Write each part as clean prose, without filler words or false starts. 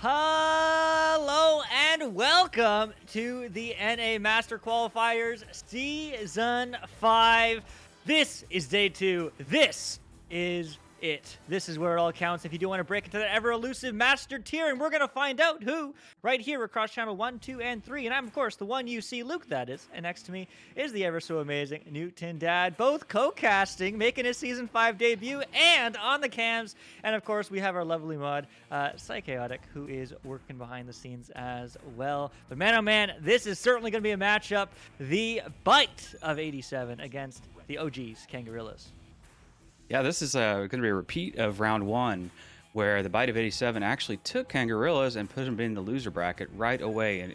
Hello and welcome to the NA Master Qualifiers Season 5. This is day 2. This is it. This is where it all counts if you do want to break into that ever-elusive Master tier, and we're going to find out who right here across Channel 1, 2, and 3. And I'm, of course, the one you see, Luke, that is. And next to me is the ever-so-amazing Newton Dad, both co-casting, making his Season 5 debut, and on the cams. And, of course, we have our lovely mod, Psychaotic, who is working behind the scenes as well. But, man, oh, man, this is certainly going to be a matchup. The Bite of 87 against the OGs, Kangarillas. Yeah, this is going to be a repeat of round 1, where the Bite of 87 actually took Kangarillas and put them in the loser bracket right away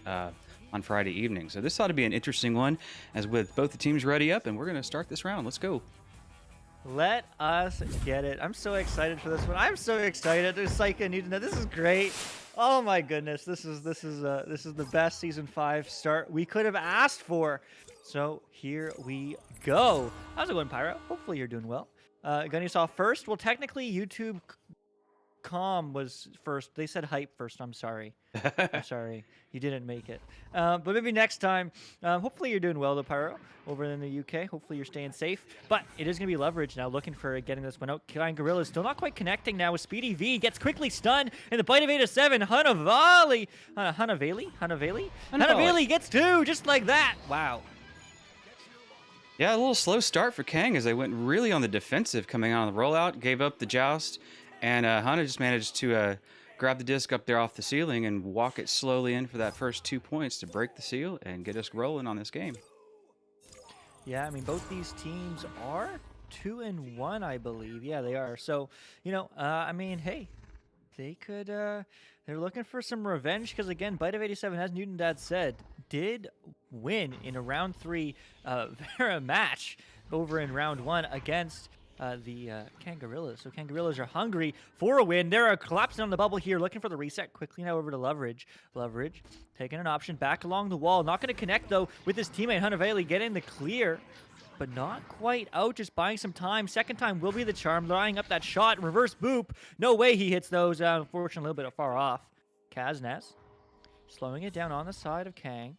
on Friday evening. So this ought to be an interesting one, as with both the teams ready up, and we're going to start this round. Let's go. Let us get it. I'm so excited for this one. I'm so excited. There's Psyche and Newton. This is great. Oh my goodness, this is the best season 5 start we could have asked for. So here we go. How's it going, Pyro? Hopefully you're doing well. Gunny saw first. Well, technically YouTube com was first. They said hype first. I'm sorry. I'm sorry. You didn't make it. But maybe next time. Hopefully you're doing well, though, Pyro, over in the UK. Hopefully you're staying safe. But it is going to be leverage now, looking for getting this one out. Kind Gorilla is still not quite connecting now with Speedy V. Gets quickly stunned. And the bite of 8-7. Hunavali gets 2 just like that. Wow. Yeah, a little slow start for Kang as they went really on the defensive coming out on the rollout, gave up the joust, and Hana just managed to grab the disc up there off the ceiling and walk it slowly in for that first 2 points to break the seal and get us rolling on this game. Yeah, I mean, both these teams are 2-1, I believe. Yeah, they are. So, I mean, hey, they could, they're looking for some revenge because, again, Bite of 87, as Newton Dad said, did win in a round 3 Vera match over in round 1 against the Kangarillas. So Kangarillas are hungry for a win. They're collapsing on the bubble here, looking for the reset. Quickly now over to Leverage. Leverage taking an option back along the wall. Not going to connect, though, with his teammate Hunavali getting the clear, but not quite out, just buying some time. Second time will be the charm, lining up that shot. Reverse boop. No way he hits those. Unfortunately, a little bit far off. Kaznes slowing it down on the side of Kang.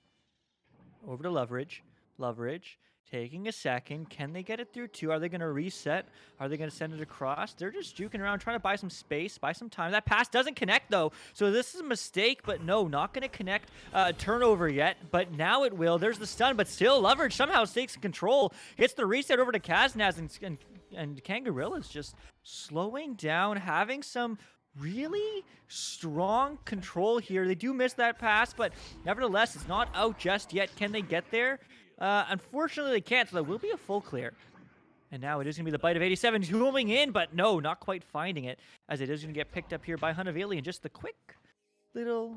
Over to Leverage. Leverage taking a second. Can they get it through 2? Are they going to reset? Are they going to send it across? They're just juking around, trying to buy some space, buy some time. That pass doesn't connect, though. So this is a mistake, but no, not going to connect turnover yet. But now it will. There's the stun, but still Leverage somehow takes control. Gets the reset over to Kaznaz, and Kangaroo is just slowing down, having some really strong control here. They do miss that pass, but nevertheless, it's not out just yet. Can they get there? Unfortunately, they can't, so there will be a full clear. And now it is going to be the bite of 87 zooming in, but no, not quite finding it, as it is going to get picked up here by Hunavali. And just the quick little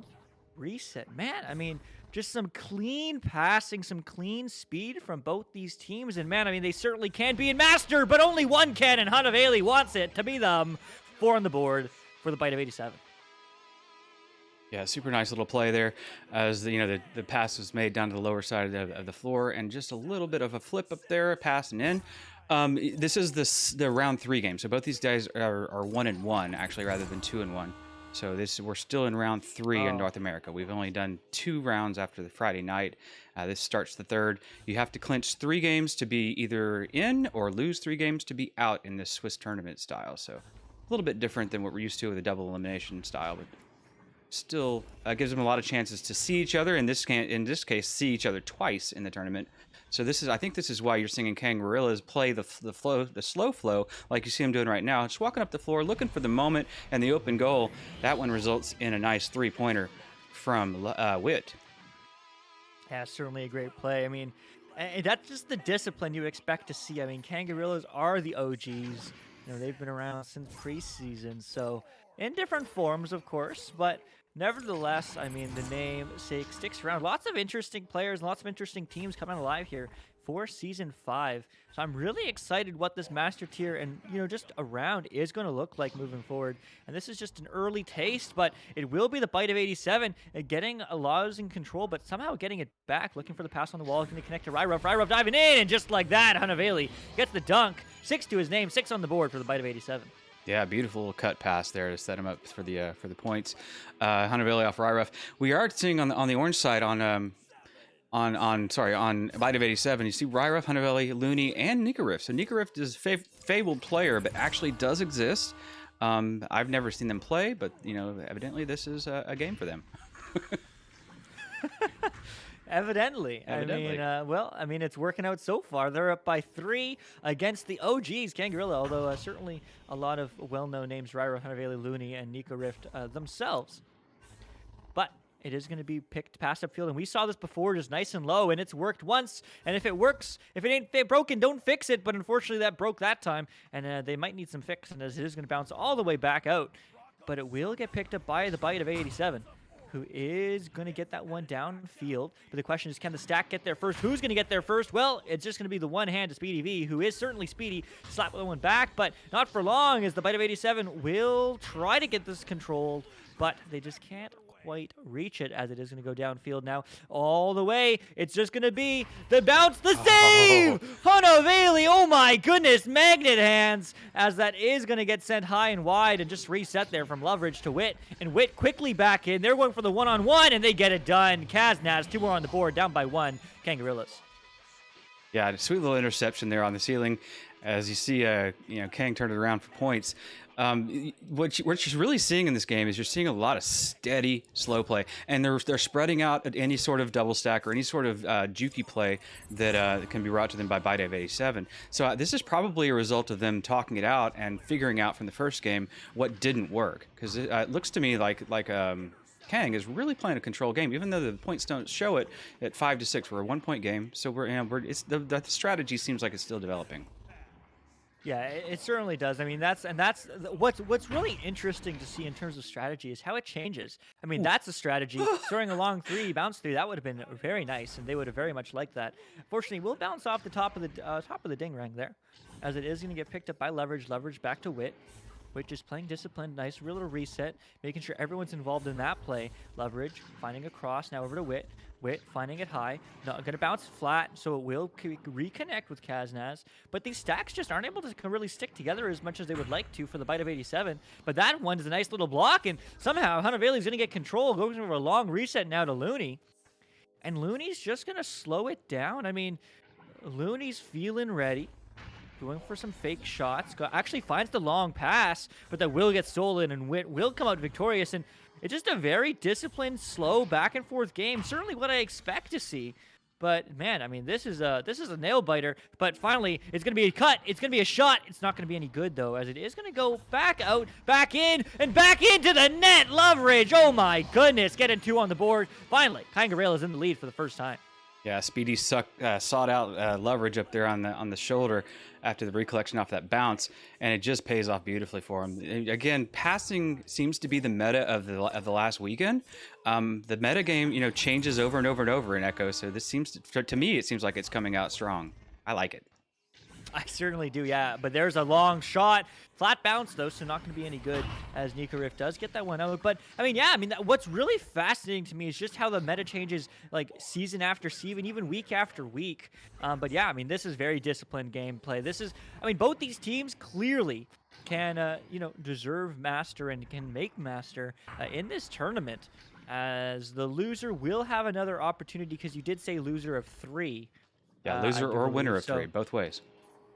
reset. Man, I mean, just some clean passing, some clean speed from both these teams. And man, I mean, they certainly can be in master, but only one can, and Hunavali wants it to be them. 4 on the board for the bite of 87. Yeah, super nice little play there, as the pass was made down to the lower side of the floor, and just a little bit of a flip up there, passing in. This is the round 3 game, so both these guys are 1-1 actually, rather than 2-1. So we're still in round 3 in North America. We've only done 2 rounds after the Friday night. This starts the 3rd. You have to clinch 3 games to be either in, or lose 3 games to be out in this Swiss tournament style. So a little bit different than what we're used to with the double elimination style, but still gives them a lot of chances to see each other. In this case, see each other twice in the tournament. So I think this is why you're seeing Kangarillas play the slow flow, like you see them doing right now. Just walking up the floor, looking for the moment and the open goal. That one results in a nice 3-pointer from Witt. Yeah, certainly a great play. I mean, and that's just the discipline you would expect to see. I mean, Kangarillas are the OGs. They've been around since preseason, so in different forms, of course, but nevertheless, I mean, the name sticks around. Lots of interesting players, lots of interesting teams coming alive here for Season 5. So I'm really excited what this Master Tier and, just around is going to look like moving forward. And this is just an early taste, but it will be the bite of 87, getting a losing control, but somehow getting it back, looking for the pass on the wall, going to connect to Ryruff. Ryruff diving in, and just like that, Hunavali gets the dunk. 6 to his name, 6 on the board for the bite of 87. Yeah, beautiful little cut pass there to set him up for the points. Hunavali off Ryruff. We are seeing on the orange side on Bite of 87, you see Ryruff, Hunavali, Looney, and Nikariff. So Nikariff is a fabled player, but actually does exist. I've never seen them play, but evidently this is a game for them. Evidently. I mean, it's working out so far. They're up by 3 against the OGs, Kangarilla, although certainly a lot of well-known names, Ryro, Hunavali, Looney, and Nico Rift themselves. But it is going to be passed upfield, and we saw this before, just nice and low, and it's worked once, and if it works, if it ain't broken, don't fix it, but unfortunately that broke that time, and they might need some fixing, as it is going to bounce all the way back out, but it will get picked up by the bite of 87. Who is going to get that one downfield. But the question is, can the stack get there first? Who's going to get there first? Well, it's just going to be the one hand to Speedy V, who is certainly speedy. Slap the one back, but not for long, as the bite of 87 will try to get this controlled but they just can't quite reach it as it is going to go downfield now all the way. It's just going to be the bounce, the save! Honaveli, oh my goodness, magnet hands, as that is going to get sent high and wide and just reset there from Loveridge to Witt, and Witt quickly back in. They're going for the one-on-one, and they get it done. Kaznaz, 2 more on the board, down by 1. Kangarillas. Yeah, a sweet little interception there on the ceiling, as you see, Kang turned it around for points. What you're really seeing in this game is you're seeing a lot of steady, slow play, and they're spreading out at any sort of double stack or any sort of jukey play that can be brought to them by Bite of 87. So this is probably a result of them talking it out and figuring out from the first game what didn't work, because it looks to me like Kang is really playing a control game, even though the points don't show it at 5-6. We're a 1-point game, so the strategy seems like it's still developing. Yeah, it certainly does. I mean, that's what's really interesting to see in terms of strategy is how it changes. I mean, that's a strategy. Throwing a long 3 bounce through, that would have been very nice, and they would have very much liked that. Fortunately, we'll bounce off the top of the ding rang there, as it is going to get picked up by Leverage. Leverage back to Witt. Witt just playing disciplined, nice real little reset, making sure everyone's involved in that play. Leverage finding a cross, now over to Witt. Witt finding it high, not going to bounce flat, so it will reconnect with Kaznaz. But these stacks just aren't able to really stick together as much as they would like to for the Bite of 87. But that one is a nice little block, and somehow Honaveli's going to get control, goes over a long reset now to Looney. And Looney's just going to slow it down. I mean, Looney's feeling ready. Going for some fake shots. Actually finds the long pass, but that will get stolen, and Witt will come out victorious. And it's just a very disciplined, slow, back-and-forth game. Certainly what I expect to see. But, man, I mean, this is a nail-biter. But finally, it's going to be a cut. It's going to be a shot. It's not going to be any good, though, as it is going to go back out, back in, and back into the net. Loveridge, oh, my goodness. Getting 2 on the board. Finally, Kangaroo is in the lead for the first time. Yeah, Speedy sought out Leverage up there on the shoulder after the recollection off that bounce, and it just pays off beautifully for him. Again, passing seems to be the meta of the last weekend. The meta game, changes over and over and over in Echo. So this seems to me, it seems like it's coming out strong. I like it. I certainly do, yeah. But there's a long shot. Flat bounce, though, so not going to be any good as Nico Riff does get that one out. But, what's really fascinating to me is just how the meta changes, like, season after season, even week after week. But, yeah, this is very disciplined gameplay. This is, both these teams clearly can, deserve Master and can make Master in this tournament, as the loser will have another opportunity, because you did say loser of 3. Yeah, loser or winner of 3, both ways.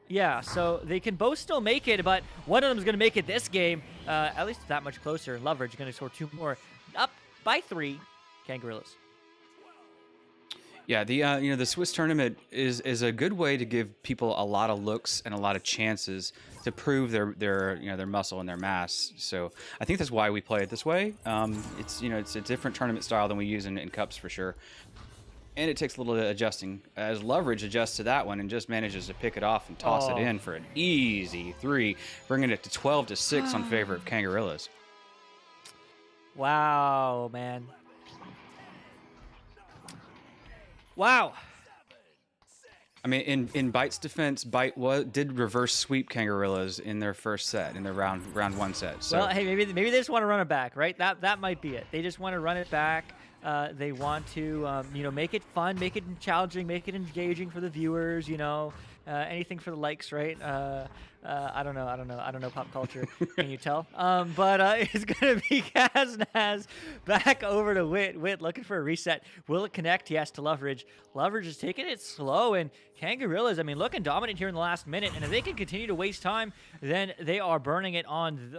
Yeah, so they can both still make it, but one of them is going to make it this game. At least that much closer. Leverage going to score 2 more. Up by 3. Kangarillas. Yeah, the Swiss tournament is a good way to give people a lot of looks and a lot of chances to prove their muscle and their mass. So I think that's why we play it this way. It's a different tournament style than we use in cups for sure. And it takes a little adjusting, as Leverage adjusts to that one and just manages to pick it off and toss it in for an easy 3, bringing it to 12-6 on favor of Kangarillas. Wow, man. Wow. In Bite's defense, Bite did reverse sweep Kangarillas in their first set, in their round 1 set. So. Well, hey, maybe they just want to run it back, right? That might be it. They just want to run it back. They want to, make it fun, make it challenging, make it engaging for the viewers. Anything for the likes, right? I don't know pop culture. Can you tell? But it's gonna be Kaznaz back over to Witt. Witt looking for a reset. Will it connect? Yes, to Leverage. Leverage is taking it slow, and Kangarillas, looking dominant here in the last minute. And if they can continue to waste time, then they are burning it on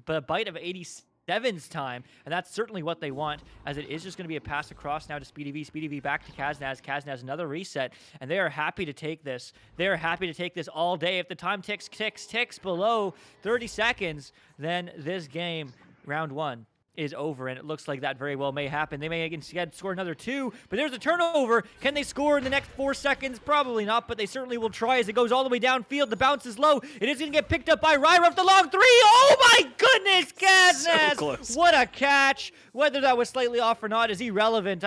Bite of 87's time, and that's certainly what they want, as it is just going to be a pass across now to Speedy V. Speedy V back to Kaznaz. Kaznaz another reset, and they are happy to take this. They are happy to take this all day. If the time ticks below 30 seconds, then this game, round 1, is over, and it looks like that very well may happen. They may instead score another 2, but there's a turnover. Can they score in the next 4 seconds? Probably not, but they certainly will try as it goes all the way downfield. The bounce is low. It is going to get picked up by Ryruff, the long 3. Oh my goodness, Kaznaz! So close. What a catch. Whether that was slightly off or not is irrelevant.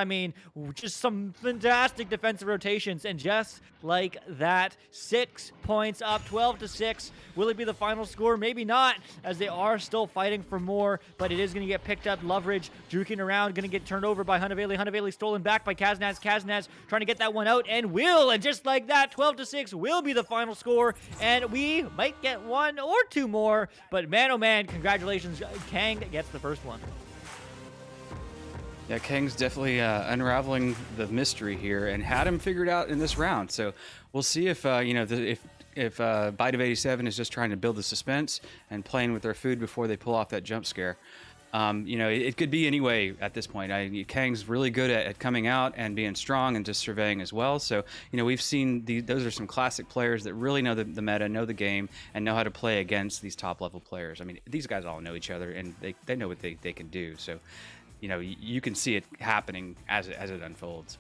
Just some fantastic defensive rotations, and just like that, 6 points up, 12-6. Will it be the final score? Maybe not, as they are still fighting for more, but it is going to get picked picked up. Loveridge juking around, going to get turned over by Hunaveli. Hunaveli stolen back by Kaznaz. Kaznaz trying to get that one out, and will, and just like that, 12-6 will be the final score, and we might get one or two more, but man, oh man, congratulations, Kang gets the first one. Yeah, Kang's definitely unraveling the mystery here and had him figured out in this round. So we'll see if if Bite of 87 is just trying to build the suspense and playing with their food before they pull off that jump scare. It could be any way at this point. Kang's really good at coming out and being strong and just surveying as well. So, we've seen those are some classic players that really know the meta, know the game, and know how to play against these top level players. I mean, these guys all know each other and they know what they can do. So, you can see it happening as it unfolds.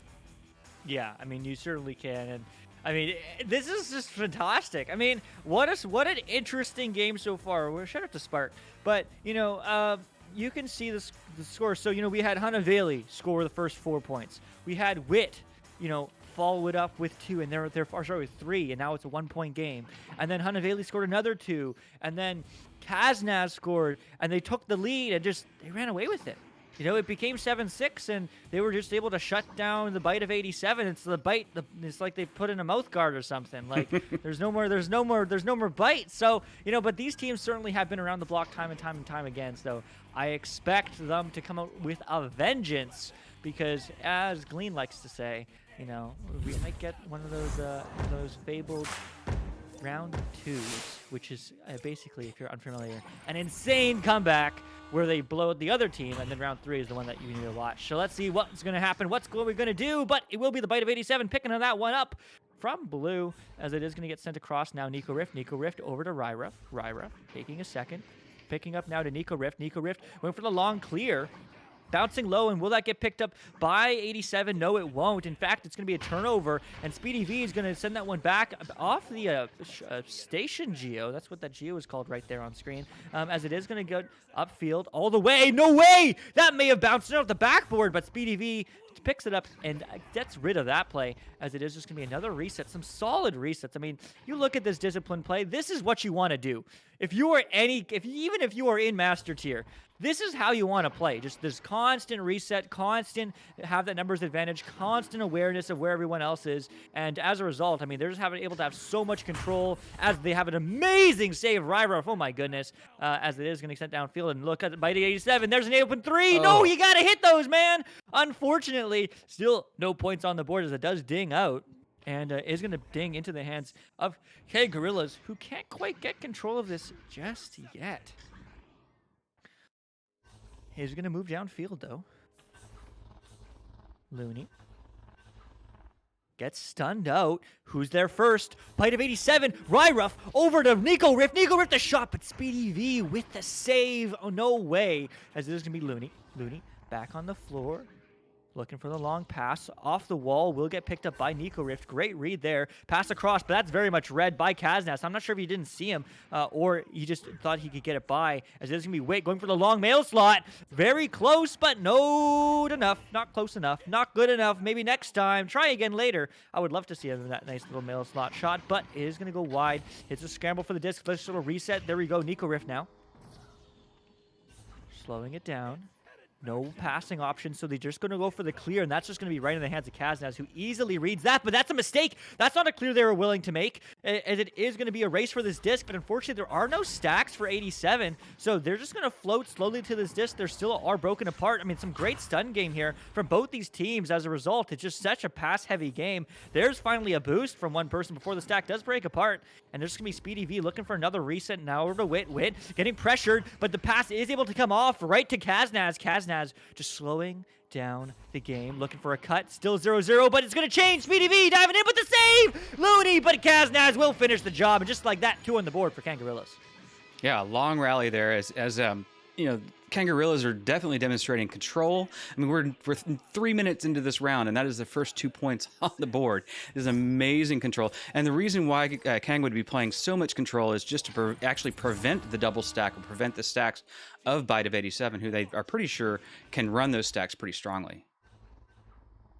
Yeah, I mean, you certainly can. And I mean, this is just fantastic. I mean, what an interesting game so far. Well, shout out to Spark. But, you can see the score. So, we had Hunaveli score the first 4 points. We had Wit, follow it up with 2, and they're with 3, and now it's a 1-point game. And then Hunaveli scored another 2, and then Kaznaz scored, and they took the lead and they ran away with it. It became 7-6, and they were just able to shut down the Bite of 87. It's the Bite. It's like they put in a mouth guard or something. Like there's no more Bite. So but these teams certainly have been around the block time and time again. So I expect them to come out with a vengeance, because as Glean likes to say, we might get one of those fabled round 2s, which is basically, if you're unfamiliar, an insane comeback where they blow the other team, and then round 3 is the one that you need to watch. So let's see what's going to happen, what we're going to do, but it will be the Bite of 87 picking on that one up from Blue, as it is going to get sent across now. Nico Rift over to Ryra. Ryra taking a second, picking up now to Nico Rift. Nico Rift went for the long clear, bouncing low, and will that get picked up by 87? No, it won't. In fact, it's going to be a turnover, and Speedy V is going to send that one back off the station Geo. That's what that Geo is called right there on screen, as it is going to go upfield all the way. No way! That may have bounced out the backboard, but Speedy V picks it up and gets rid of that play, as it is just going to be another reset. Some solid resets. I mean, you look at this discipline play, this is what you want to do. Even if you are in Master Tier, this is how you want to play. Just this constant reset, constant have that numbers advantage, constant awareness of where everyone else is. And as a result, I mean, they're just able to have so much control, as they have an amazing save. Ryra, oh my goodness, as it is going to send downfield. And look at Bite 87. There's an open 3. Oh. No, you got to hit those, man. Unfortunately, still no points on the board, as it does ding out. And is going to ding into the hands of Gorillas, who can't quite get control of this just yet. He's going to move downfield, though. Looney gets stunned out. Who's there first? Bite of 87. Ryruff over to Nico Rift. Nico Rift the shot, but Speedy V with the save. Oh, no way. As it is going to be Looney. Looney back on the floor. Looking for the long pass off the wall. Will get picked up by Nico Rift. Great read there. Pass across, but that's very much read by Kaznaz. I'm not sure if he didn't see him or he just thought he could get it by. As it is going to be Wait going for the long mail slot. Very close, but not enough. Not close enough. Not good enough. Maybe next time. Try again later. I would love to see him in that nice little mail slot shot, but it is going to go wide. It's a scramble for the disc. Let's sort of reset. There we go. Nico Rift now. Slowing it down. No passing options, so they're just going to go for the clear, and that's just going to be right in the hands of Kaznaz, who easily reads that, but that's a mistake. That's not a clear they were willing to make, as it is going to be a race for this disc, but unfortunately there are no stacks for 87, so they're just going to float slowly to this disc. They still are broken apart. I mean, some great stun game here from both these teams. As a result, it's just such a pass-heavy game. There's finally a boost from one person before the stack does break apart, and there's going to be Speedy V looking for another reset now over to Wit. Wit getting pressured, but the pass is able to come off right to Kaznaz. Kaznaz just slowing down the game, looking for a cut. Still 0-0, but it's going to change. Speedy V diving in with the save. Looney, but Kaznaz will finish the job. And just like that, 2 on the board for Kangarillas. Yeah, long rally there as Kangarillas are definitely demonstrating control. I mean, we're 3 minutes into this round, and that is the first 2 points on the board. This is amazing control. And the reason why Kang would be playing so much control is just to actually prevent the double stack, or prevent the stacks of Bite of 87, who they are pretty sure can run those stacks pretty strongly.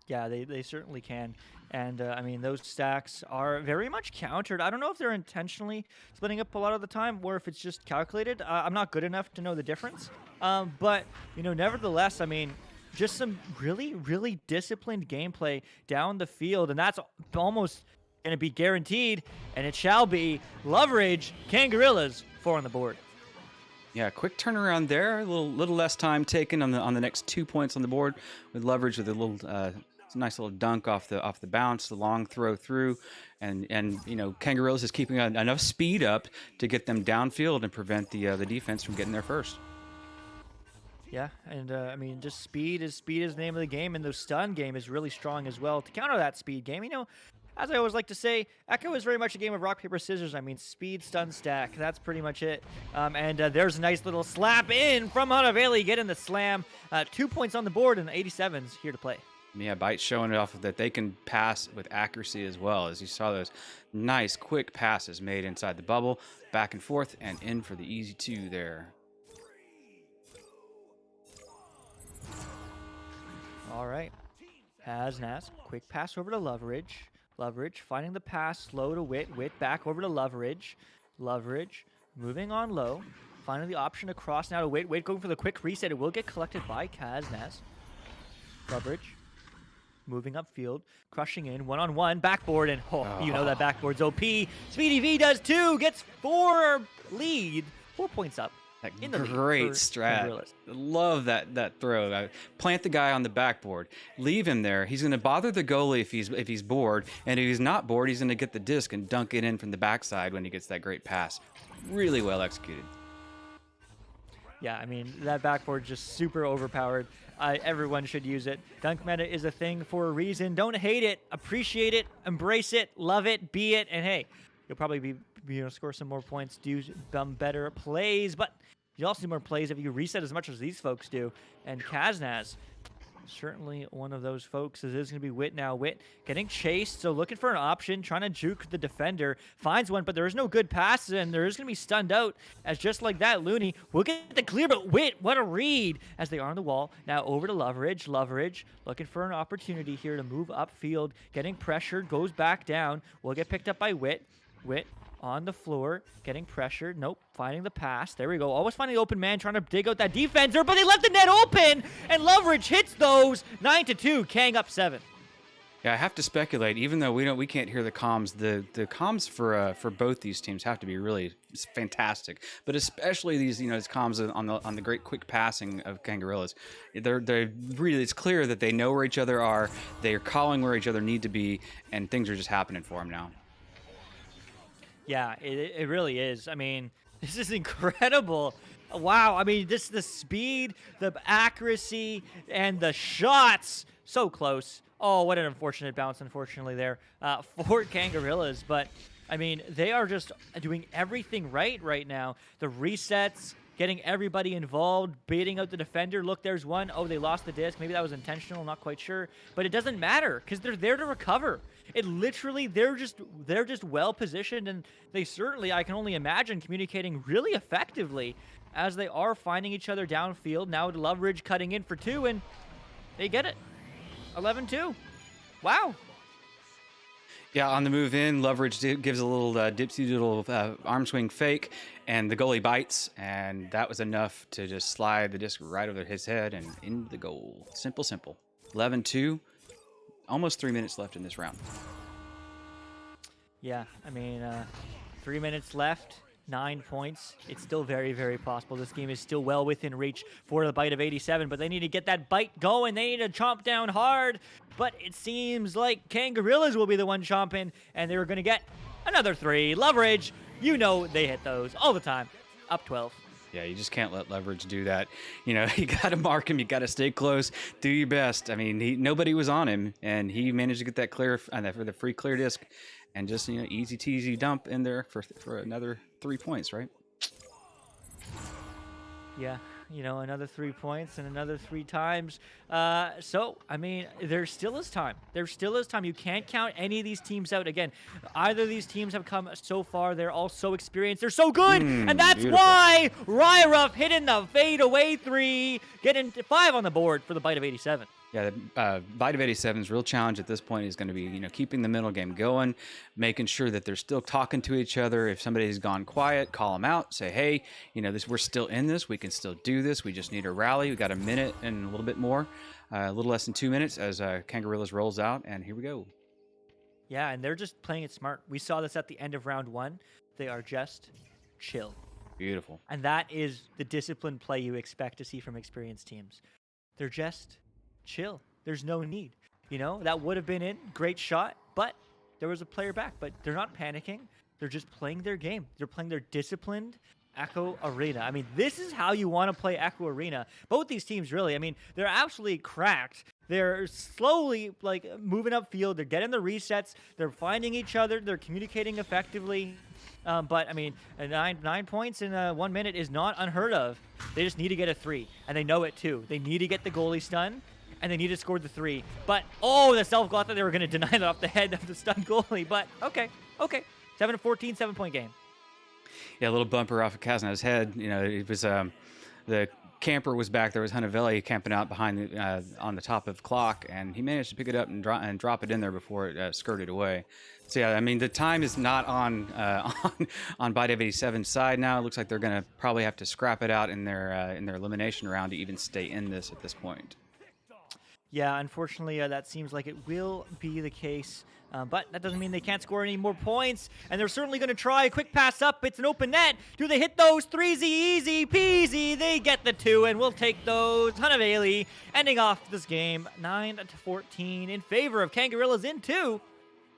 Yeah, they certainly can. And I mean, those stacks are very much countered. I don't know if they're intentionally splitting up a lot of the time or if it's just calculated. I'm not good enough to know the difference. But, nevertheless, I mean, just some really, really disciplined gameplay down the field. And that's almost going to be guaranteed. And it shall be Loveridge, Kangarillas, 4 on the board. Yeah, quick turnaround there. A little less time taken on the next 2 points on the board with Loveridge with a little nice little dunk off the bounce, the long throw through, and Kangarillas is keeping enough speed up to get them downfield and prevent the defense from getting there first. Yeah, and I mean, just speed is the name of the game, and the stun game is really strong as well to counter that speed game. As I always like to say, Echo is very much a game of rock, paper, scissors. I mean, speed, stun, stack. That's pretty much it. And there's a nice little slap in from Hanaveli, getting the slam. 2 points on the board, and the 87's here to play. Yeah, Byte's showing off that they can pass with accuracy as well, as you saw those nice, quick passes made inside the bubble, back and forth, and in for the easy 2 there. All right. Nas, quick pass over to Loveridge. Loveridge finding the pass, slow to Wit. Wit back over to Loveridge. Loveridge moving on low. Finding the option across now to Wit. Wit going for the quick reset. It will get collected by Nas. Loveridge moving upfield, crushing in, one-on-one, backboard, and that backboard's OP. Speedy V does too, gets 4 lead, 4 points up. That great strat. Love that throw. Plant the guy on the backboard. Leave him there. He's going to bother the goalie if he's bored, and if he's not bored, he's going to get the disc and dunk it in from the backside when he gets that great pass. Really well executed. Yeah, I mean, that backboard just super overpowered. Everyone should use it. Dunk meta is a thing for a reason. Don't hate it. Appreciate it. Embrace it. Love it. Be it. And hey, you'll probably score some more points, do some better plays, but you also do more plays if you reset as much as these folks do. And Kaznaz, certainly one of those folks. It is going to be Wit now. Wit getting chased, so looking for an option, trying to juke the defender. Finds one, but there is no good pass, and there is going to be stunned out. As just like that, Looney will get the clear, but Wit, what a read as they are on the wall. Now over to Loveridge. Loveridge looking for an opportunity here to move upfield. Getting pressured, goes back down. Will get picked up by Wit. Wit on the floor, getting pressured. Nope, finding the pass. There we go. Always finding the open man, trying to dig out that defender, but they left the net open, and Loveridge hits those. 9-2, Kang up 7. Yeah, I have to speculate. Even though we can't hear the comms, the comms for both these teams have to be really fantastic. But especially these these comms on the great quick passing of Kangarillas. They're really, it's clear that they know where each other are. They are calling where each other need to be, and things are just happening for them now. Yeah, it really is. I mean, this is incredible. Wow. I mean, the speed, the accuracy, and the shots. So close. Oh, what an unfortunate bounce, unfortunately, there for Kangarillas. But, I mean, they are just doing everything right now. The resets, getting everybody involved, baiting out the defender. Look, there's one. Oh, they lost the disc. Maybe that was intentional. Not quite sure. But it doesn't matter because they're there to recover. It literally, they're just well positioned, and they certainly, I can only imagine, communicating really effectively as they are finding each other downfield. Now Loveridge cutting in for 2, and they get it. 11-2. Wow. Yeah, on the move in, Loveridge gives a little dipsy doodle arm swing fake, and the goalie bites, and that was enough to just slide the disc right over his head and into the goal. Simple. 11-2. Almost 3 minutes left in this round. Yeah, I mean, 3 minutes left, 9 points. It's still very, very possible. This game is still well within reach for the bite of 87, but they need to get that bite going. They need to chomp down hard, but it seems like Kangarillas will be the one chomping, and they're going to get another 3. Loveridge, they hit those all the time. Up 12. Yeah, you just can't let Loveridge do that. You got to mark him. You got to stay close. Do your best. I mean, nobody was on him, and he managed to get that clear for the free clear disc, and just easy teasy dump in there for another 3 points, right? Yeah, another 3 points and another 3 times. So, I mean, there still is time. There still is time. You can't count any of these teams out. Again, either of these teams have come so far. They're all so experienced. They're so good. And that's beautiful. Why Ryruff hitting the fadeaway 3, getting 5 on the board for the bite of 87. Yeah, the Bite of 87's real challenge at this point is going to be, keeping the middle game going, making sure that they're still talking to each other. If somebody's gone quiet, call them out. Say, hey, we're still in this. We can still do this. We just need a rally. We got a minute and a little bit more, a little less than 2 minutes as Kangarillas rolls out, and here we go. Yeah, and they're just playing it smart. We saw this at the end of round 1. They are just chill. Beautiful. And that is the disciplined play you expect to see from experienced teams. They're just chill. There's no need. That would have been in. Great shot, but there was a player back. But they're not panicking. They're just playing their game. They're playing their disciplined Echo Arena. I mean, this is how you want to play Echo Arena. Both these teams, really. I mean, they're absolutely cracked. They're slowly, moving upfield. They're getting the resets. They're finding each other. They're communicating effectively. But, I mean, 9 points in 1 minute is not unheard of. They just need to get a 3, and they know it, too. They need to get the goalie stun, and they need to score the 3. But, the self-thought that they were going to deny that off the head of the stunned goalie. But, okay. 7-14, 7-point game. Yeah, a little bumper off of Kazna's head. It was the camper was back there. Was Hunavelli camping out behind on the top of the clock, and he managed to pick it up and drop it in there before it skirted away. So yeah, I mean the time is not on Bite of 87's side now. It looks like they're going to probably have to scrap it out in their elimination round to even stay in this at this point. Yeah, unfortunately, that seems like it will be the case. But that doesn't mean they can't score any more points. And they're certainly going to try. Quick pass up. It's an open net. Do they hit those? 3Z, easy peasy. They get the 2, and we'll take those. Hunavelli ending off this game 9-14 in favor of Kangarillas in 2.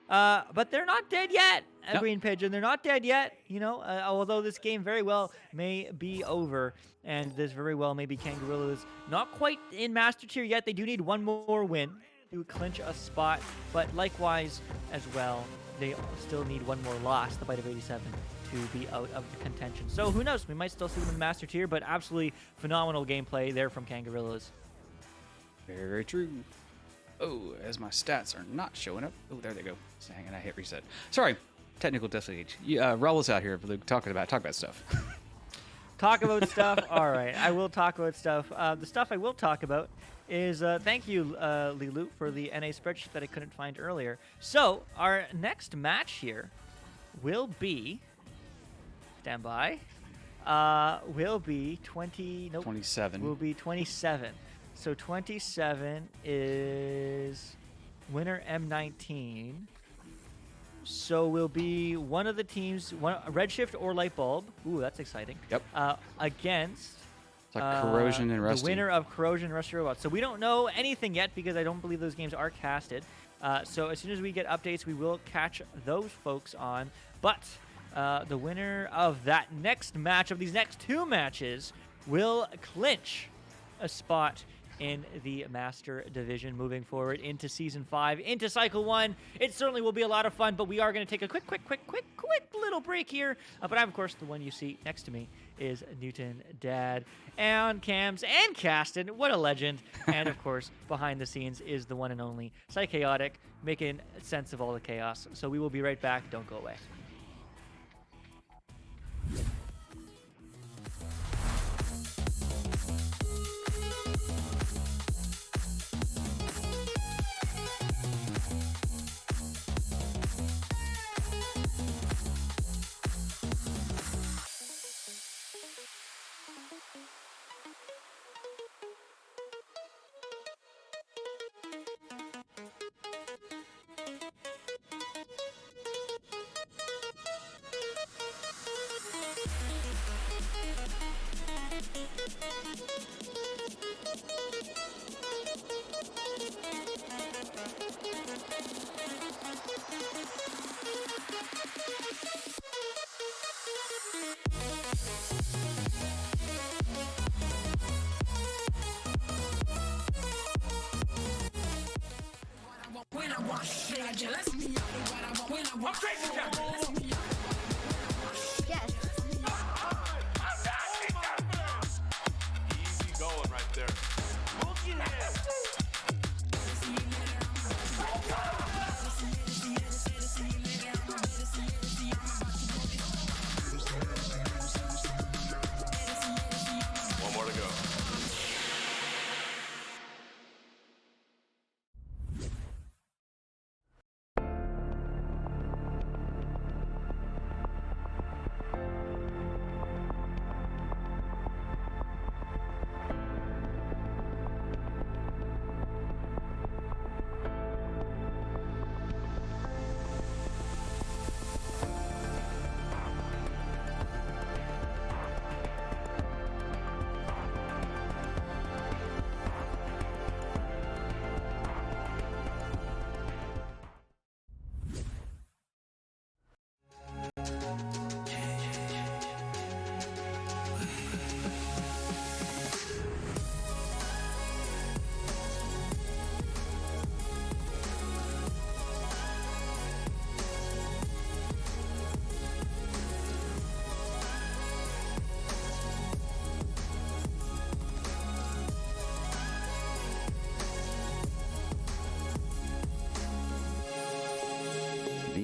But they're not dead yet, Nope. Green Pigeon. They're not dead yet, although this game very well may be over. And this very well may be Kangarillas not quite in Master Tier yet. They do need one more win to clinch a spot, but likewise as well, they still need one more loss, the Bite of 87, to be out of the contention. So who knows? We might still see them in the Master Tier, but absolutely phenomenal gameplay there from Kangarillas. Very, very true. Oh, as my stats are not showing up. Oh, there they go. Hang on, I hit reset. Sorry, technical difficulty. Raul is out here talk about stuff. Talk about stuff. All right, I will talk about stuff. The stuff I will talk about is thank you, Lilu, for the NA spreadsheet that I couldn't find earlier. So our next match here will be, stand by, will be 27. Will be 27. So 27 is winner M19. So will be one of the teams, Redshift or Light Bulb. Ooh, that's exciting. Yep. Against It's like Corrosion and Rusty. the winner of Corrosion and Rusty Robots. So we don't know anything yet because I don't believe those games are casted. So as soon as we get updates, we will catch those folks on. But the winner of that next match, of these next 2 matches, will clinch a spot in the Master Division moving forward into Season 5, into Cycle 1. It certainly will be a lot of fun, but we are going to take a quick little break here. But I'm, of course, the one you see next to me is Newton Dad and Cams and Caston. What a legend. And, of course, behind the scenes is the one and only Psychaotic, making sense of all the chaos. So we will be right back. Don't go away. Yes. Easy going right there. Looking at one more to go.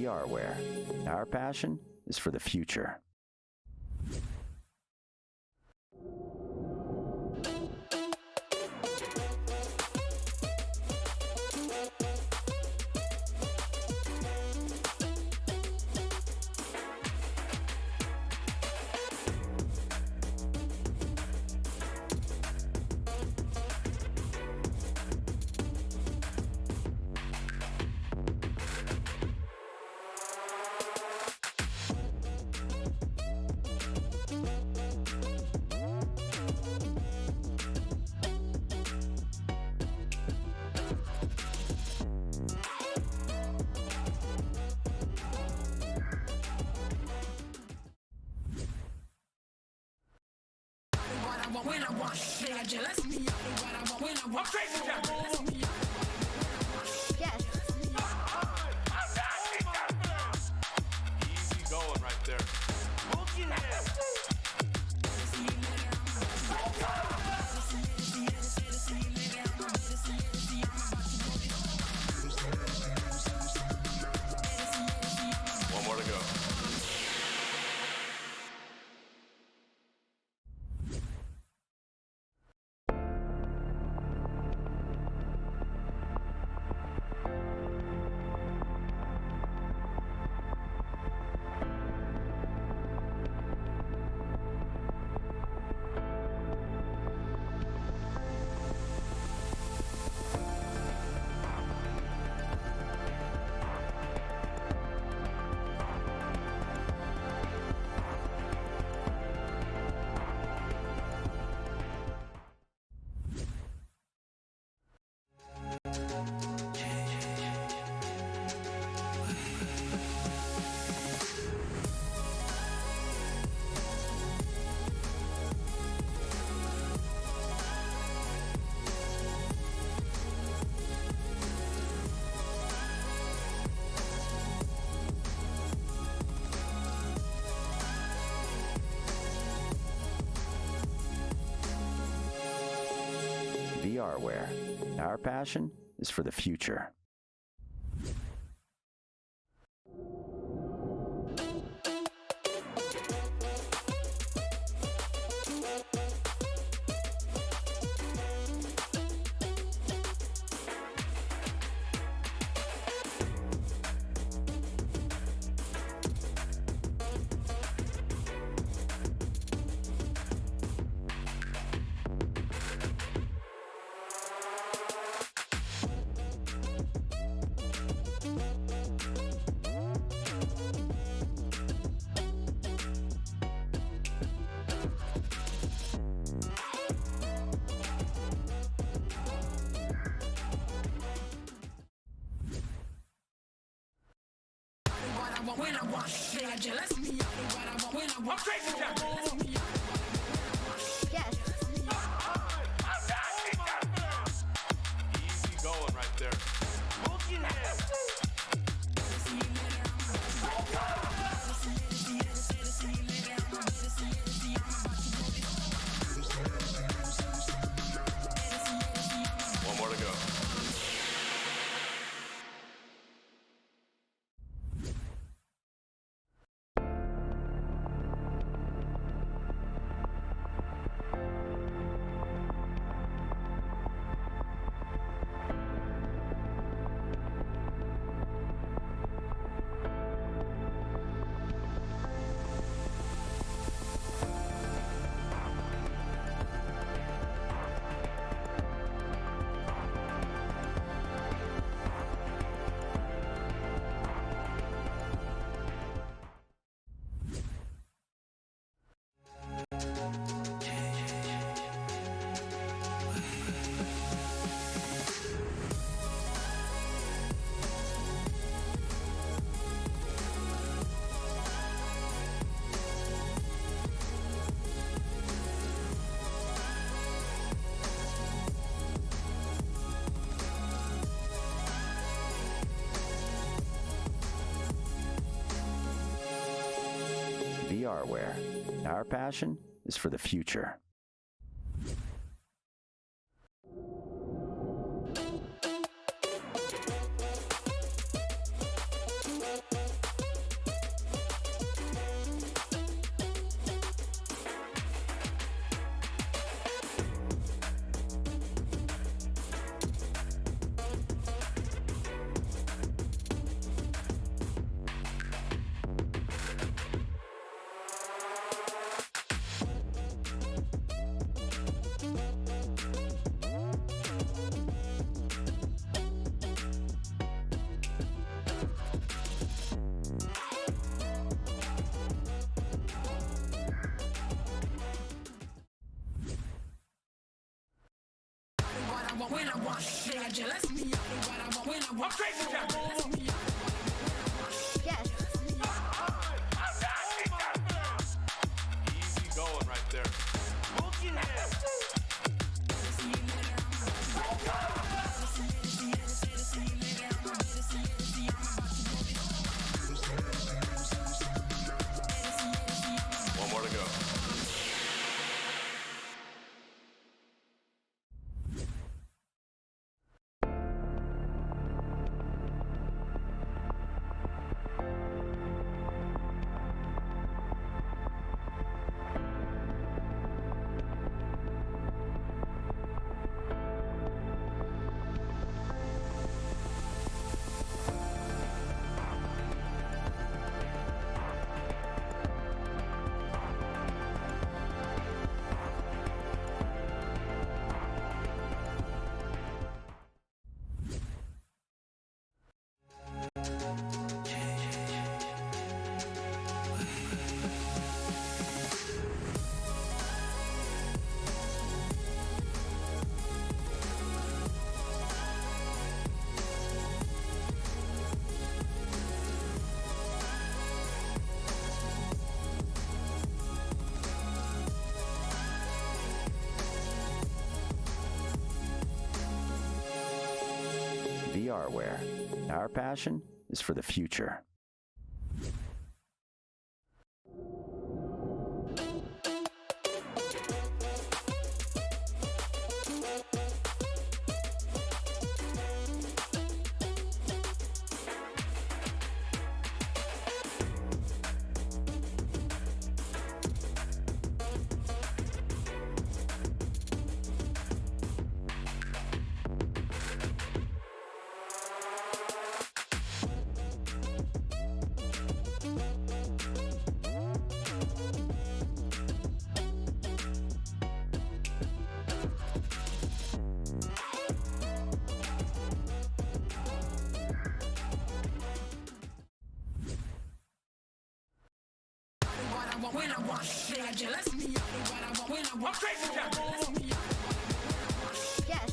VRware. Our passion is for the future. Yes. Easy going right there. Monkey hands. One more to go. VRware. Our passion is for the future. Yes. Easy going right there. Monkey hands. One more to go. VRware. Our passion is for the future. Yes. Easy going right there. Hold your head. One more to go. VRware. Our passion is for the future. Yes.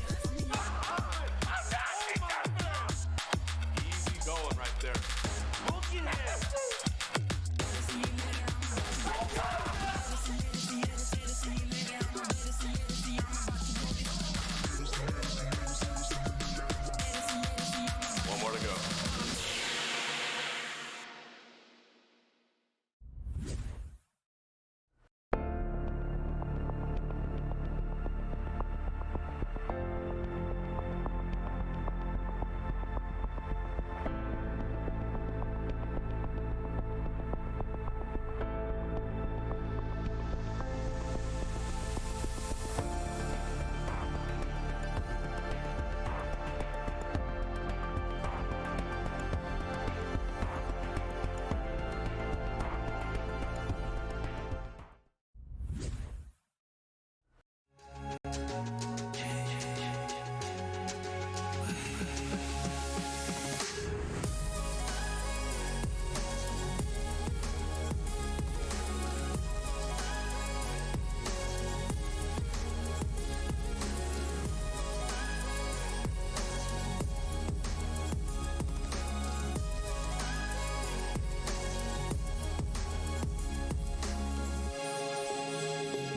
Easy going right there. Hold your head. One more to go.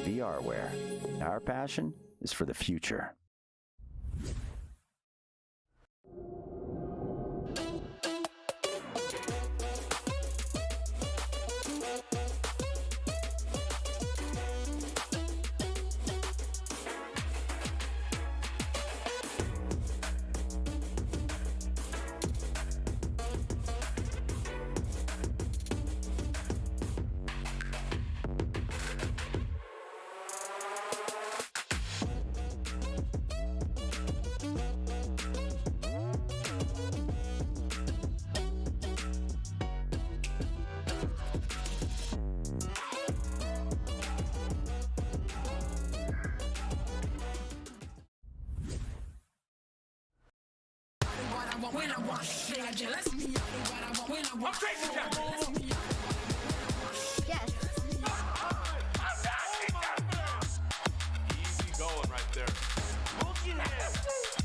VRware. Our passion is for the future. Yes. Easy going right there. Hold your head.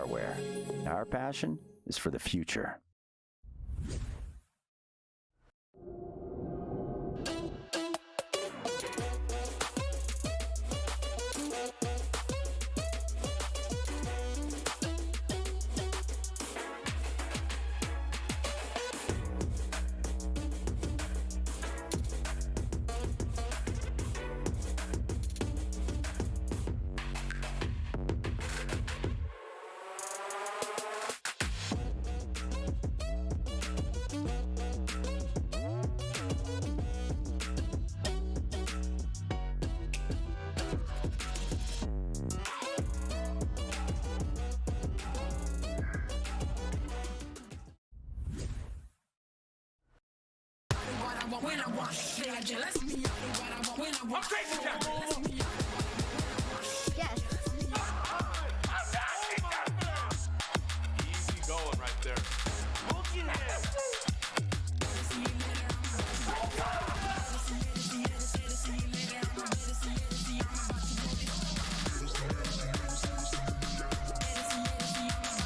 hardware. Our passion is for the future. Yes. Easy going right there. Hold your head.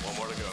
One more to go.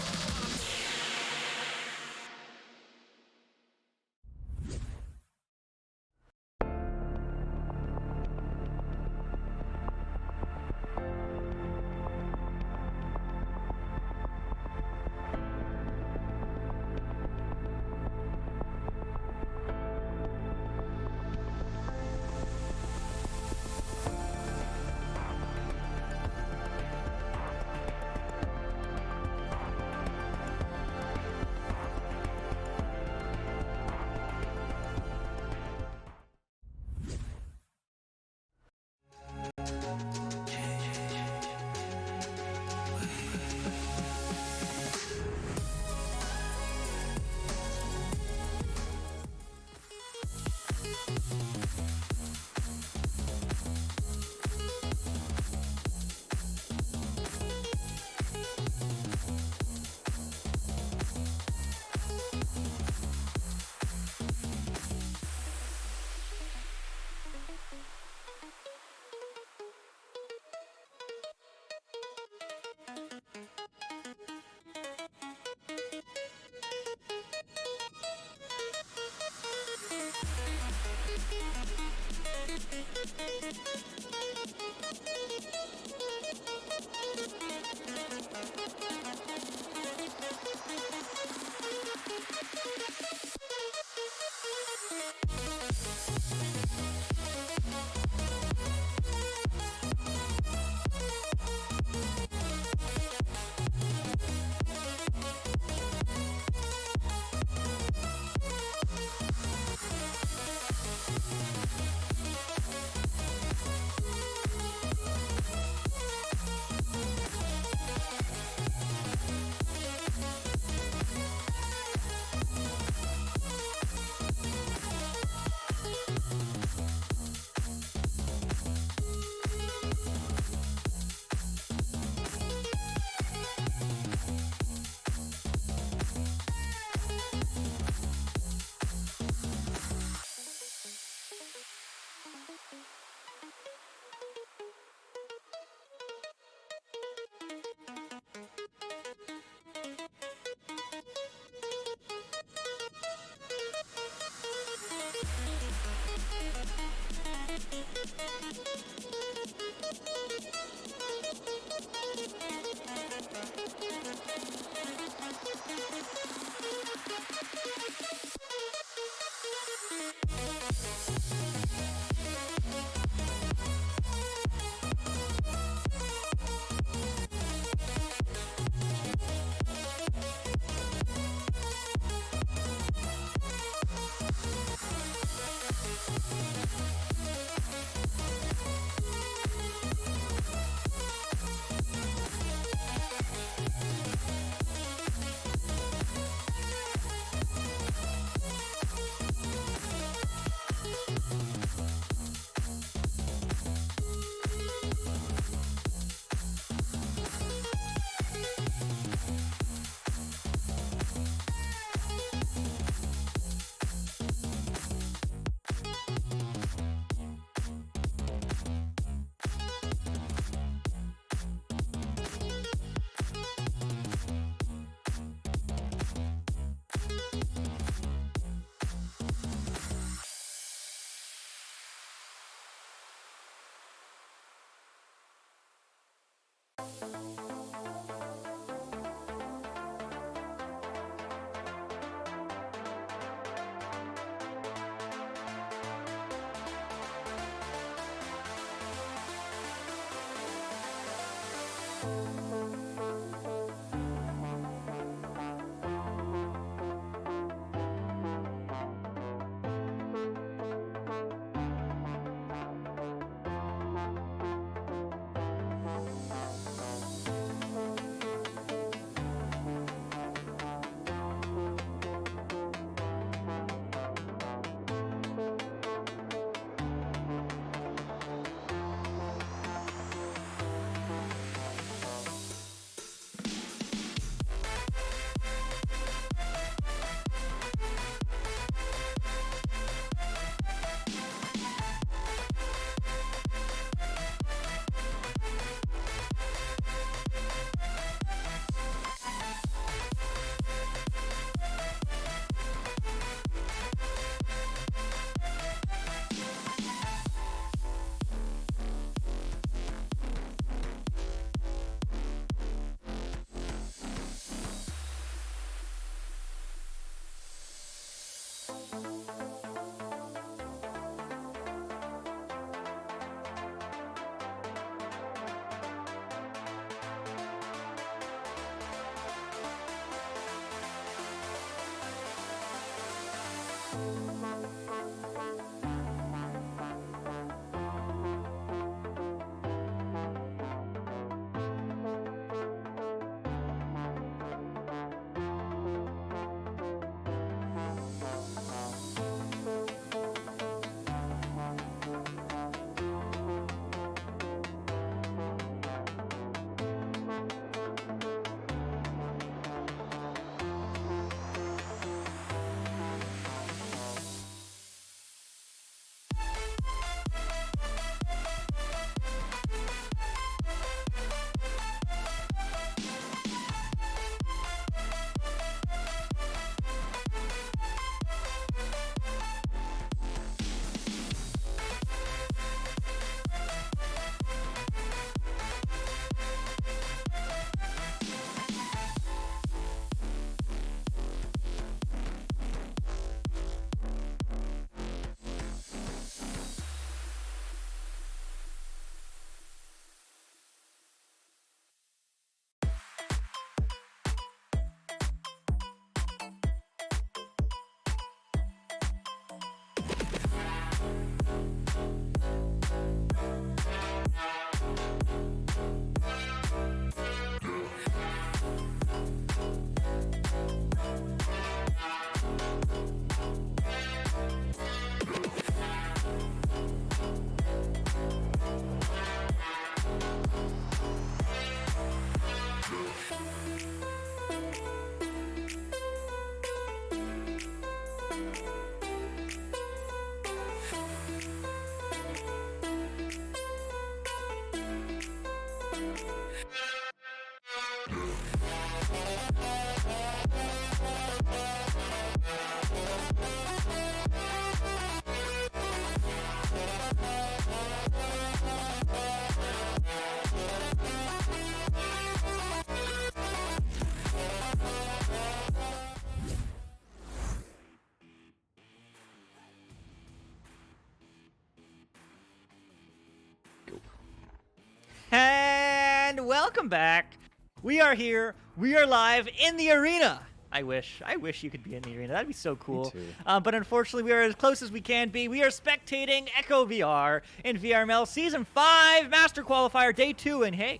And welcome back. We are here. We are live in the arena. I wish you could be in the arena. That'd be so cool. too. But unfortunately, we are as close as we can be. We are spectating Echo VR in VRML Season 5 Master Qualifier Day 2. And hey,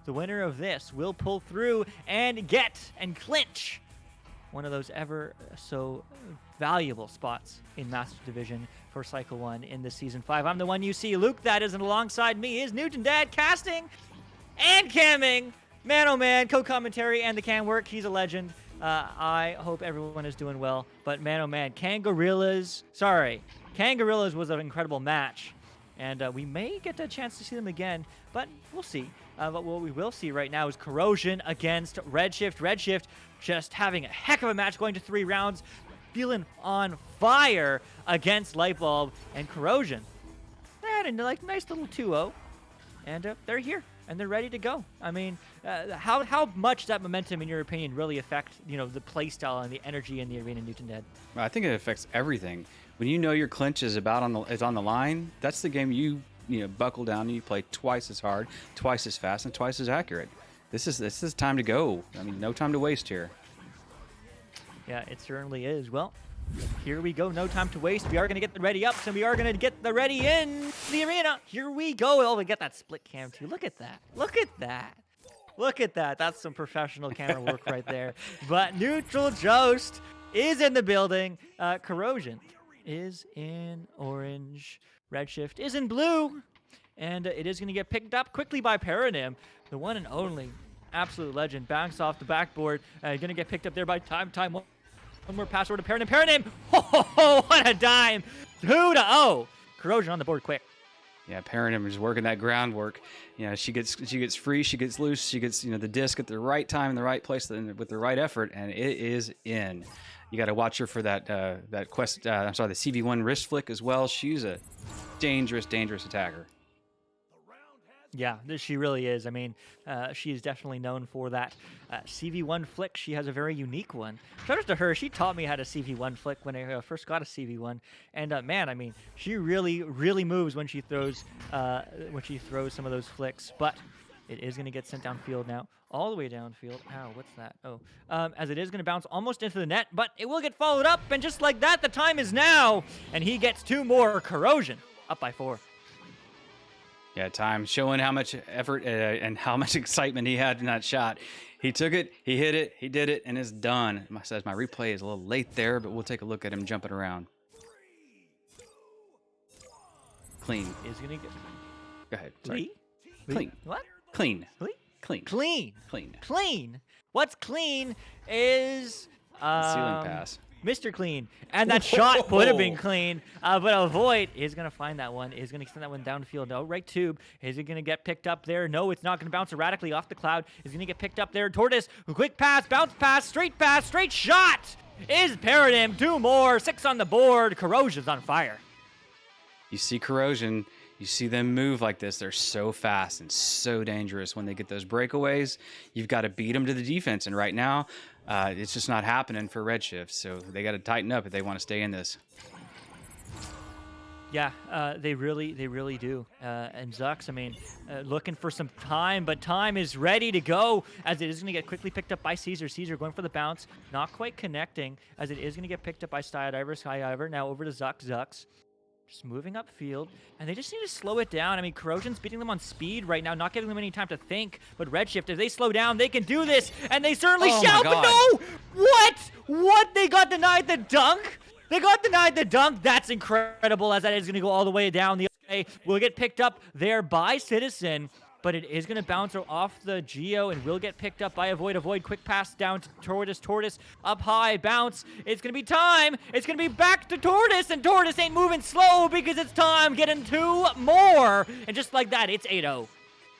the winner of this will pull through and get and clinch one of those ever so valuable spots in Master Division for Cycle 1 in this Season 5. I'm the one you see. Luke, that is, and alongside me is Newton Dad, casting and camming. Man, oh man, co-commentary and the cam work. He's a legend. I hope everyone is doing well. But man, oh man, Kangorillas was an incredible match. And we may get a chance to see them again, but we'll see. But what we will see right now is Corrosion against Redshift. Redshift just having a heck of a match, going to 3 rounds, feeling on fire against Lightbulb and Corrosion. They had a nice little 2-0, and they're here and they're ready to go. I mean, how much that momentum, in your opinion, really affect the play style and the energy in the arena, Newton Dead? I think it affects everything. When you know your clinch is on the line, that's the game you buckle down and you play twice as hard, twice as fast, and twice as accurate. This is time to go. I mean, no time to waste here. Yeah, it certainly is. Well, here we go. No time to waste. We are going to get the ready ups, and we are going to get the ready in the arena. Here we go. Oh, we get that split cam too. Look at that. Look at that. Look at that. That's some professional camera work right there. But Neutral Jost is in the building. Corrosion is in orange. Redshift is in blue. And it is going to get picked up quickly by Paranym, the one and only absolute legend. Bounce off the backboard. Going to get picked up there by Time. One more pass over to Paranym. Paranym! Oh, what a dime! 2-0. Corrosion on the board quick. Yeah, Paranym is working that groundwork. She gets free, she gets loose, she gets the disc at the right time in the right place with the right effort, and it is in. You got to watch her for that the CV1 wrist flick as well. She's a dangerous attacker. Yeah, she really is. I mean, she is definitely known for that CV1 flick. She has a very unique one. Shout out to her. She taught me how to CV1 flick when I first got a CV1. And man, I mean, she really moves when she throws some of those flicks. But It is going to get sent downfield now, all the way downfield. Ow, what's that? Oh, as it is going to bounce almost into the net, but it will get followed up, and just like that, the time is now, and he gets 2 more. Corrosion up by 4. Yeah, time showing how much effort and how much excitement he had in that shot. He took it, he hit it, he did it, and it's done. Says my replay is a little late there, but we'll take a look at him jumping around. Clean. Is going to get... Go ahead. Sorry. Lee? Clean. What? Clean. Lee? Clean. Clean. Clean. Clean. What's clean is... Ceiling pass. Mr. Clean. And that shot would have been clean, but Avoid is going to find that one, is going to extend that one downfield. No, right tube. Is it going to get picked up there? No, it's not going to bounce erratically off the cloud. Is going to get picked up there. Tortoise, quick pass, bounce pass, straight shot is Paradigm. 2 more, 6 on the board. Corrosion's on fire. You see Corrosion, you see them move like this. They're so fast and so dangerous when they get those breakaways. You've got to beat them to the defense, and right now, it's just not happening for Redshift, so they got to tighten up if they want to stay in this. Yeah, they really do. And Zux, I mean, looking for some time, but time is ready to go as it is going to get quickly picked up by Caesar. Caesar going for the bounce, not quite connecting as it is going to get picked up by Skydiver. Now over to Zux. Zux just moving upfield, and they just need to slow it down. I mean, Corrosion's beating them on speed right now, not giving them any time to think. But Redshift, if they slow down, they can do this, and they certainly shall. But no! What? They got denied the dunk? They got denied the dunk? That's incredible, as that is going to go all the way down the other way. Will get picked up there by Citizen, but it is going to bounce off the Geo and will get picked up by Avoid. Avoid, quick pass down to Tortoise. Tortoise up high, bounce. It's going to be time. It's going to be back to Tortoise, and Tortoise ain't moving slow because it's time. Getting 2 more. And just like that, it's 8-0.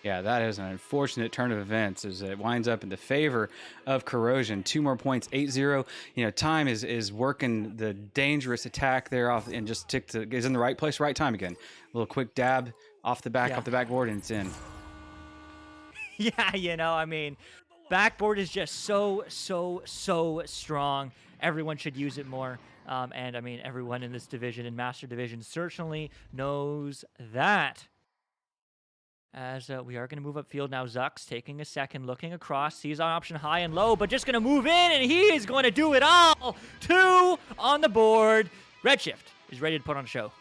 Yeah, that is an unfortunate turn of events as it winds up in the favor of Corrosion. 2 more points, 8-0. You know, time is working the dangerous attack there off and just is in the right place, right time again. A little quick dab off the backboard, and it's in. Yeah, you know, I mean, backboard is just so strong. Everyone should use it more. And, I mean, everyone in this division, in Master Division, certainly knows that. As we are going to move upfield now. Zux taking a second, looking across, sees on option high and low, but just going to move in, and he is going to do it all. 2 on the board. Redshift is ready to put on a show.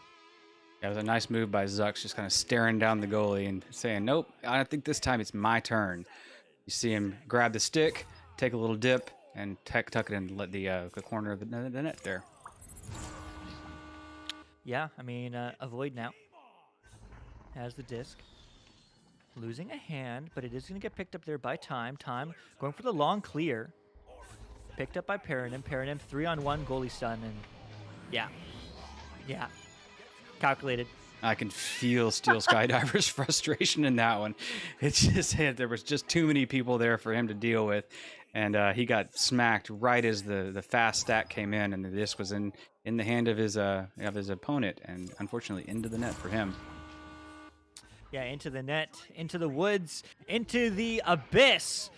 That was a nice move by Zux, just kind of staring down the goalie and saying, nope, I don't think this time it's my turn. You see him grab the stick, take a little dip, and tuck it in, let the corner of the net there. Yeah, I mean, Avoid now has the disc. Losing a hand, but it is going to get picked up there by Time. Time going for the long clear. Picked up by Paradigm. Paradigm 3-on-1 goalie stun, and yeah. Calculated. I can feel Steel Skydiver's frustration in that one. It's just there was just too many people there for him to deal with, and he got smacked right as the fast stack came in, and the disc was in the hand of his opponent, and unfortunately into the net for him. Yeah, into the net, into the woods, into the abyss,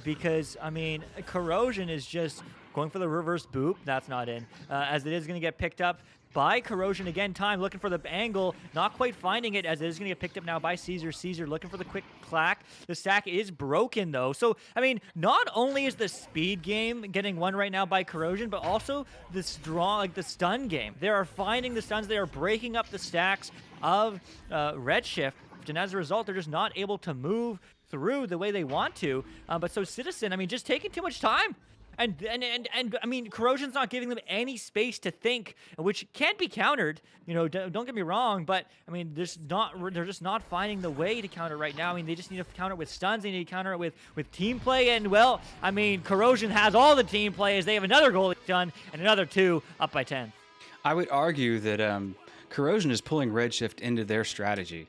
because I mean, Corrosion is just going for the reverse boop. That's not in, as it is going to get picked up by Corrosion again. Time looking for the angle, not quite finding it, as it is going to get picked up now by Caesar. Caesar looking for the quick clack. The stack is broken though, so I mean, not only is the speed game getting won right now by Corrosion, but also the the stun game. They are finding the stuns. They are breaking up the stacks of Redshift, and as a result, they're just not able to move through the way they want to. But so Citizen, I mean, just taking too much time. And I mean, Corrosion's not giving them any space to think, which can't be countered. You know, don't get me wrong, but I mean, they're just not finding the way to counter right now. I mean, they just need to counter it with stuns. They need to counter it with team play. And well, I mean, Corrosion has all the team play as they have another goalie stun and another 2 up by 10. I would argue that Corrosion is pulling Redshift into their strategy.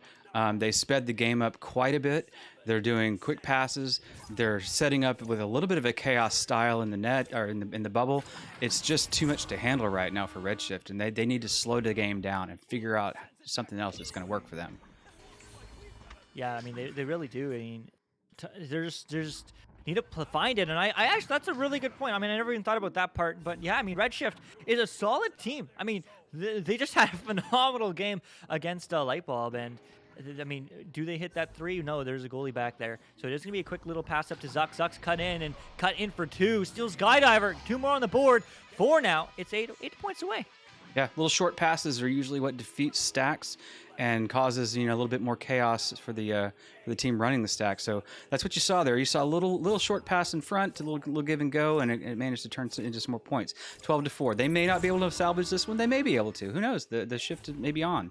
They sped the game up quite a bit. They're doing quick passes. They're setting up with a little bit of a chaos style in the net or in the bubble. It's just too much to handle right now for Redshift, and they need to slow the game down and figure out something else that's going to work for them. Yeah, I mean, they really do. I mean, they're just need to find it, and I actually, that's a really good point. I mean, I never even thought about that part, but yeah, I mean, Redshift is a solid team. I mean, they just had a phenomenal game against Lightbulb, and I mean, do they hit that 3? No, there's a goalie back there. So it is going to be a quick little pass up to Zuck. Zuck's cut in for 2. Steals Skydiver. 2 more on the board. 4 now. It's 8 points away. Yeah, little short passes are usually what defeats stacks and causes a little bit more chaos for the team running the stack. So that's what you saw there. You saw a little short pass in front, a little give and go, and it managed to turn into some more points. 12-4. They may not be able to salvage this one. They may be able to. Who knows? The shift may be on.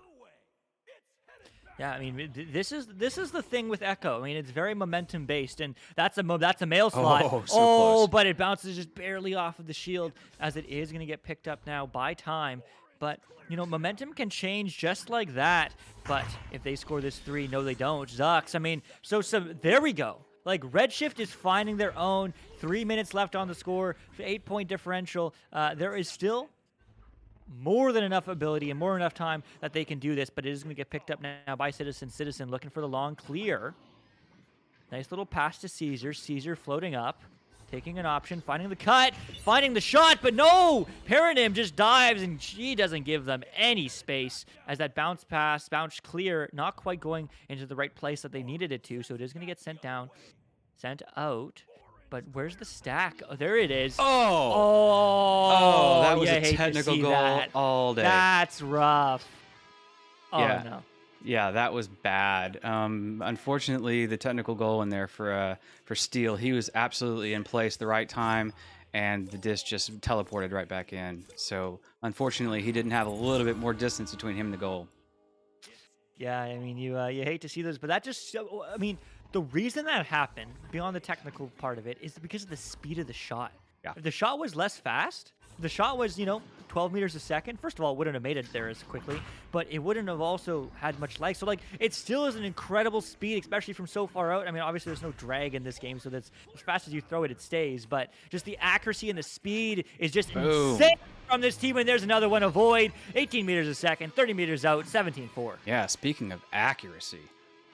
Yeah, I mean, this is the thing with Echo. I mean, it's very momentum based, and that's a mail slot. Oh, so close. But it bounces just barely off of the shield, as it is going to get picked up now by time. But momentum can change just like that. But if they score this 3, no, they don't. Zucks. I mean, so there we go. Like, Redshift is finding their own. 3 minutes left on the score. 8-point differential. There is still more than enough ability and more than enough time that they can do this, but it is going to get picked up now by Citizen. Citizen looking for the long clear. Nice little pass to Caesar. Caesar floating up, taking an option, finding the cut, finding the shot, but no! Paradigm just dives, and she doesn't give them any space as that bounce clear, not quite going into the right place that they needed it to, so it is going to get sent out. But where's the stack? Oh, there it is. Oh, that was a technical goal all day. That's rough. Oh, yeah. no. Yeah, that was bad. Unfortunately, the technical goal in there for Steele, he was absolutely in place the right time, and the disc just teleported right back in. So, unfortunately, he didn't have a little bit more distance between him and the goal. Yeah, I mean, you hate to see those, but that just, I mean, the reason that happened, beyond the technical part of it, is because of the speed of the shot. Yeah. If the shot was less fast, if the shot was, 12 meters a second, first of all, it wouldn't have made it there as quickly, but it wouldn't have also had much lag. So, like, it still is an incredible speed, especially from so far out. I mean, obviously, there's no drag in this game, so that's as fast as you throw it, it stays. But just the accuracy and the speed is just insane from this team. And there's another one, Avoid, 18 meters a second, 30 meters out, 17-4. Yeah, speaking of accuracy,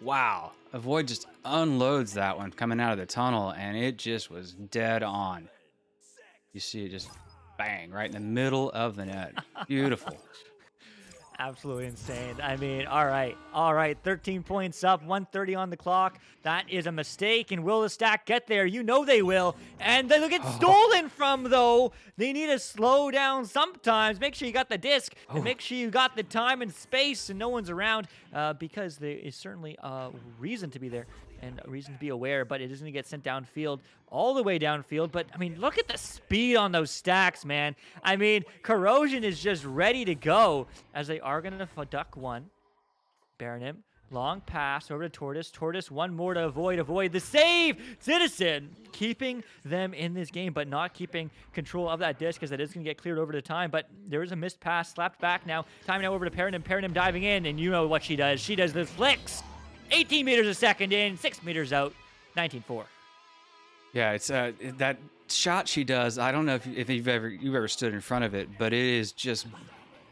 wow. Avoid just unloads that one coming out of the tunnel, and it just was dead on. You see it just bang right in the middle of the net. Beautiful. Absolutely insane. I mean, all right. 13 points up, 1:30 on the clock. That is a mistake. And will the stack get there? You know they will. And they'll get stolen from, though. They need to slow down sometimes. Make sure you got the disc. And make sure you got the time and space and no one's around, because there is certainly a reason to be there and a reason to be aware. But it is going to get sent downfield, all the way downfield. But, I mean, look at the speed on those stacks, man. I mean, Corrosion is just ready to go as they are going to duck one. Baronim, long pass over to Tortoise. Tortoise, one more to avoid the save. Citizen keeping them in this game, but not keeping control of that disc, because that is going to get cleared over to Time. But there is a missed pass, slapped back now. Time now over to Paranim. Paranim diving in, and you know what she does. She does the flicks. 18 meters a second in, 6 meters out, 19-4. Yeah, it's that shot she does. I don't know if you've ever stood in front of it, but it is just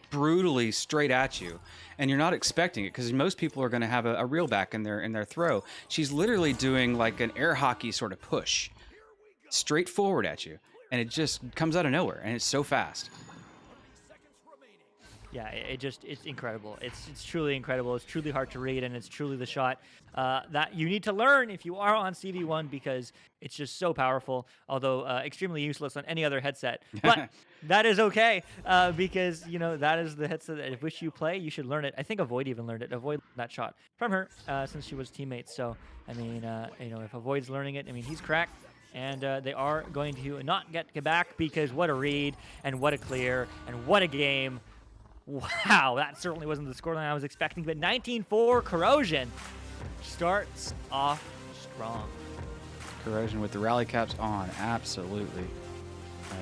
brutally straight at you, and you're not expecting it, because most people are going to have a reel back in their throw. She's literally doing like an air hockey sort of push straight forward at you, and it just comes out of nowhere, and it's so fast. Yeah, it's incredible. It's truly incredible. It's truly hard to read, and it's truly the shot that you need to learn if you are on CV1, because it's just so powerful, although extremely useless on any other headset. But that is okay, because, that is the headset that if which you play, you should learn it. I think Avoid even learned it. Avoid that shot from her since she was teammates. So, I mean, if Avoid's learning it, I mean, he's cracked. And they are going to not get back, because what a read, and what a clear, and what a game. Wow, that certainly wasn't the scoreline I was expecting, but 19-4, Corrosion starts off strong. Corrosion with the rally caps on, absolutely.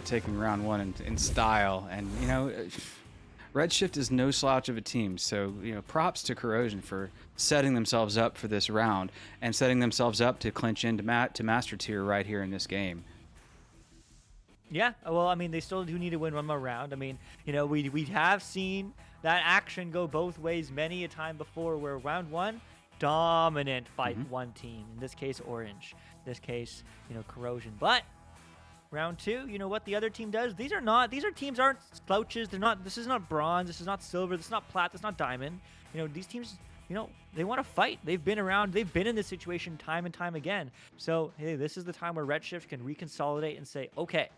Taking round one in style. And, Redshift is no slouch of a team, so, props to Corrosion for setting themselves up for this round and setting themselves up to clinch into Master Tier right here in this game. Yeah, well, I mean, they still do need to win one more round. I mean, we have seen that action go both ways many a time before, where round one, dominant fight one team. In this case, Orange. In this case, Corrosion. But round two, you know what the other team does? These teams aren't slouches. This is not bronze. This is not silver. This is not plat. This is not diamond. These teams they want to fight. They've been around. They've been in this situation time and time again. So, hey, this is the time where Redshift can reconsolidate and say, okay,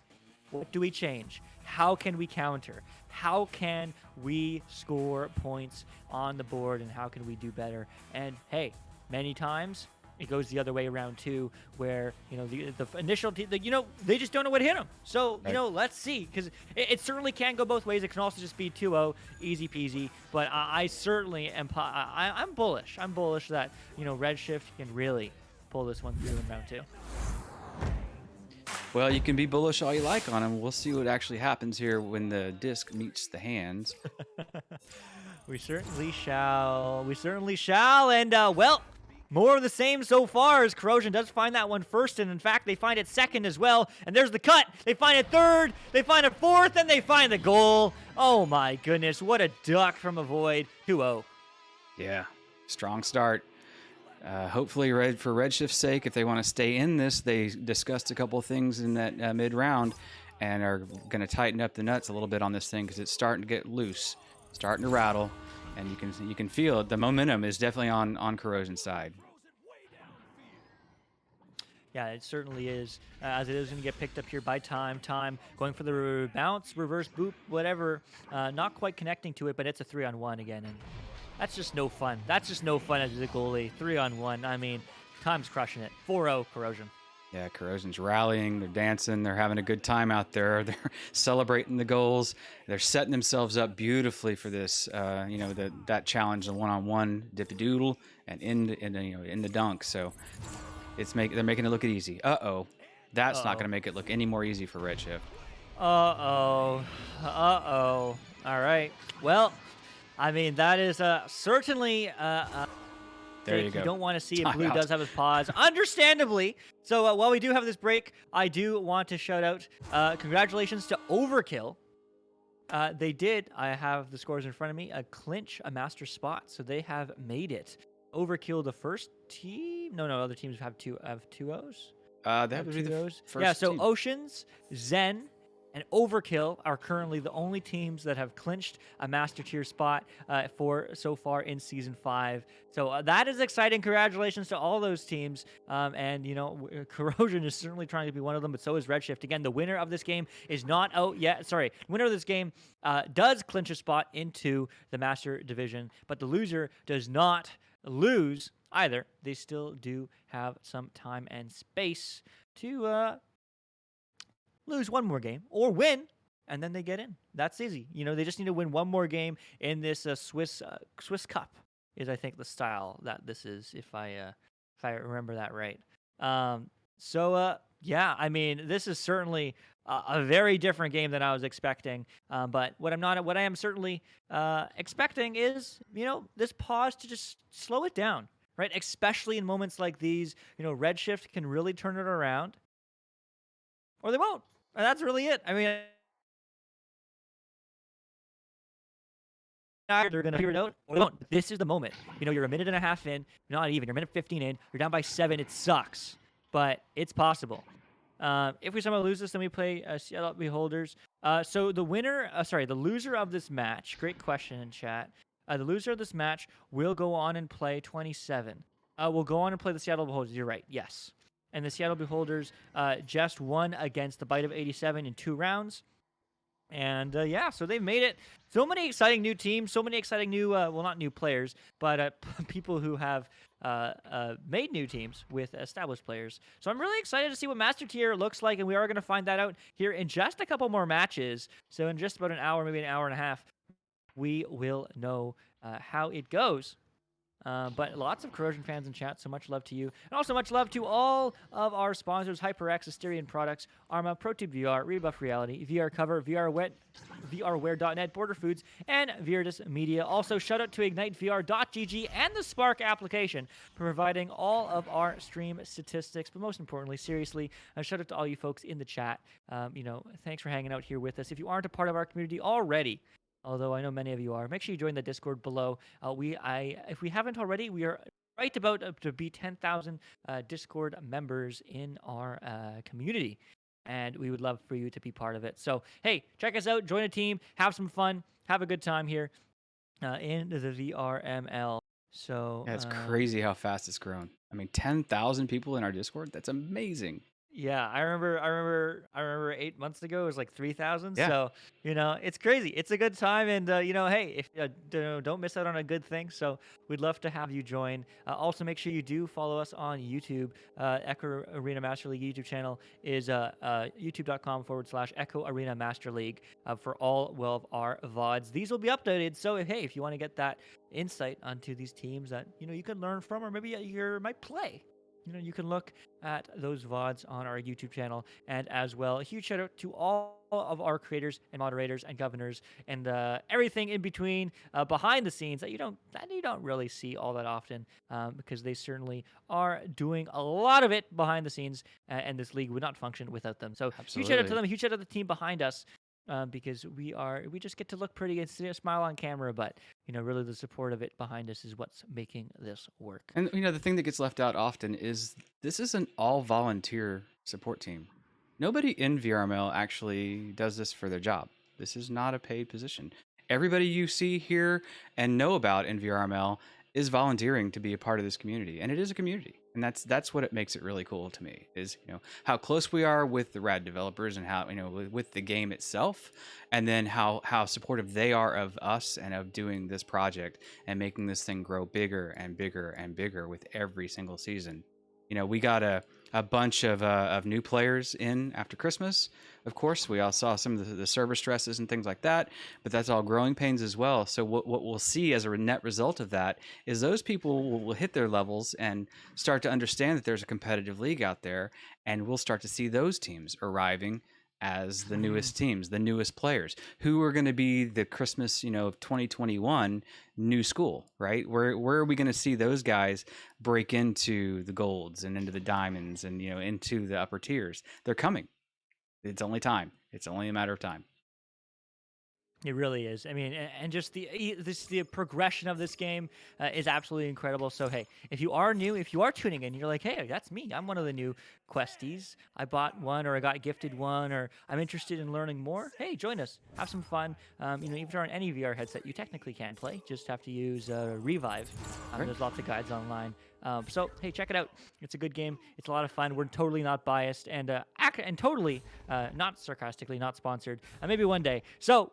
what do we change? How can we counter? How can we score points on the board, and how can we do better? And hey, many times it goes the other way around too, where the initial team, they just don't know what hit them. So let's see, because it certainly can go both ways. It can also just be 2-0, easy peasy. But I certainly am. I'm bullish. I'm bullish that Redshift can really pull this one through in round 2. Well, you can be bullish all you like on him. We'll see what actually happens here when the disc meets the hands. We certainly shall. We certainly shall. And, well, more of the same so far, as Corrosion does find that one first. And, in fact, they find it second as well. And there's the cut. They find it third. They find it fourth. And they find the goal. Oh, my goodness. What a duck from a void. 2-0. Yeah, strong start. Hopefully, for Redshift's sake, if they want to stay in this, they discussed a couple of things in that mid-round and are going to tighten up the nuts a little bit on this thing because it's starting to get loose, starting to rattle, and you can feel it. The momentum is definitely on Corrosion's side. Yeah, it certainly is, as it is going to get picked up here by Time. Time going for the bounce, reverse boop, whatever. Not quite connecting to it, but it's a 3-on-1 again. And that's just no fun. That's just no fun as a goalie. 3-on-1. I mean, Time's crushing it. 4-0 Corrosion. Yeah, Corrosion's rallying. They're dancing. They're having a good time out there. They're celebrating the goals. They're setting themselves up beautifully for this. That challenge, the one-on-one dip-a-doodle, and in the dunk. So they're making it look easy. That's not going to make it look any more easy for Redshift. All right. Well, I mean, that is certainly there you go. You don't want to see it. Blue Timeout. does have his pause, understandably. So while we do have this break, I do want to shout out congratulations to Overkill. They did, I have the scores in front of me, clinch a master spot. So they have made it. Overkill, the first team. No, other teams have two O's. That would be the first Yeah, so team. Oceans, Zen, and Overkill are currently the only teams that have clinched a Master Tier spot for so far in Season 5. So that is exciting. Congratulations to all those teams. And, Corrosion is certainly trying to be one of them, but so is Redshift. Again, the winner of this game is not out yet. Sorry, winner of this game does clinch a spot into the Master Division, but the loser does not lose either. They still do have some time and space to lose one more game or win, and then they get in. That's easy. They just need to win one more game in this Swiss Cup is, I think, the style that this is, if I remember that right. Yeah, I mean, this is certainly a very different game than I was expecting. But what I am certainly expecting is, this pause to just slow it down, right? Especially in moments like these, Redshift can really turn it around, or they won't. And that's really it. I mean, they're going to figure it out, or they won't. This is the moment. You're a minute and a half in, not even. You're a minute 15 in. You're down by 7. It sucks, but it's possible. If we somehow lose this, then we play Seattle Beholders. So the loser of this match, great question in chat. The loser of this match will go on and play 27. Will go on and play the Seattle Beholders. You're right, yes. And the Seattle Beholders just won against the Bite of 87 in 2 rounds. And, so they've made it. So many exciting new teams, so many exciting new, not new players, but people who have made new teams with established players. So I'm really excited to see what Master Tier looks like, and we are going to find that out here in just a couple more matches. So in just about an hour, maybe an hour and a half, we will know how it goes. But lots of Corrosion fans in chat, so much love to you. And also much love to all of our sponsors, HyperX, Asterion Products, Arma, ProTube VR, Rebuff Reality, VR Cover, VRWare.net, Border Foods, and Viridis Media. Also, shout out to IgniteVR.gg and the Spark application for providing all of our stream statistics. But most importantly, seriously, shout out to all you folks in the chat. Thanks for hanging out here with us. If you aren't a part of our community already, although I know many of you are, make sure you join the Discord below. If we haven't already, we are right about to be 10,000 Discord members in our community, and we would love for you to be part of it. So, hey, check us out, join a team, have some fun, have a good time here in the VRML. So Yeah, it's crazy how fast it's grown. I mean, 10,000 people in our Discord. That's amazing. yeah, I remember 8 months ago it was like 3,000. Yeah. So it's crazy. It's a good time, and hey, if don't miss out on a good thing. So we'd love to have you join. Also, make sure you do follow us on YouTube. Echo Arena Master League YouTube channel is youtube.com/Echo Arena Master League for all of our VODs. These will be updated. So if you want to get that insight onto these teams that you can learn from, or maybe you might play. You can look at those VODs on our YouTube channel. And as well, a huge shout out to all of our creators and moderators and governors and everything in between behind the scenes that you don't really see all that often, because they certainly are doing a lot of it behind the scenes, and this league would not function without them. So huge shout out to Absolutely. them, huge shout out to the team behind us. Because we just get to look pretty and smile on camera, but really the support of it behind us is what's making this work. And the thing that gets left out often is this is an all volunteer support team. Nobody in VRML actually does this for their job. This is not a paid position. Everybody you see here and know about in VRML is volunteering to be a part of this community, and it is a community. And that's what it makes it really cool to me, is how close we are with the rad developers, and how with the game itself, and then how supportive they are of us and of doing this project and making this thing grow bigger and bigger and bigger with every single season. We got a bunch of new players in after Christmas. Of course, we all saw some of the server stresses and things like that, but that's all growing pains as well. So what we'll see as a net result of that is those people will hit their levels and start to understand that there's a competitive league out there, and we'll start to see those teams arriving as the newest teams, the newest players, who are going to be the Christmas, of 2021 new school, right? Where are we going to see those guys break into the golds and into the diamonds and, into the upper tiers? They're coming. It's only time. It's only a matter of time. It really is. I mean, and just the progression of this game is absolutely incredible. So hey, if you are new, if you are tuning in, you're like, hey, that's me. I'm one of the new questies. I bought one, or I got gifted one, or I'm interested in learning more. Hey, join us. Have some fun. Even if you're on any VR headset, you technically can play. Just have to use Revive. There's lots of guides online. So hey, check it out. It's a good game. It's a lot of fun. We're totally not biased, and totally not sarcastically, not sponsored. Maybe one day. So.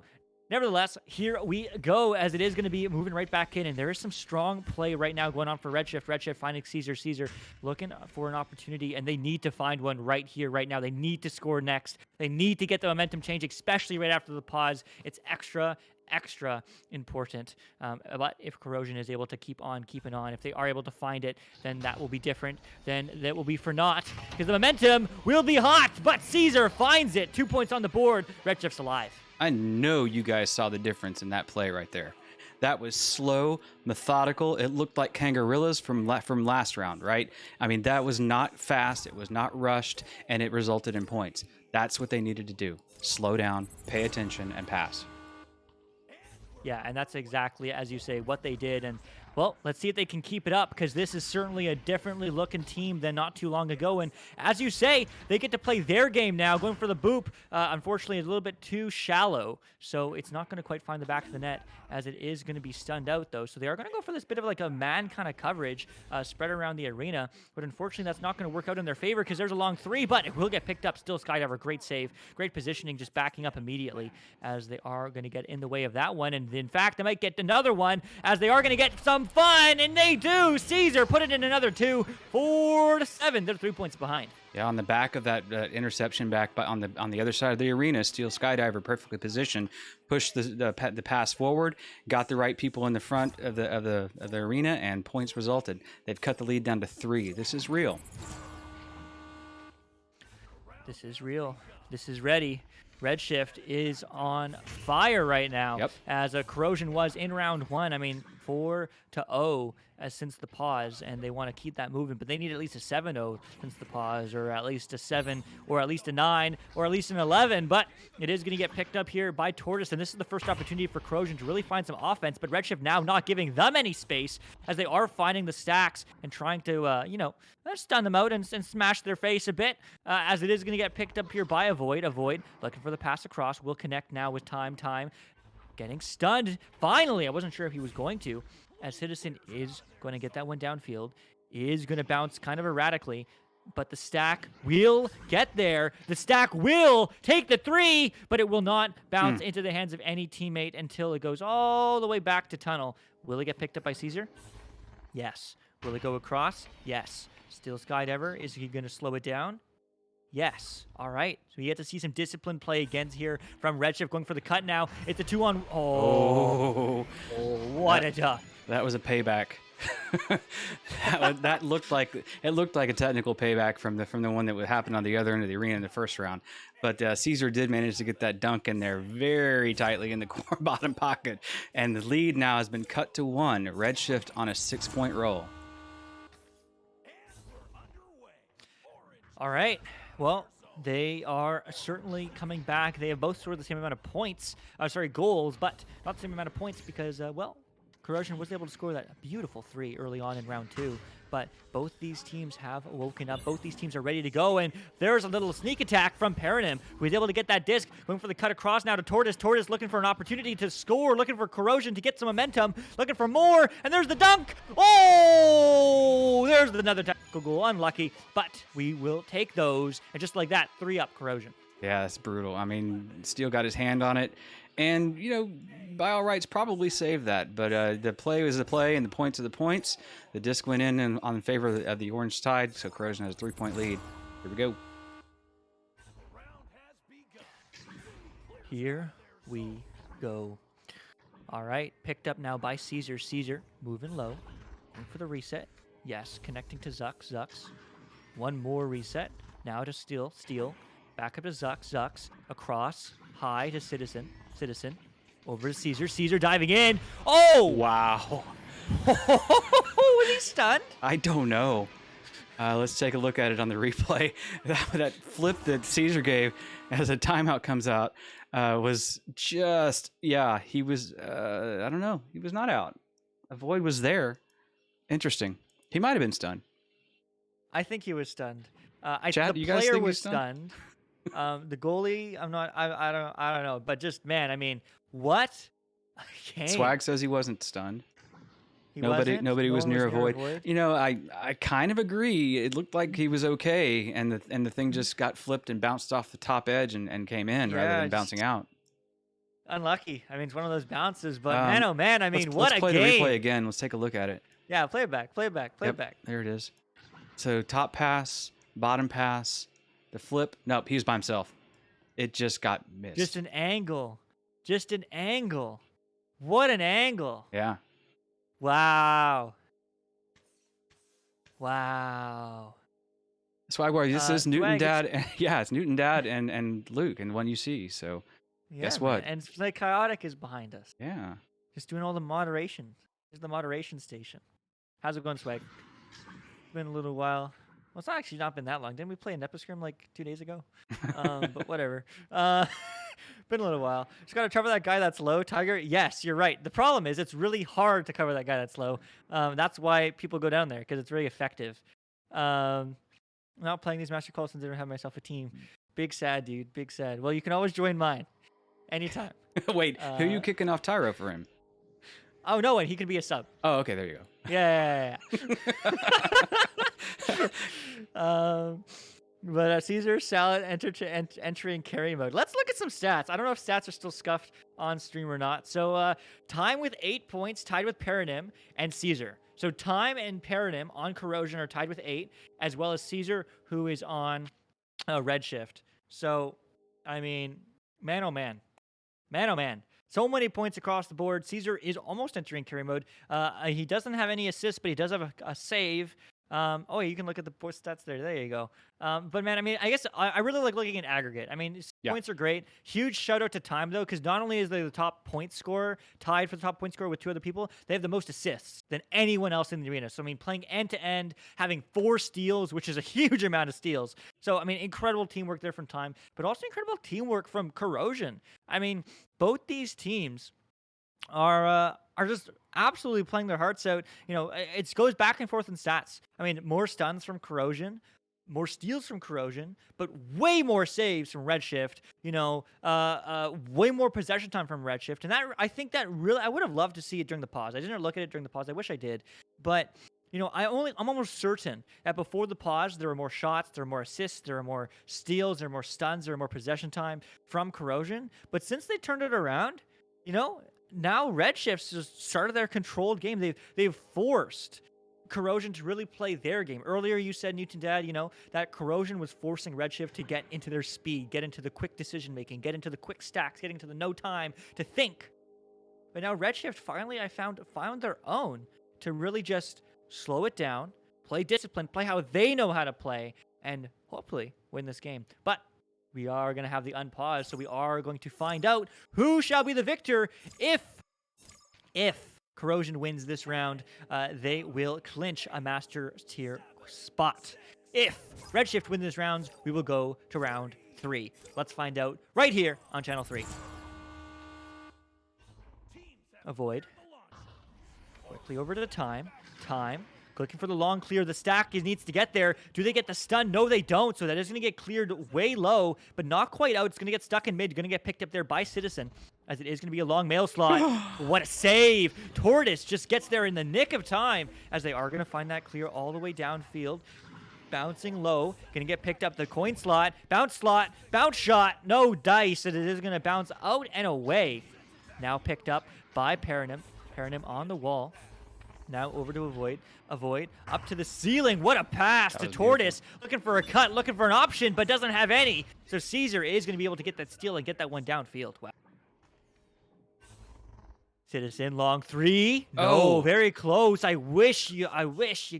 Nevertheless, here we go, as it is going to be moving right back in, and there is some strong play right now going on for Redshift. Redshift finding Caesar looking for an opportunity, and they need to find one right here, right now. They need to score next. They need to get the momentum change, especially right after the pause. It's extra important. But if Corrosion is able to keep on keeping on, if they are able to find it, then that will be different. Then that will be for naught, because the momentum will be hot. But Caesar finds it. 2 points on the board. Redshift's alive. I know you guys saw the difference in that play right there. That was slow, methodical. It looked like kangarillas from last round, right? I mean, that was not fast. It was not rushed, and it resulted in points. That's what they needed to do. Slow down, pay attention, and pass. Yeah, and that's exactly, as you say, what they did. And, well, let's see if they can keep it up, because this is certainly a differently looking team than not too long ago. And as you say, they get to play their game now, going for the boop. Unfortunately, it's a little bit too shallow, so it's not going to quite find the back of the net, as it is going to be stunned out, though. So they are going to go for this bit of like a man kind of coverage spread around the arena. But unfortunately, that's not going to work out in their favor, because there's a long three, but it will get picked up. Still, Skydiver, great save, great positioning, just backing up immediately, as they are going to get in the way of that one. And in fact, they might get another one, as they are going to get some fun, and they do. Caesar put it in another 2, 4-7. They're 3 points behind. Yeah, on the back of that interception, back on the other side of the arena, Steel Skydiver perfectly positioned, pushed the pass forward, got the right people in the front of the arena, and points resulted. They've cut the lead down to 3. This is real. This is real. This is ready. Redshift is on fire right now. Yep. As a Corrosion was in round 1. I mean, 4-0 since the pause, and they want to keep that moving, but they need at least a 7-0 since the pause, or at least a 7, or at least a 9, or at least an 11. But it is going to get picked up here by Tortoise, and this is the first opportunity for Corrosion to really find some offense. But Redshift now not giving them any space, as they are finding the stacks and trying to, stun them out and smash their face a bit. As it is going to get picked up here by Avoid. Avoid looking for the pass across. Will connect now with Time. Getting stunned. Finally, I wasn't sure if he was going to. as Citizen is going to get that one downfield, is going to bounce kind of erratically, but the stack will get there. The stack will take the 3, but it will not bounce into the hands of any teammate until it goes all the way back to tunnel. Will it get picked up by Caesar? Yes. Will it go across? Yes. Still Skydiver. Is he going to slow it down? Yes. All right. So you get to see some disciplined play again here from Redshift going for the cut now. It's a 2-on. Oh, what a duck. That was a payback. that looked like a technical payback from the one that would happen on the other end of the arena in the first round. But Caesar did manage to get that dunk in there very tightly in the core bottom pocket, and the lead now has been cut to 1. Redshift on a 6-point roll. All right. Well, they are certainly coming back. They have both scored the same amount of points. Goals, but not the same amount of points because, Corrosion was able to score that beautiful 3 early on in round 2. But both these teams have woken up. Both these teams are ready to go. And there's a little sneak attack from Paranim, who was able to get that disc. Going for the cut across now to Tortoise. Tortoise looking for an opportunity to score. Looking for Corrosion to get some momentum. Looking for more. And there's the dunk. Oh! There's another technical goal. Unlucky. But we will take those. And just like that, 3-up Corrosion. Yeah, that's brutal. I mean, Steele got his hand on it. And, by all rights, probably saved that. But the play was the play, and the points are the points. The disc went in on favor of the Orange Tide, so Corrosion has a 3-point lead. Here we go. Here we go. All right, picked up now by Caesar. Caesar moving low. Going for the reset. Yes, connecting to Zux. Zux. One more reset. Now to Steele. Steele. Back up to Zux. Zux. Across. High to Citizen. Citizen. Over to Caesar. Caesar diving in. Oh! Wow. Was he stunned? I don't know. Let's take a look at it on the replay. That flip that Caesar gave as a timeout comes out was just, he was, I don't know. He was not out. A void was there. Interesting. He might have been stunned. I think he was stunned. Chad, the you guys player think he was stunned. The goalie, I don't know. But just, man, I mean, what a game. Swag says he wasn't stunned. He Nobody wasn't? was No one near a void. I kind of agree. It looked like he was okay, and the thing just got flipped and bounced off the top edge and came in rather than bouncing out. Unlucky. I mean, it's one of those bounces, but man, oh man, I mean, what let's a play game. the replay again. Let's take a look at it. Yeah, play it back. There it is. So top pass, bottom pass, the flip. Nope, he was by himself. It just got missed. Just an angle. What an angle. Yeah. Wow. Swag War, this is Newton Swag, Dad. Yeah, it's Newton Dad and Luke and one you see. So guess what? Man. And like Chaotic is behind us. Yeah. Just doing all the moderation. Here's the moderation station. How's it going, Swag? It's been a little while. Well, it's actually not been that long. Didn't we play a Nepascrim like 2 days ago? But whatever. Been a little while. Just got to cover that guy that's low. Tiger, yes, you're right. The problem is it's really hard to cover that guy that's low. That's why people go down there, because it's really effective. I'm not playing these Master Calls since I don't have myself a team. Big sad, dude. Big sad. Well, you can always join mine. Anytime. Wait, who are you kicking off Tyro for him? Oh, no one. He can be a sub. Oh, okay, there you go. Yeah. But Caesar, Salad, entering carry mode. Let's look at some stats. I don't know if stats are still scuffed on stream or not. So time with 8 points, tied with Paranim and Caesar. So time and Paranim on Corrosion are tied with 8, as well as Caesar, who is on Redshift. So, I mean, man, oh man. So many points across the board. Caesar is almost entering carry mode. He doesn't have any assists, but he does have a save. You can look at the stats there. There you go. But man, I mean, I guess I really like looking at aggregate. I mean, points are great. Huge shout out to Time though, because not only is they the top point scorer, tied for the top point scorer with 2 other people, they have the most assists than anyone else in the arena. So I mean, playing end to end, having 4 steals, which is a huge amount of steals. So I mean, incredible teamwork there from Time, but also incredible teamwork from Corrosion. I mean, both these teams are just absolutely playing their hearts out. It goes back and forth in stats. I mean, more stuns from Corrosion, more steals from Corrosion, but way more saves from Redshift. Way more possession time from Redshift, and I think that really I would have loved to see it during the pause. I didn't look at it during the pause. I wish I did, but I'm almost certain that before the pause there were more shots, there were more assists, there were more steals, there were more stuns, there were more possession time from Corrosion. But since they turned it around, now Redshifts just started their controlled game. They've forced Corrosion to really play their game. Earlier you said, Newton Dad, that Corrosion was forcing Redshift to get into their speed, get into the quick decision making, get into the quick stacks, getting to the no time to think. But now Redshift finally found their own to really just slow it down, play discipline, play how they know how to play, and hopefully win this game. But we are going to have the unpause, so we are going to find out who shall be the victor. If Corrosion wins this round, they will clinch a Master Tier spot. If Redshift wins this round, we will go to round 3. Let's find out right here on Channel 3. Avoid. Quickly over to the time. Looking for the long clear. The stack needs to get there. Do they get the stun? No, they don't. So that is going to get cleared way low, but not quite out. It's going to get stuck in mid. Going to get picked up there by Citizen, as it is going to be a long mail slot. What a save. Tortoise just gets there in the nick of time, as they are going to find that clear all the way downfield. Bouncing low. Going to get picked up the coin slot. Bounce shot. No dice. And it is going to bounce out and away. Now picked up by Paranym. Paranym on the wall. Now over to Avoid. Avoid up to the ceiling. What a pass to Tortoise. Beautiful. Looking for a cut, looking for an option, but doesn't have any. So Caesar is going to be able to get that steal and get that one downfield. Wow. Citizen long 3. No, very close. I wish you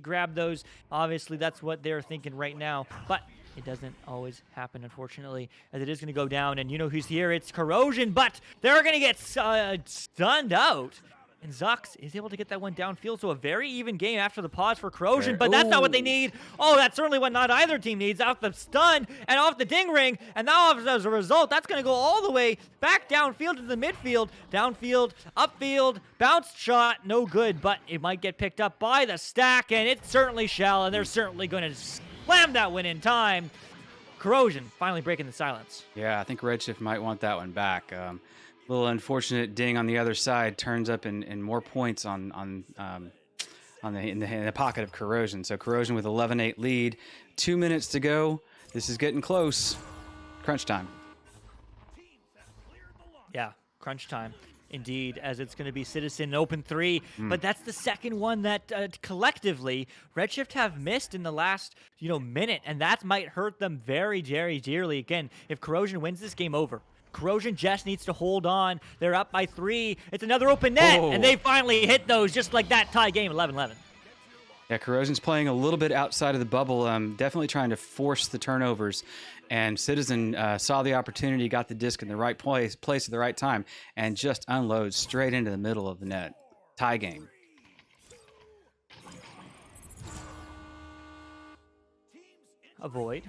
grabbed those. Obviously, that's what they're thinking right now. But it doesn't always happen, unfortunately, as it is going to go down. And you know who's here? It's Corrosion, but they're going to get stunned out. And Zux is able to get that one downfield, so a very even game after the pause for Corrosion, but that's not what they need. Oh, that's certainly what not either team needs. Off the stun and off the ding ring, and now as a result, that's going to go all the way back downfield to the midfield. Downfield, upfield, bounce shot, no good, but it might get picked up by the stack, and it certainly shall, and they're certainly going to slam that win in time. Corrosion finally breaking the silence. Yeah, I think Redshift might want that one back. Little unfortunate ding on the other side turns up in more points in the pocket of Corrosion. So Corrosion with 11-8 lead. 2 minutes to go. This is getting close. Crunch time. Yeah, crunch time. Indeed, as it's going to be Citizen open 3, but that's the second one that collectively Redshift have missed in the last minute, and that might hurt them very, very dearly. Again, if Corrosion wins this game over. Corrosion just needs to hold on. They're up by 3. It's another open net, and they finally hit those just like that. Tie game, 11-11. Yeah, Corrosion's playing a little bit outside of the bubble, definitely trying to force the turnovers. And Citizen saw the opportunity, got the disc in the right place at the right time, and just unloads straight into the middle of the net. Tie game. Avoid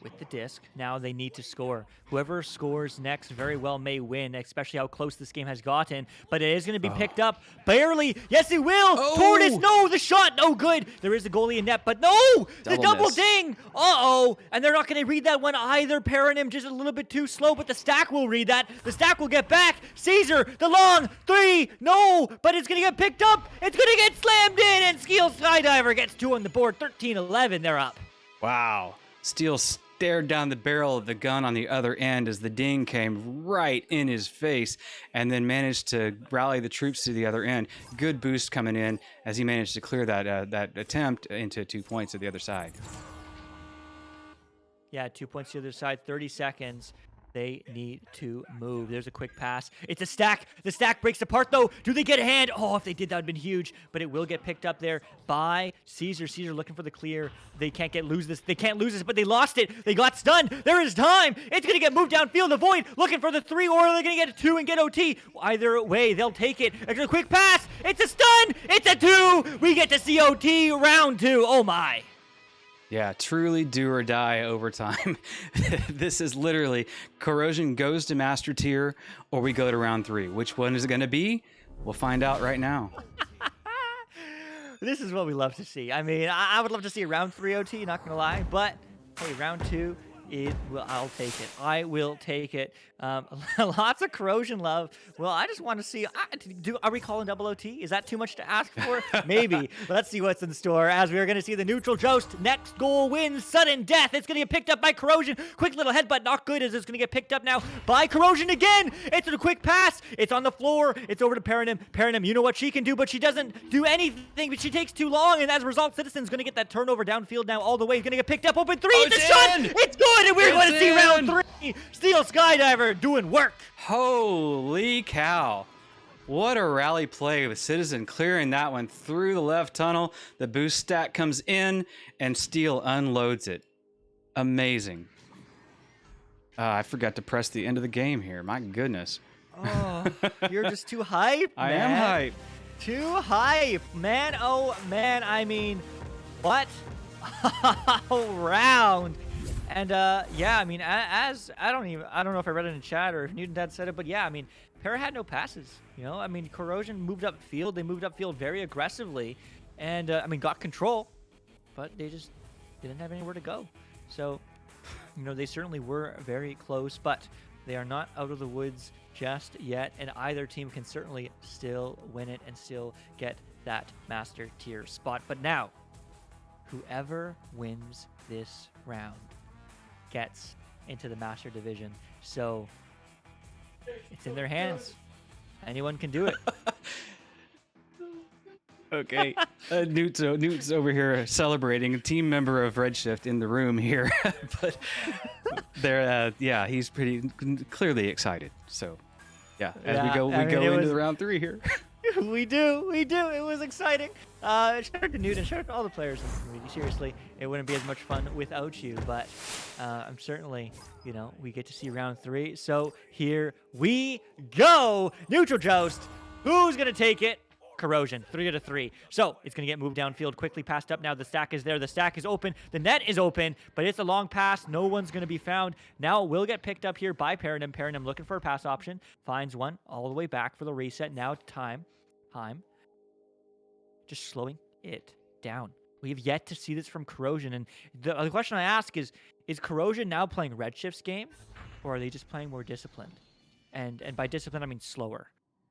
with the disc. Now they need to score. Whoever scores next very well may win, especially how close this game has gotten. But it is going to be picked up. Barely. Yes, it will. Tortoise, no. The shot, no good. There is a goalie in net, but no. The double ding. Uh-oh. And they're not going to read that one either. Paranym just a little bit too slow, but the stack will read that. The stack will get back. Caesar, the long 3. No, but it's going to get picked up. It's going to get slammed in, and Skeel Skydiver gets 2 on the board. 13-11, they're up. Wow. Steel stared down the barrel of the gun on the other end as the ding came right in his face, and then managed to rally the troops to the other end. Good boost coming in as he managed to clear that attempt into 2 points at the other side. Yeah, 2 points to the other side, 30 seconds. They need to move. There's a quick pass. It's a stack. The stack breaks apart, though. Do they get a hand? Oh, if they did, that would have been huge. But it will get picked up there by Caesar. Caesar looking for the clear. They can't lose this. They can't lose this, but they lost it. They got stunned. There is time. It's going to get moved downfield. Avoid looking for the 3, or they're going to get a 2 and get OT. Either way, they'll take it. It's a quick pass. It's a stun. It's a 2. We get to see OT round 2. Oh, my. Yeah, truly do or die overtime. This is literally Corrosion goes to Master Tier, or we go to round 3. Which one is it going to be? We'll find out right now. This is what we love to see. I mean, I would love to see a round 3 OT, not gonna lie, but hey, round 2 I'll take it. I will take it. Lots of corrosion love. Well, I just want to see. Are we calling double OT? Is that too much to ask for? Maybe. But let's see what's in store as we are going to see the neutral Joust. Next goal wins sudden death. It's going to get picked up by corrosion. Quick little headbutt, not good as it's going to get picked up now by corrosion again. It's a quick pass. It's on the floor. It's over to Paranim. Paranim, you know what she can do, but she doesn't do anything. But she takes too long, and as a result, Citizen's going to get that turnover downfield now all the way. He's going to get picked up. Open 3. It's a shot. It's good. And we're going to see round 3. Steel Skydiver doing work. Holy cow. What a rally play with Citizen clearing that one through the left tunnel. The boost stack comes in and Steel unloads it. Amazing. I forgot to press the end of the game here. My goodness. Oh, you're just too hype, I man. am hype. Too hype, man. Oh, man. I mean, what? Round. And yeah, I mean, as I don't know if I read it in chat or if Newton Dad said it, but yeah, I mean, Para had no passes. You know, I mean, Corrosion moved upfield. They moved upfield very aggressively, and I mean, got control, but they just didn't have anywhere to go. So, you know, they certainly were very close, but they are not out of the woods just yet, and either team can certainly still win it and still get that master tier spot. But now, whoever wins this round gets into the master division. So it's in their hands. Anyone can do it. Okay. Newt's over here celebrating, a team member of Redshift in the room here. But they're yeah, he's pretty clearly excited. So yeah, as we go into the round 3 here. We do. It was exciting. Shout out to Newton. Shout out to all the players in the community. Seriously, it wouldn't be as much fun without you. But I'm certainly, you know, we get to see round 3. So here we go. Neutral Joust. Who's going to take it? Corrosion, 3 out of 3. So it's going to get moved downfield, quickly passed up now. The stack is there. The stack is open. The net is open, but it's a long pass. No one's going to be found. Now it will get picked up here by Paranim. Paranim looking for a pass option. Finds one all the way back for the reset. Now time. Just slowing it down. We have yet to see this from Corrosion. And the question I ask is Corrosion now playing Redshift's game, or are they just playing more disciplined? And by disciplined, I mean slower.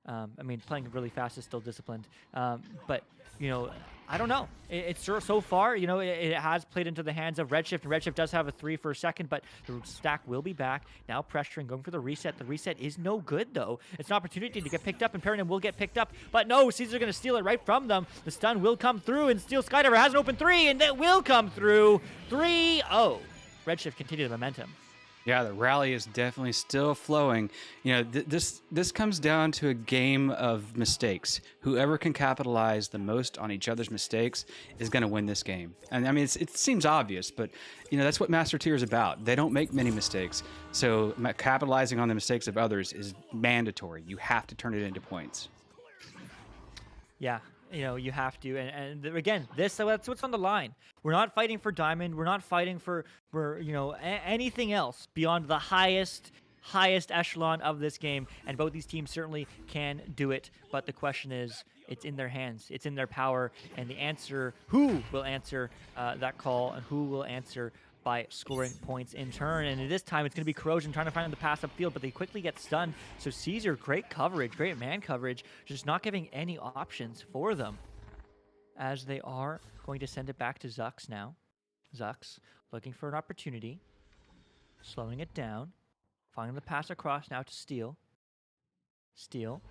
I mean, playing really fast is still disciplined. But, you know, I don't know. It's so far, you know, it has played into the hands of Redshift, and Redshift does have a 3 for a second, but the stack will be back. Now pressuring, going for the reset. The reset is no good, though. It's an opportunity to get picked up, and Paranim will get picked up. But no, Caesar going to steal it right from them. The stun will come through, and Steel Skydiver has an open 3, and that will come through. 3-0. Redshift continue the momentum. Yeah, the rally is definitely still flowing. You know, this comes down to a game of mistakes. Whoever can capitalize the most on each other's mistakes is going to win this game. And I mean, it seems obvious, but you know, that's what Master Tier is about. They don't make many mistakes, so capitalizing on the mistakes of others is mandatory. You have to turn it into points. Yeah. You know, you have to, and again, that's what's on the line. We're not fighting for diamond. We're not fighting for you know, anything else beyond the highest echelon of this game. And both these teams certainly can do it. But the question is, it's in their hands. It's in their power. And the answer, who will answer that call, and who will answer by scoring points in turn. And this time it's going to be Corrosion trying to find the pass upfield, but they quickly get stunned. So Caesar, great coverage, great man coverage, just not giving any options for them, as they are going to send it back to Zux now. Zux looking for an opportunity, slowing it down, finding the pass across now to Steel. Steel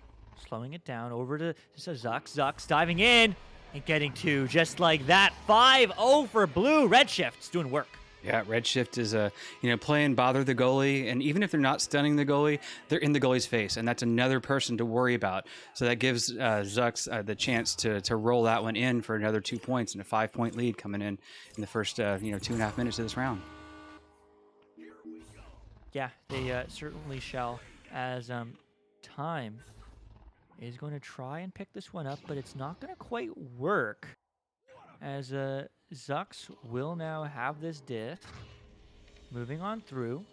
slowing it down over to Zux. Zux diving in and getting 2 just like that. 5-0 for Blue. Redshift's doing work. Yeah, Redshift is you know, playing bother the goalie, and even if they're not stunning the goalie, they're in the goalie's face, and that's another person to worry about. So that gives Zux the chance to roll that one in for another 2 points and a 5-point lead coming in the first you know, 2.5 minutes of this round. Yeah, they certainly shall. As time is going to try and pick this one up, but it's not going to quite work. As Zux will now have this diff. Moving on through.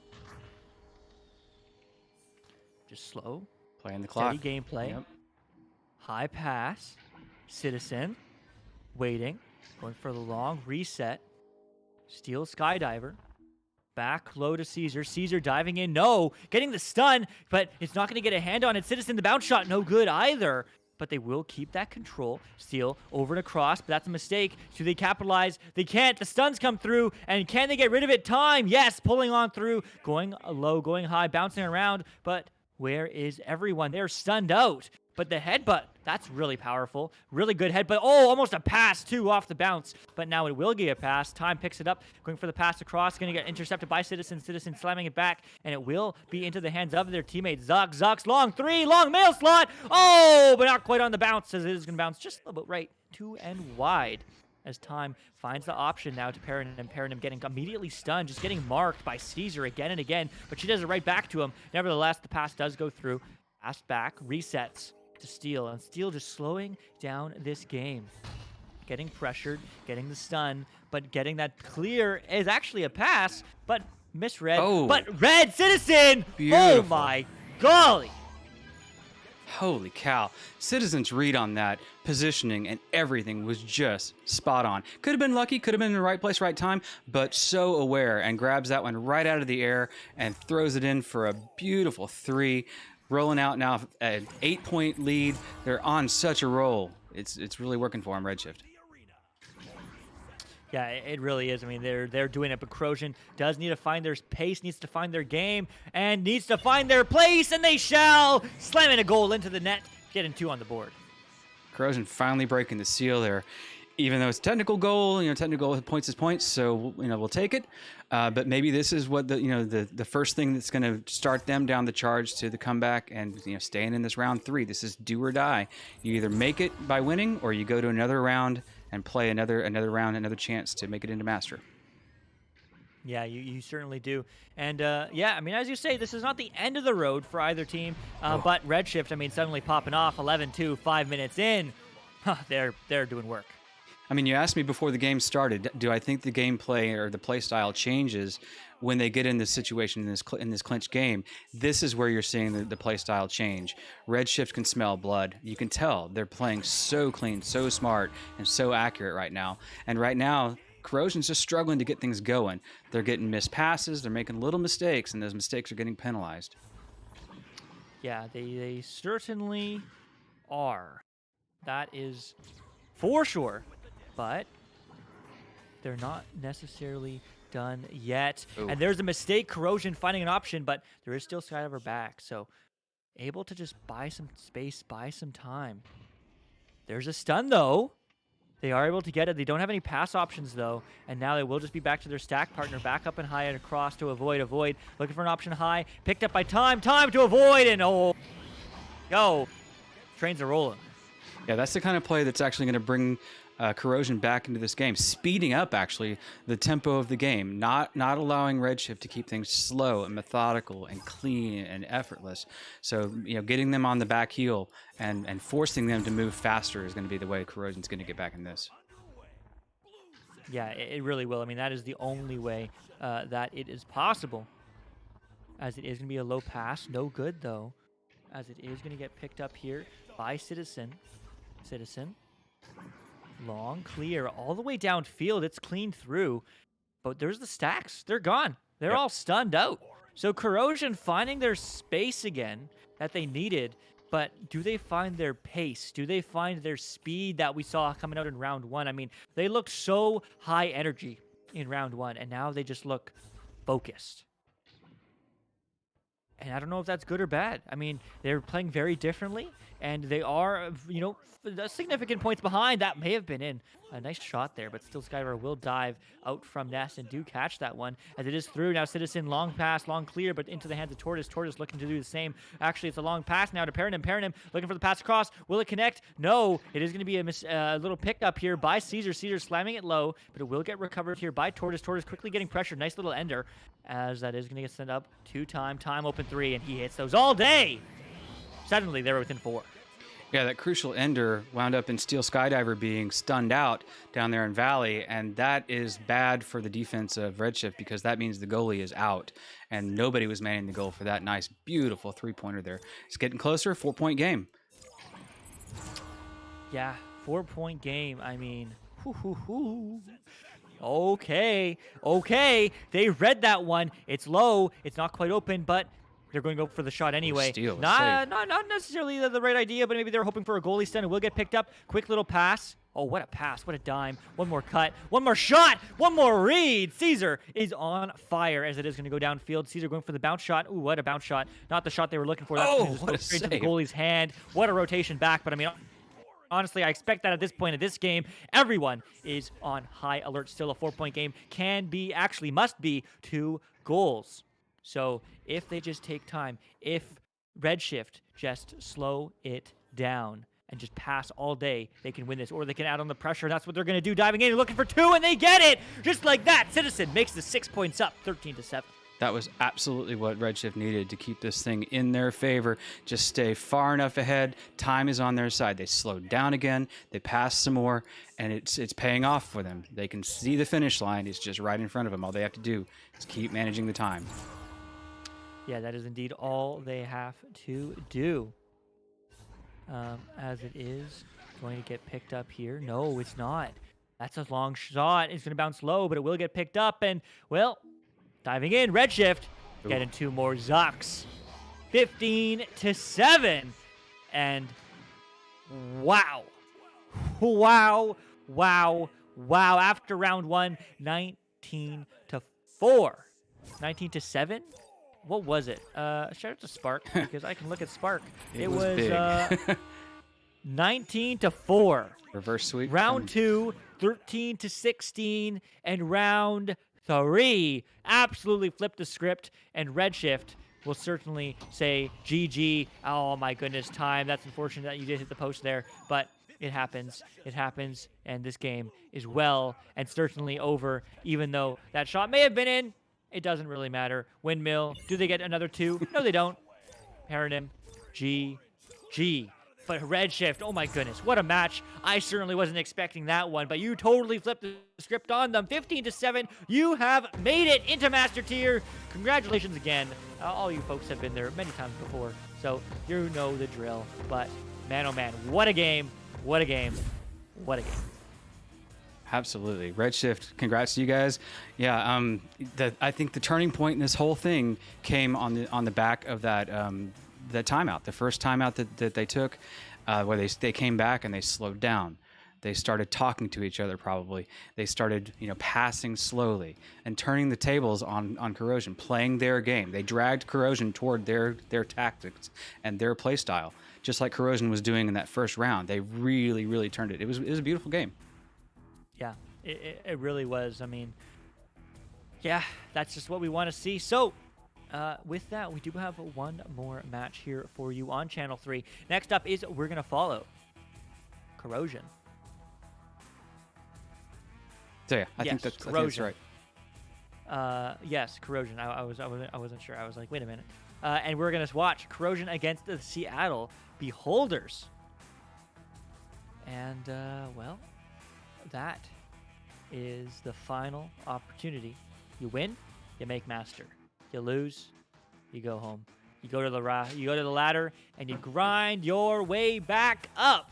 Just slow. Playing the clock. Steady gameplay. Yep. High pass. Citizen. waiting, going for the long reset. Steel Skydiver. Back low to Caesar. Caesar diving in. No. Getting the stun, but it's not going to get a hand on it. Citizen, the bounce shot, no good either. But they will keep that control. Steel over and across, but that's a mistake. Do they capitalize? They can't. The stuns come through, and can they get rid of it? Time. Yes, pulling on through. Going low, going high, bouncing around. But where is everyone? They're stunned out. But the headbutt, that's really powerful. Really good headbutt. Oh, almost a pass, too, off the bounce. But now it will get a pass. Time picks it up, going for the pass across. Going to get intercepted by Citizen. Citizen slamming it back, and it will be into the hands of their teammate, Zuck. Zuck's long three, long mail slot. Oh, but not quite on the bounce, as it is going to bounce just a little bit right to and wide. As Time finds the option now to Paranim. Paranim getting immediately stunned, just getting marked by Caesar again and again. But she does it right back to him. Nevertheless, the pass does go through. Pass back, resets to Steel, and Steel just slowing down this game. Getting pressured, getting the stun, but getting that clear is actually a pass, but misread. Oh. But Red Citizen! Beautiful. Oh my golly! Holy cow. Citizen's read on that positioning and everything was just spot on. Could have been lucky, could have been in the right place, right time, but so aware and grabs that one right out of the air and throws it in for a beautiful 3. Rolling out now an 8-point lead. They're on such a roll. It's really working for them, Redshift. Yeah, it really is. I mean, they're doing it, but Corrosion does need to find their pace, needs to find their game, and needs to find their place, and they shall! Slamming a goal into the net, getting 2 on the board. Corrosion finally breaking the seal there. Even though it's a technical goal, technical points is points, so we'll take it. But maybe this is what the first thing that's going to start them down the charge to the comeback and staying in this round 3. This is do or die. You either make it by winning, or you go to another round and play another round, another chance to make it into Master. Yeah, you certainly do. And, yeah, I mean, as you say, this is not the end of the road for either team. But Redshift, I mean, suddenly popping off 11-2, 5 minutes in. They're doing work. I mean, you asked me before the game started, do I think the gameplay or the play style changes when they get in this situation in this clinch game? This is where you're seeing the play style change. Redshift can smell blood. You can tell they're playing so clean, so smart, and so accurate right now. And right now, Corrosion's just struggling to get things going. They're getting missed passes, they're making little mistakes, and those mistakes are getting penalized. Yeah, they certainly are. That is for sure. But they're not necessarily done yet. Ooh. And there's a mistake. Corrosion finding an option, but there is still Skydiver back. So able to just buy some space, buy some time. There's a stun, though. They are able to get it. They don't have any pass options, though. And now they will just be back to their stack partner. Back up and high and across to avoid. Looking for an option high. Picked up by Time. Time to avoid. And trains are rolling. Yeah, that's the kind of play that's actually going to bring Corrosion back into this game, speeding up actually the tempo of the game, not allowing Redshift to keep things slow and methodical and clean and effortless. So getting them on the back heel and forcing them to move faster is going to be the way Corrosion's going to get back in this. Yeah, it really will. I mean, that is the only way that it is possible, as it is going to be a low pass. No good, though, as it is going to get picked up here by Citizen. Long clear all the way downfield. It's clean through, but there's the stacks. They're gone. They're all stunned out. So Corrosion finding their space again that they needed, but do they find their pace? Do they find their speed that we saw coming out in round 1? I mean, they looked so high energy in round 1, and now they just look focused. And I don't know if that's good or bad. I mean, they're playing very differently, and they are, significant points behind. That may have been in. A nice shot there, but still Skydiver will dive out from Nest and do catch that one as it is through. Now Citizen, long pass, long clear, but into the hands of Tortoise. Tortoise looking to do the same. Actually, it's a long pass now to Paranim. Paranim looking for the pass across. Will it connect? No. It is going to be a little pickup here by Caesar. Caesar slamming it low, but it will get recovered here by Tortoise. Tortoise quickly getting pressured. Nice little ender, as that is going to get sent up to Time. Time open 3, and he hits those all day. Suddenly, they're within 4. Yeah, that crucial ender wound up in Steel Skydiver being stunned out down there in Valley, and that is bad for the defense of Redshift because that means the goalie is out, and nobody was manning the goal for that nice, beautiful 3-pointer there. It's getting closer, 4-point game. Yeah, 4-point game. I mean, okay, okay. They read that one. It's low. It's not quite open, but they're going to go for the shot anyway. steal, a Not necessarily the right idea, but maybe they're hoping for a goalie stun. It will get picked up. Quick little pass. Oh, what a pass. What a dime. One more cut. One more shot. One more read. Caesar is on fire as it is going to go downfield. Caesar going for the bounce shot. Ooh, what a bounce shot. Not the shot they were looking for. That's Oh, gonna just what go a straight to the save. goalie's hand. What a rotation back. But I mean, honestly, I expect that at this point of this game, everyone is on high alert. Still a 4-point game. Must be 2 goals. So if they just take time, if Redshift just slow it down and just pass all day, they can win this. Or they can add on the pressure. That's what they're going to do. Diving in and looking for 2, and they get it! Just like that, Citizen makes the 6 points up, 13-7. That was absolutely what Redshift needed to keep this thing in their favor. Just stay far enough ahead. Time is on their side. They slowed down again. They passed some more, and it's paying off for them. They can see the finish line. It's just right in front of them. All they have to do is keep managing the time. Yeah, that is indeed all they have to do. As it is going to get picked up here. No, it's not. That's a long shot. It's going to bounce low, but it will get picked up. And, well, diving in, Redshift getting 2 more Zucks. 15-7. And wow. Wow. Wow. Wow. After round 1, 19-4. 19-7? What was it? Shout out to Spark because I can look at Spark. It was big. 19-4. Reverse sweep. Round 2, 13-16, and round 3 absolutely flipped the script. And Redshift will certainly say GG. Oh my goodness, time. That's unfortunate that you did hit the post there, but it happens. It happens, and this game is well and certainly over. Even though that shot may have been in. It doesn't really matter. Windmill. Do they get another 2? No, they don't. Paranym. GG. But Redshift, oh my goodness, what a match. I certainly wasn't expecting that one, but you totally flipped the script on them. 15-7. You have made it into Master Tier. Congratulations again. All you folks have been there many times before, so you know the drill. But man, oh man, what a game. What a game. What a game. Absolutely. Redshift, congrats to you guys. Yeah, I think the turning point in this whole thing came on the back of that timeout, the first timeout that they took, where they came back and they slowed down. They started talking to each other probably. They started, passing slowly and turning the tables on Corrosion, playing their game. They dragged Corrosion toward their tactics and their play style, just like Corrosion was doing in that first round. They really, really turned it. It was a beautiful game. Yeah, it really was. I mean, yeah, that's just what we want to see. So, with that, we do have one more match here for you on Channel 3. Next up is we're going to follow Corrosion. So yeah, I Yes, think that's Corrosion. right. Yes, Corrosion. I wasn't sure. I was like, wait a minute. And we're going to watch Corrosion against the Seattle Beholders. And, well, that is the final opportunity. You win, you make Master. You lose, you go home. You go to the ladder, and you grind your way back up.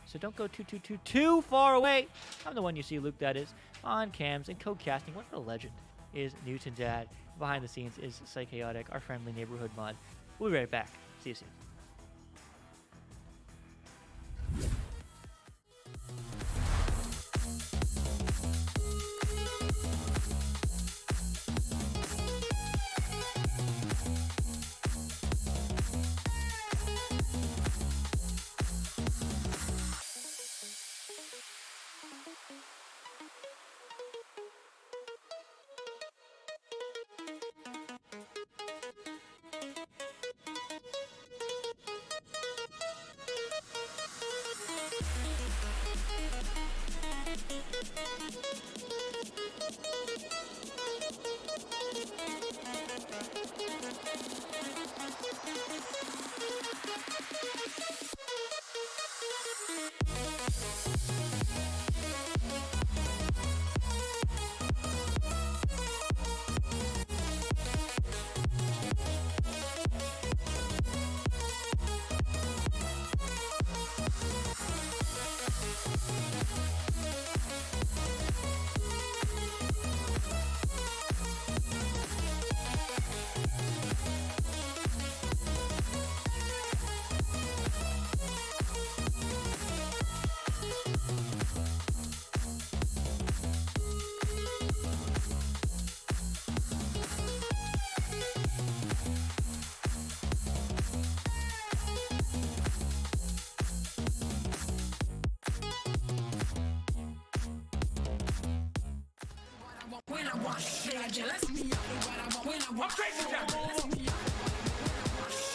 So don't go too far away. I'm the one you see, Luke, that is, on cams and code-casting. What a legend is Newton Dad. Behind the scenes is Psychaotic, our friendly neighborhood mod. We'll be right back. See you soon.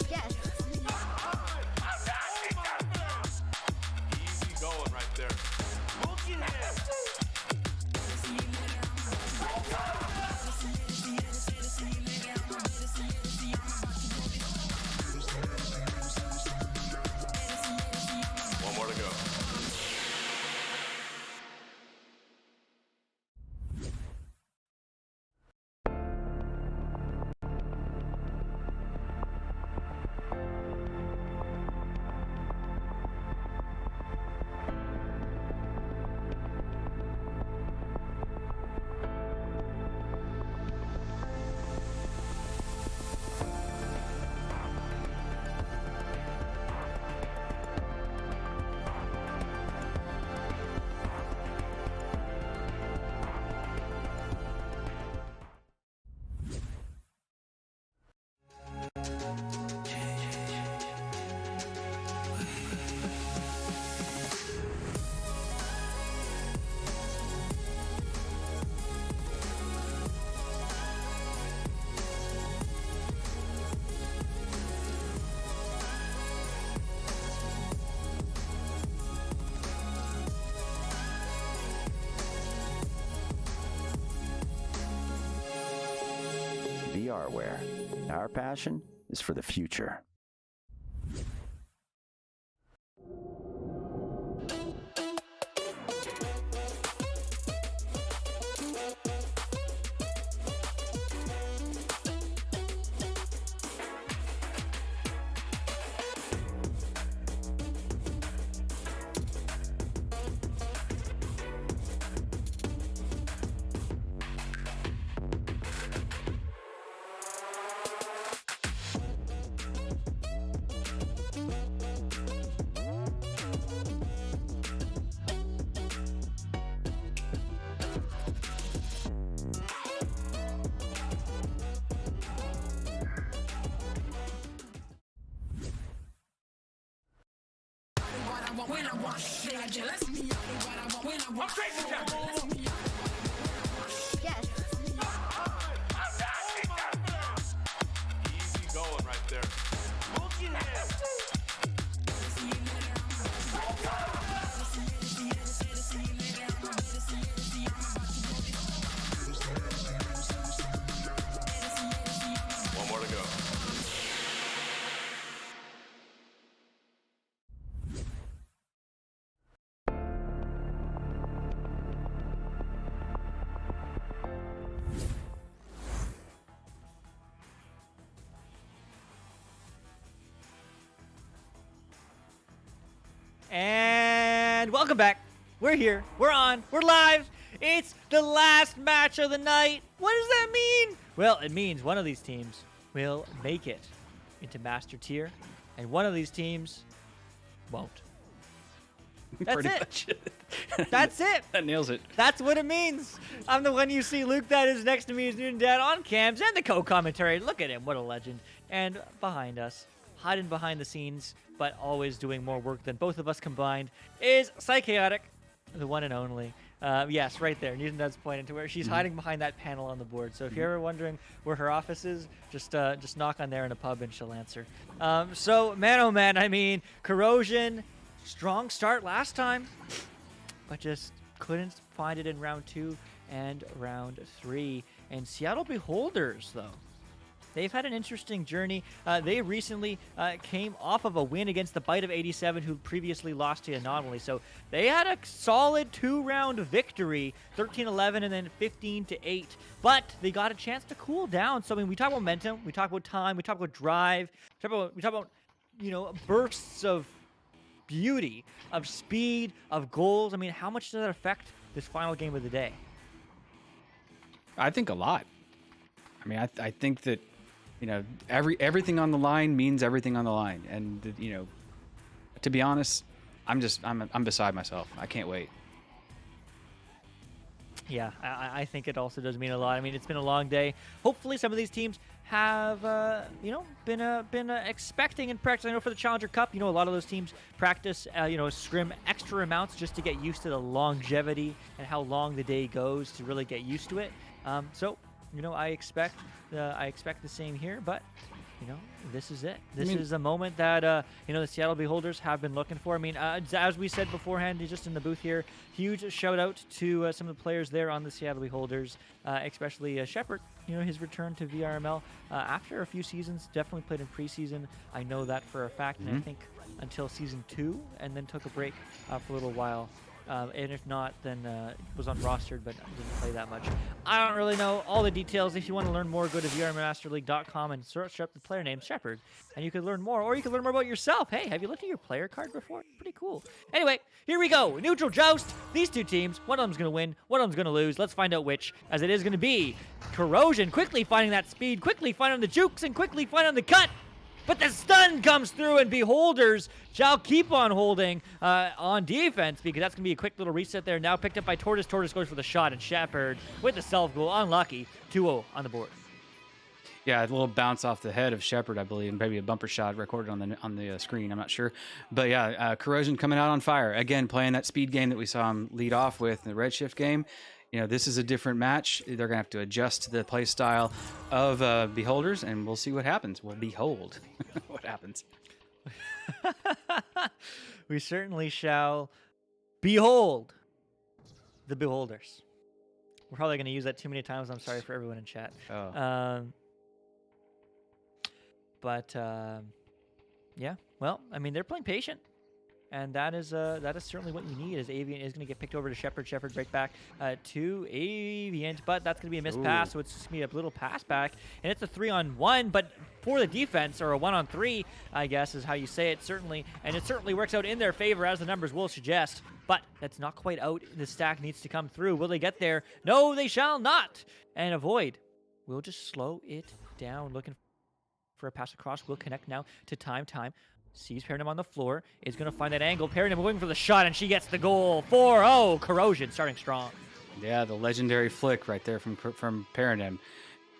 Yes. Easy going right there. Look in him. One more to go. VRware. Our passion is for the future. Yes. Easy going right there. Look in him. One more to go. And welcome back. We're here. We're on. We're live. It's the last match of the night. What does that mean? Well, it means one of these teams will make it into Master Tier, and one of these teams won't. That's Pretty it. much. That's it. That nails it. That's what it means. I'm the one you see. Luke, that is next to me, is Newton Dad on cams and the co-commentary. Look at him. What a legend. And behind us, hiding behind the scenes, but always doing more work than both of us combined, is Psychaotic, the one and only. Yes, right there. Newton Dad's pointing to where she's hiding behind that panel on the board. So if you're ever wondering where her office is, just knock on there in a pub and she'll answer. So, man, oh man, I mean, Corrosion, strong start last time, but just couldn't find it in round 2 and round 3. And Seattle Beholders, though, they've had an interesting journey. They recently came off of a win against the Bite of 87, who previously lost to Anomaly. So they had a solid 2-round victory, 13-11 and then 15-8. But they got a chance to cool down. So I mean, we talk about momentum, we talk about time, we talk about drive, we talk about bursts of beauty, of speed, of goals. I mean, how much does that affect this final game of the day? I think a lot. I mean, I think that, everything on the line means everything on the line. And, to be honest, I'm beside myself. I can't wait. Yeah, I think it also does mean a lot. I mean, it's been a long day. Hopefully some of these teams have, been expecting and practicing. I know for the Challenger Cup, a lot of those teams practice, scrim extra amounts just to get used to the longevity and how long the day goes to really get used to it. So, I expect the same here, but this is it. This is a moment that the Seattle Beholders have been looking for. I mean, as we said beforehand, just in the booth here, huge shout out to some of the players there on the Seattle Beholders, especially Shepard. His return to VRML after a few seasons, definitely played in preseason. I know that for a fact, and I think until season 2, and then took a break for a little while. And if not, then was unrostered, but didn't play that much. I don't really know all the details. If you want to learn more, go to vrmasterleague.com and search up the player name Shepard, and you can learn more, or you can learn more about yourself. Hey, have you looked at your player card before? Pretty cool. Anyway, here we go. Neutral joust. These two teams, one of them's going to win, one of them's going to lose. Let's find out which, as it is going to be Corrosion, quickly finding that speed, quickly finding the jukes, and quickly finding the cut. But the stun comes through, and Beholders shall keep on holding on defense, because that's going to be a quick little reset there. Now picked up by Tortoise. Tortoise goes for the shot, and Shepard with the self-goal. Unlucky. 2-0 on the board. Yeah, a little bounce off the head of Shepard, I believe, and maybe a bumper shot recorded on the screen. I'm not sure. But yeah, Corrosion coming out on fire. Again, playing that speed game that we saw him lead off with in the Redshift game. This is a different match. They're going to have to adjust to the play style of Beholders, and we'll see what happens. We'll behold what happens. We certainly shall behold the Beholders. We're probably going to use that too many times. I'm sorry for everyone in chat. Oh. Yeah. Well, I mean, they're playing patient. And that is certainly what you need, as Aviant is going to get picked over to Shepard. Shepard right back to Aviant, but that's going to be a missed pass, so it's just going to be a little pass back. And it's a 3-on-1, but for the defense, or a 1-on-3, I guess is how you say it, certainly. And it certainly works out in their favor, as the numbers will suggest. But that's not quite out. The stack needs to come through. Will they get there? No, they shall not. And Avoid will just slow it down, looking for a pass across. Will connect now to Time. Sees Paradigm on the floor, is going to find that angle. Paradigm going for the shot, and she gets the goal. 4-0, Corrosion starting strong. Yeah, the legendary flick right there from Paradigm.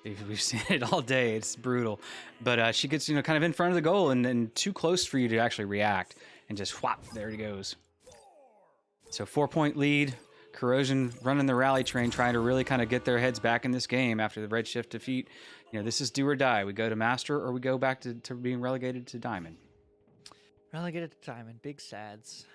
We've seen it all day. It's brutal. But she gets, kind of in front of the goal and too close for you to actually react. And just whop, there he goes. So 4-point lead. Corrosion running the rally train, trying to really kind of get their heads back in this game after the Redshift defeat. This is do or die. We go to Master, or we go back to being relegated to Diamond. Relegated to Diamond, big sads.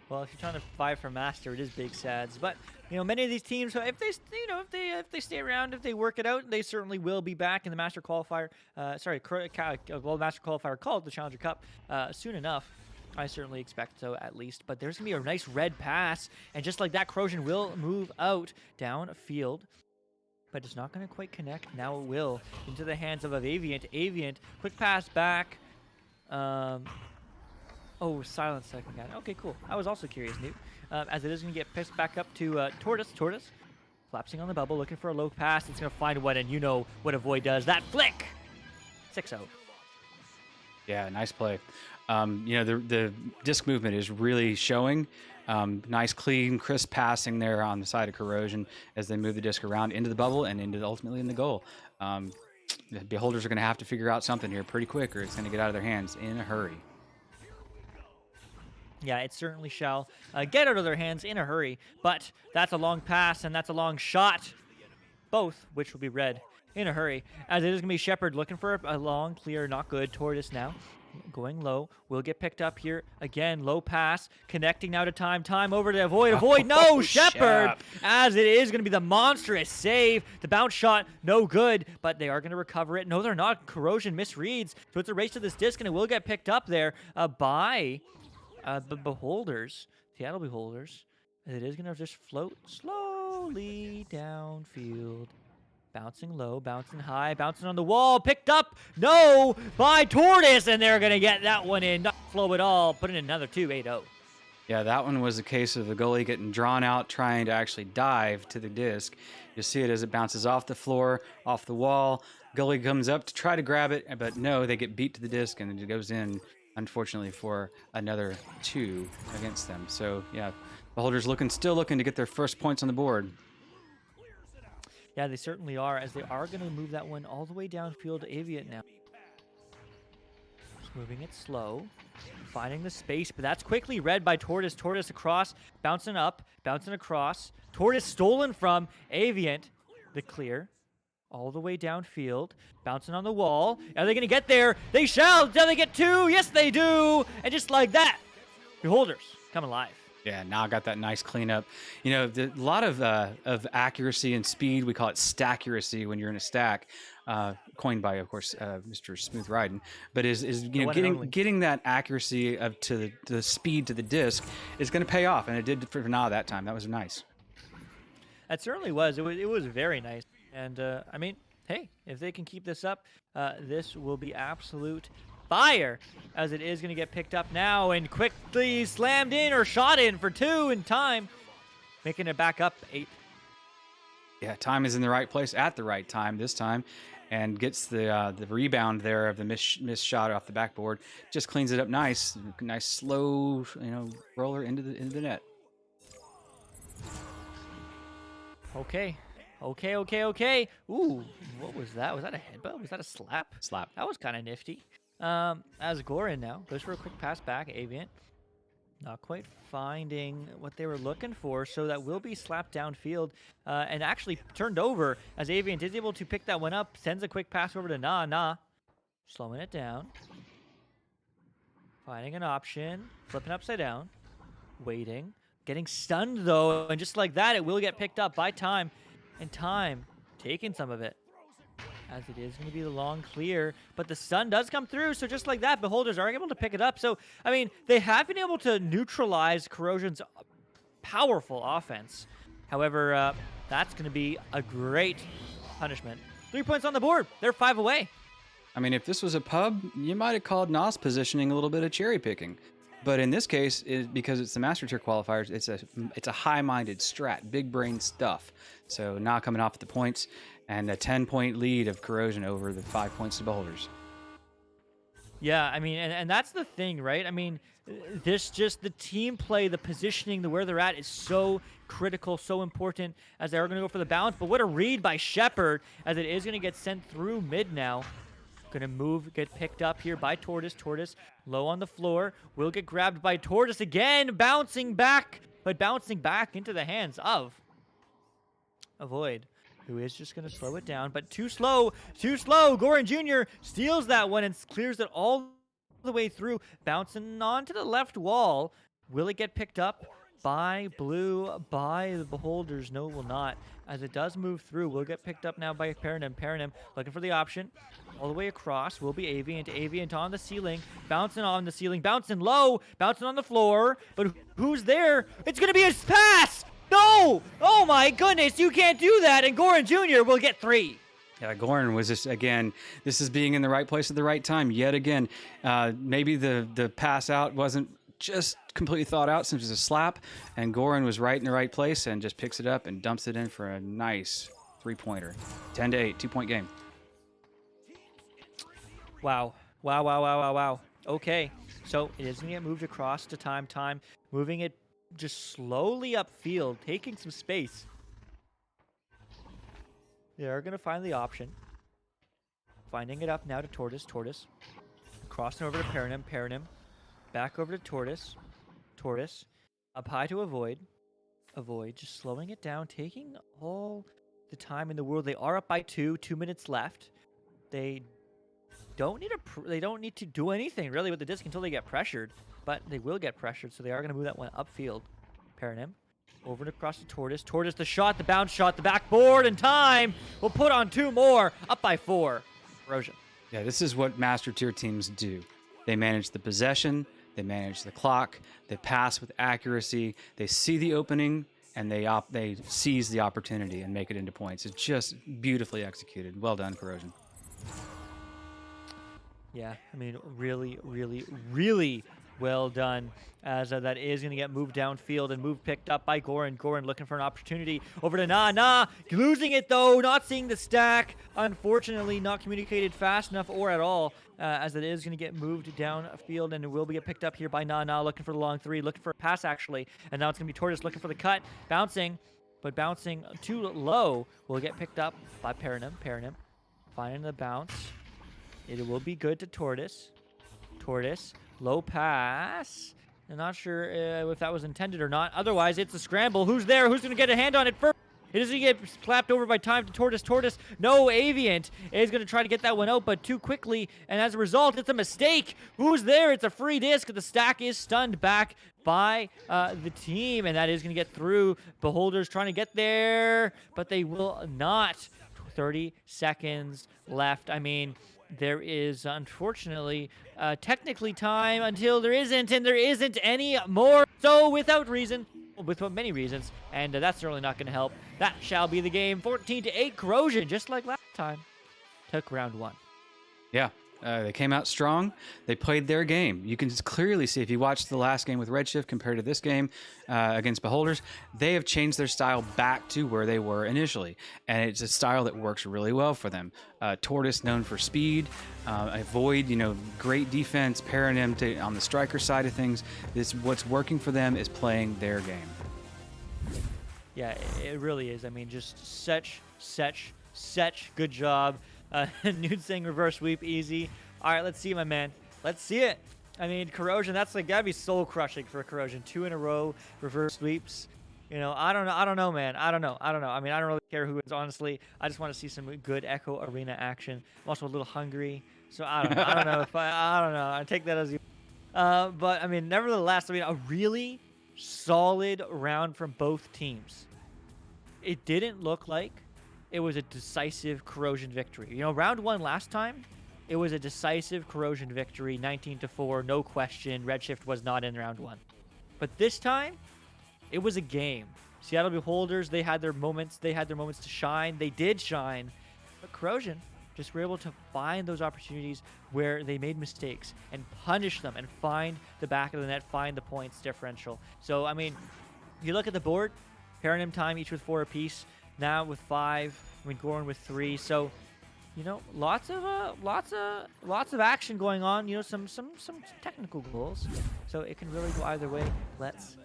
Well, if you're trying to fight for Master, it is big sads. But many of these teams, if they stay around, if they work it out, they certainly will be back in the Master Qualifier. Master Qualifier called the Challenger Cup soon enough. I certainly expect so, at least. But there's gonna be a nice red pass, and just like that, Corrosion will move out downfield. But it's not gonna quite connect. Now it will into the hands of Aviant. Aviant, quick pass back. Oh, silence second guy. Okay, cool. I was also curious, Newt. As it is going to get pissed back up to Tortoise. Tortoise, collapsing on the bubble, looking for a low pass. It's going to find one, and you know what Avoid does. That flick! 6-0. Yeah, nice play. The disc movement is really showing. Nice, clean, crisp passing there on the side of Corrosion as they move the disc around into the bubble and ultimately in the goal. The Beholders are going to have to figure out something here pretty quick, or it's going to get out of their hands in a hurry. Yeah, it certainly shall get out of their hands in a hurry, but that's a long pass and that's a long shot, both which will be red in a hurry, as it is going to be Shepard looking for a long clear, not good. Tortoise now going low, will get picked up here again. Low pass, connecting now to Time over to Avoid. No, Shepard, as it is going to be the monstrous save. The bounce shot, no good, but they are going to recover it. No, they're not. Corrosion misreads, so it's a race to this disc, and it will get picked up there by the Beholders, Seattle Beholders. It is going to just float slowly downfield. Bouncing low, bouncing high, bouncing on the wall. Picked up, no, by Tortoise, and they're going to get that one in. Not flow at all. Put in another 2-8-0. Yeah, that one was a case of the goalie getting drawn out, trying to actually dive to the disc. You see it as it bounces off the floor, off the wall. Goalie comes up to try to grab it, but no, they get beat to the disc, and it goes in, unfortunately, for another 2 against them. So, yeah, Beholders still looking to get their first points on the board. Yeah, they certainly are, as they are going to move that one all the way downfield to Aviant now. Just moving it slow, finding the space, but that's quickly read by Tortoise. Tortoise across, bouncing up, bouncing across. Tortoise stolen from Aviant. the clear. All the way downfield, bouncing on the wall. Are they going to get there? They shall. Do they get 2? Yes, they do. And just like that, Beholders come alive. Yeah, now I got that nice cleanup. You know, a lot of accuracy and speed. We call it stackuracy when you're in a stack, coined by, of course, Mr. Smooth Riding. But is getting that accuracy to the speed to the disc is going to pay off, and it did for Na that time. That was nice. That certainly was. It was very nice. And I mean, hey, if they can keep this up, this will be absolute fire, as it is going to get picked up now and quickly slammed in or shot in for 2 in time, making it back up 8. Yeah, time is in the right place at the right time this time, and gets the rebound there of the missed shot off the backboard. Just cleans it up nice slow roller into the net. Okay. Ooh, what was that? Was that a headbutt? Was that a slap? Slap. That was kind of nifty. As Goran now goes for a quick pass back, Aviant not quite finding what they were looking for, so that will be slapped downfield and actually turned over as Aviant is able to pick that one up, sends a quick pass over to Na, slowing it down, finding an option, flipping upside down, waiting, getting stunned though, and just like that, it will get picked up by Time, and Time taking some of it, as it is going to be the long clear, but the stun does come through, so just like that, Beholders are able to pick it up. So, I mean, they have been able to neutralize Corrosion's powerful offense. However, that's going to be a great punishment. 3 points on the board. They're 5 away. I mean, if this was a pub, you might have called Nas positioning a little bit of cherry picking. But in this case, because it's the Master Tier qualifiers, it's a high-minded strat, big brain stuff. So not coming off at the points, and a 10-point lead of Corrosion over the 5 points to Beholders. Yeah, I mean, and that's the thing, right? I mean, the team play, the positioning, the where they're at is so critical, so important, as they are going to go for the bounce. But what a read by Shepard, as it is going to get sent through mid now. Going to get picked up here by Tortoise. Tortoise low on the floor, will get grabbed by Tortoise again, bouncing back into the hands of Avoid, who is just going to slow it down, but too slow. Goran Jr. steals that one and clears it all the way through, bouncing onto the left wall. Will it get picked up by Blue, by the Beholders? No, it will not, as it does move through. Will get picked up now by Paranim looking for the option. All the way across will be Aviant on the ceiling, bouncing low, bouncing on the floor, but who's there? It's going to be his pass! No! Oh my goodness, you can't do that, and Goran Jr. will get 3. Yeah, Goran was just, again, this is being in the right place at the right time yet again. Maybe the pass out wasn't just completely thought out since it was a slap, and Goran was right in the right place and just picks it up and dumps it in for a nice 3-pointer. 10-8, 2-point game. Wow. Okay, so it is going to get moved across to Time, moving it just slowly upfield, taking some space. They are going to find the option. Finding it up now to Tortoise. Crossing over to Paranim. Back over to Tortoise. Up high to Avoid. Just slowing it down, taking all the time in the world. They are up by 2 minutes left. They don't need to do anything really with the disc until they get pressured, but they will get pressured, so they are going to move that one upfield. Paranim over and across to Tortoise. The shot, the bounce shot, the backboard, and Time will put on 2 more, up by 4. Corrosion. Yeah, this is what Master Tier teams do. They manage the possession, they manage the clock, they pass with accuracy, they see the opening, and they seize the opportunity and make it into points. It's just beautifully executed. Well done, Corrosion. Yeah, I mean, really well done, as that is going to get moved downfield and picked up by Goran. Goran looking for an opportunity over to Na, losing it though, not seeing the stack. Unfortunately, not communicated fast enough or at all, as it is going to get moved downfield and it will get picked up here by Na, looking for the long 3, looking for a pass actually, and now it's going to be Tortoise looking for the cut, bouncing too low, will get picked up by Paranim, finding the bounce. It will be good to Tortoise, low pass. I'm not sure if that was intended or not. Otherwise, it's a scramble. Who's there? Who's going to get a hand on it first? It is going to get slapped over by time to Tortoise. Tortoise, no, Aviant is going to try to get that one out, but too quickly, and as a result, it's a mistake. Who's there? It's a free disc. The stack is stunned back by the team, and that is going to get through. Beholders trying to get there, but they will not. 30 seconds left. I mean, there is, unfortunately, technically time until there isn't, and there isn't any more. So, without reason, with many reasons, and that's certainly not going to help. That shall be the game. 14-8 Corrosion, just like last time, took round 1. Yeah, they came out strong. They played their game. You can clearly see if you watch the last game with Redshift compared to this game against Beholders, they have changed their style back to where they were initially, and it's a style that works really well for them. Tortoise known for speed, Void, great defense, pairing them on the striker side of things. What's working for them is playing their game. Yeah, it really is. I mean, just such good job. Nude saying reverse sweep easy. All right, let's see it, my man. Let's see it. I mean, Corrosion, that's like gotta be soul crushing for Corrosion. 2 in a row reverse sweeps. I don't know, man. I don't know. I mean, I don't really care who wins, honestly. I just want to see some good Echo Arena action. I'm also a little hungry, so I don't know. I don't know. I take that as you. But I mean, nevertheless, I mean, a really solid round from both teams. It didn't look like it was a decisive Corrosion victory. Round 1 last time, it was a decisive Corrosion victory, 19-4, no question. Redshift was not in round 1. But this time, it was a game. Seattle Beholders, they had their moments. They had their moments to shine. They did shine. But Corrosion just were able to find those opportunities where they made mistakes and punish them and find the back of the net, find the points differential. So, I mean, you look at the board, Paranym time, each with 4 apiece. Now with 5, I mean, Goran with 3. So, lots of action going on. Some technical goals. So it can really go either way. Let's see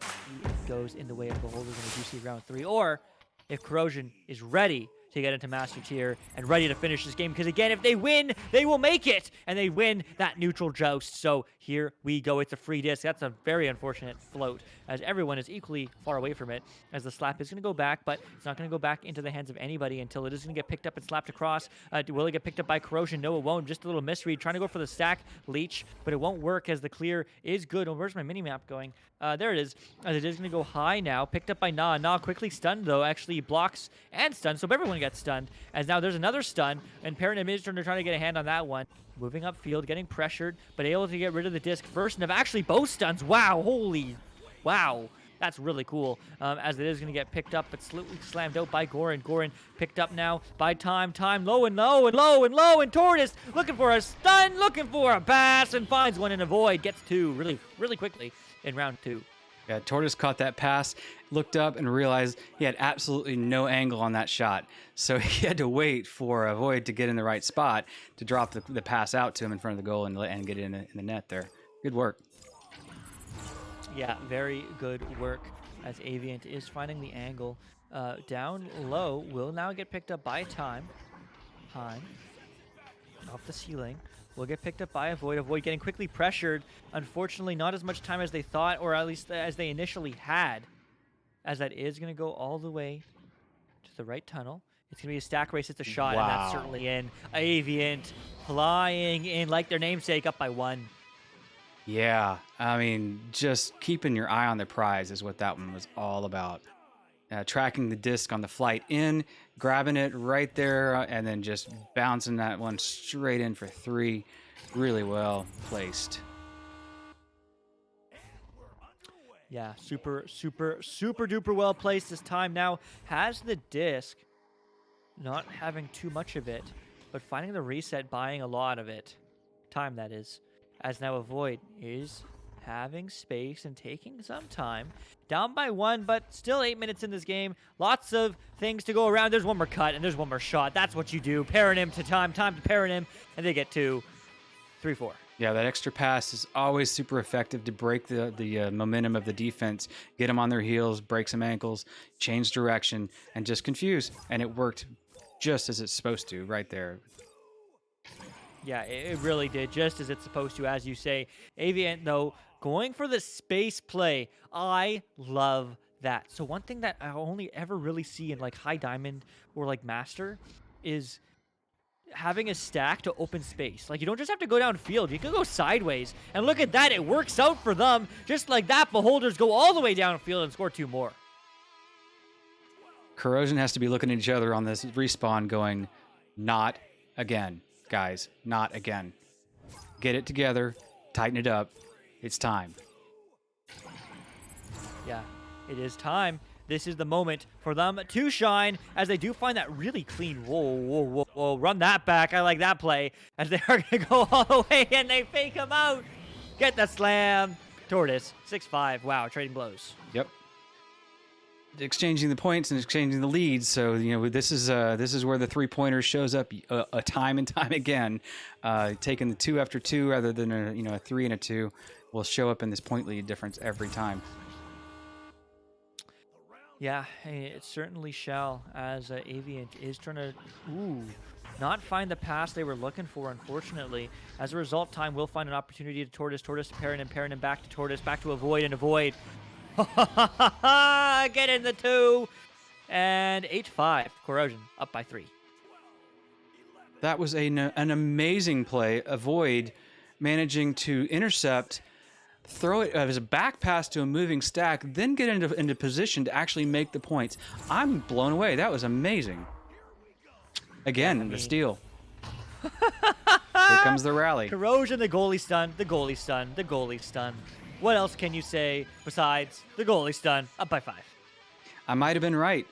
if it goes in the way of Beholders in the juicy round 3, or if Corrosion is ready to get into Master Tier and ready to finish this game. Because again, if they win, they will make it, and they win that neutral joust. So here we go. It's a free disc. That's a very unfortunate float, as everyone is equally far away from it, as the slap is going to go back, but it's not going to go back into the hands of anybody until it is going to get picked up and slapped across. Will it get picked up by Corrosion? No, it won't. Just a little misread. Trying to go for the stack leech, but it won't work as the clear is good. Oh, where's my mini-map going? There it is. As it is going to go high now. Picked up by Na. Na quickly stunned, though. Actually blocks and stunned, so everyone gets stunned. As now there's another stun, and Paranym is trying to get a hand on that one. Moving upfield, getting pressured, but able to get rid of the disc first, and have actually both stuns. Wow, wow. That's really cool, as it is going to get picked up, but slammed out by Goran. Goran picked up now by Time. Time low, and Tortoise looking for a stun, looking for a pass, and finds one in a void. Gets 2 really quickly in round 2. Yeah, Tortoise caught that pass, looked up, and realized he had absolutely no angle on that shot. So he had to wait for a Void to get in the right spot to drop the pass out to him in front of the goal and get it in the net there. Good work. Yeah, very good work, as Aviant is finding the angle down low. Will now get picked up by Time. Time off the ceiling. Will get picked up by a Void. A Void getting quickly pressured. Unfortunately, not as much time as they thought, or at least as they initially had, as that is going to go all the way to the right tunnel. It's going to be a stack race. It's a shot, and that's certainly in. Aviant flying in like their namesake, up by 1. Yeah, I mean, just keeping your eye on the prize is what that one was all about. Tracking the disc on the flight in, grabbing it right there, and then just bouncing that one straight in for 3. Really well placed. Yeah, super duper well placed this time. Now has the disc, not having too much of it, but finding the reset, buying a lot of it. Time, that is. As now a Void is having space and taking some time. Down by 1, but still 8 minutes in this game. Lots of things to go around. There's one more cut, and there's one more shot. That's what you do. Paranym to Time to Paranym, and they get 2, 3, 4. Yeah, that extra pass is always super effective to break the momentum of the defense, get them on their heels, break some ankles, change direction, and just confuse. And it worked just as it's supposed to right there. Yeah, it really did, just as it's supposed to, as you say. Aviant, though, going for the space play. I love that. So one thing that I only ever really see in like high diamond or like master is having a stack to open space. Like, you don't just have to go downfield. You can go sideways. And look at that. It works out for them. Just like that, Beholders go all the way downfield and score 2 more. Corrosion has to be looking at each other on this respawn going, not again, guys, not again. Get it together, tighten it up. It's time. Yeah, it is time. This is the moment for them to shine as they do find that really clean. Whoa. Run that back. I like that play as they are going to go all the way and they fake him out. Get the slam. Tortoise, 6-5. Wow, trading blows. Yep. Exchanging the points and exchanging the leads. So, you know, this is where the 3-pointer shows up a time and time again. Taking the 2 after 2 rather than a 3 and a 2 will show up in this point lead difference every time. Yeah, it certainly shall, as Aviant is trying to, not find the pass they were looking for, unfortunately. As a result, Time will find an opportunity to Tortoise to Perrin and back to Tortoise, back to Avoid and Avoid. Get in the 2! And 8-5, Corrosion, up by 3. That was an amazing play. Avoid managing to intercept, throw it as a back pass to a moving stack, then get into position to actually make the points. I'm blown away. That was amazing. Again, the steal. Here comes the rally. Corrosion, the goalie stun, the goalie stun, the goalie stun. What else can you say besides the goalie stun? Up by 5. I might have been right.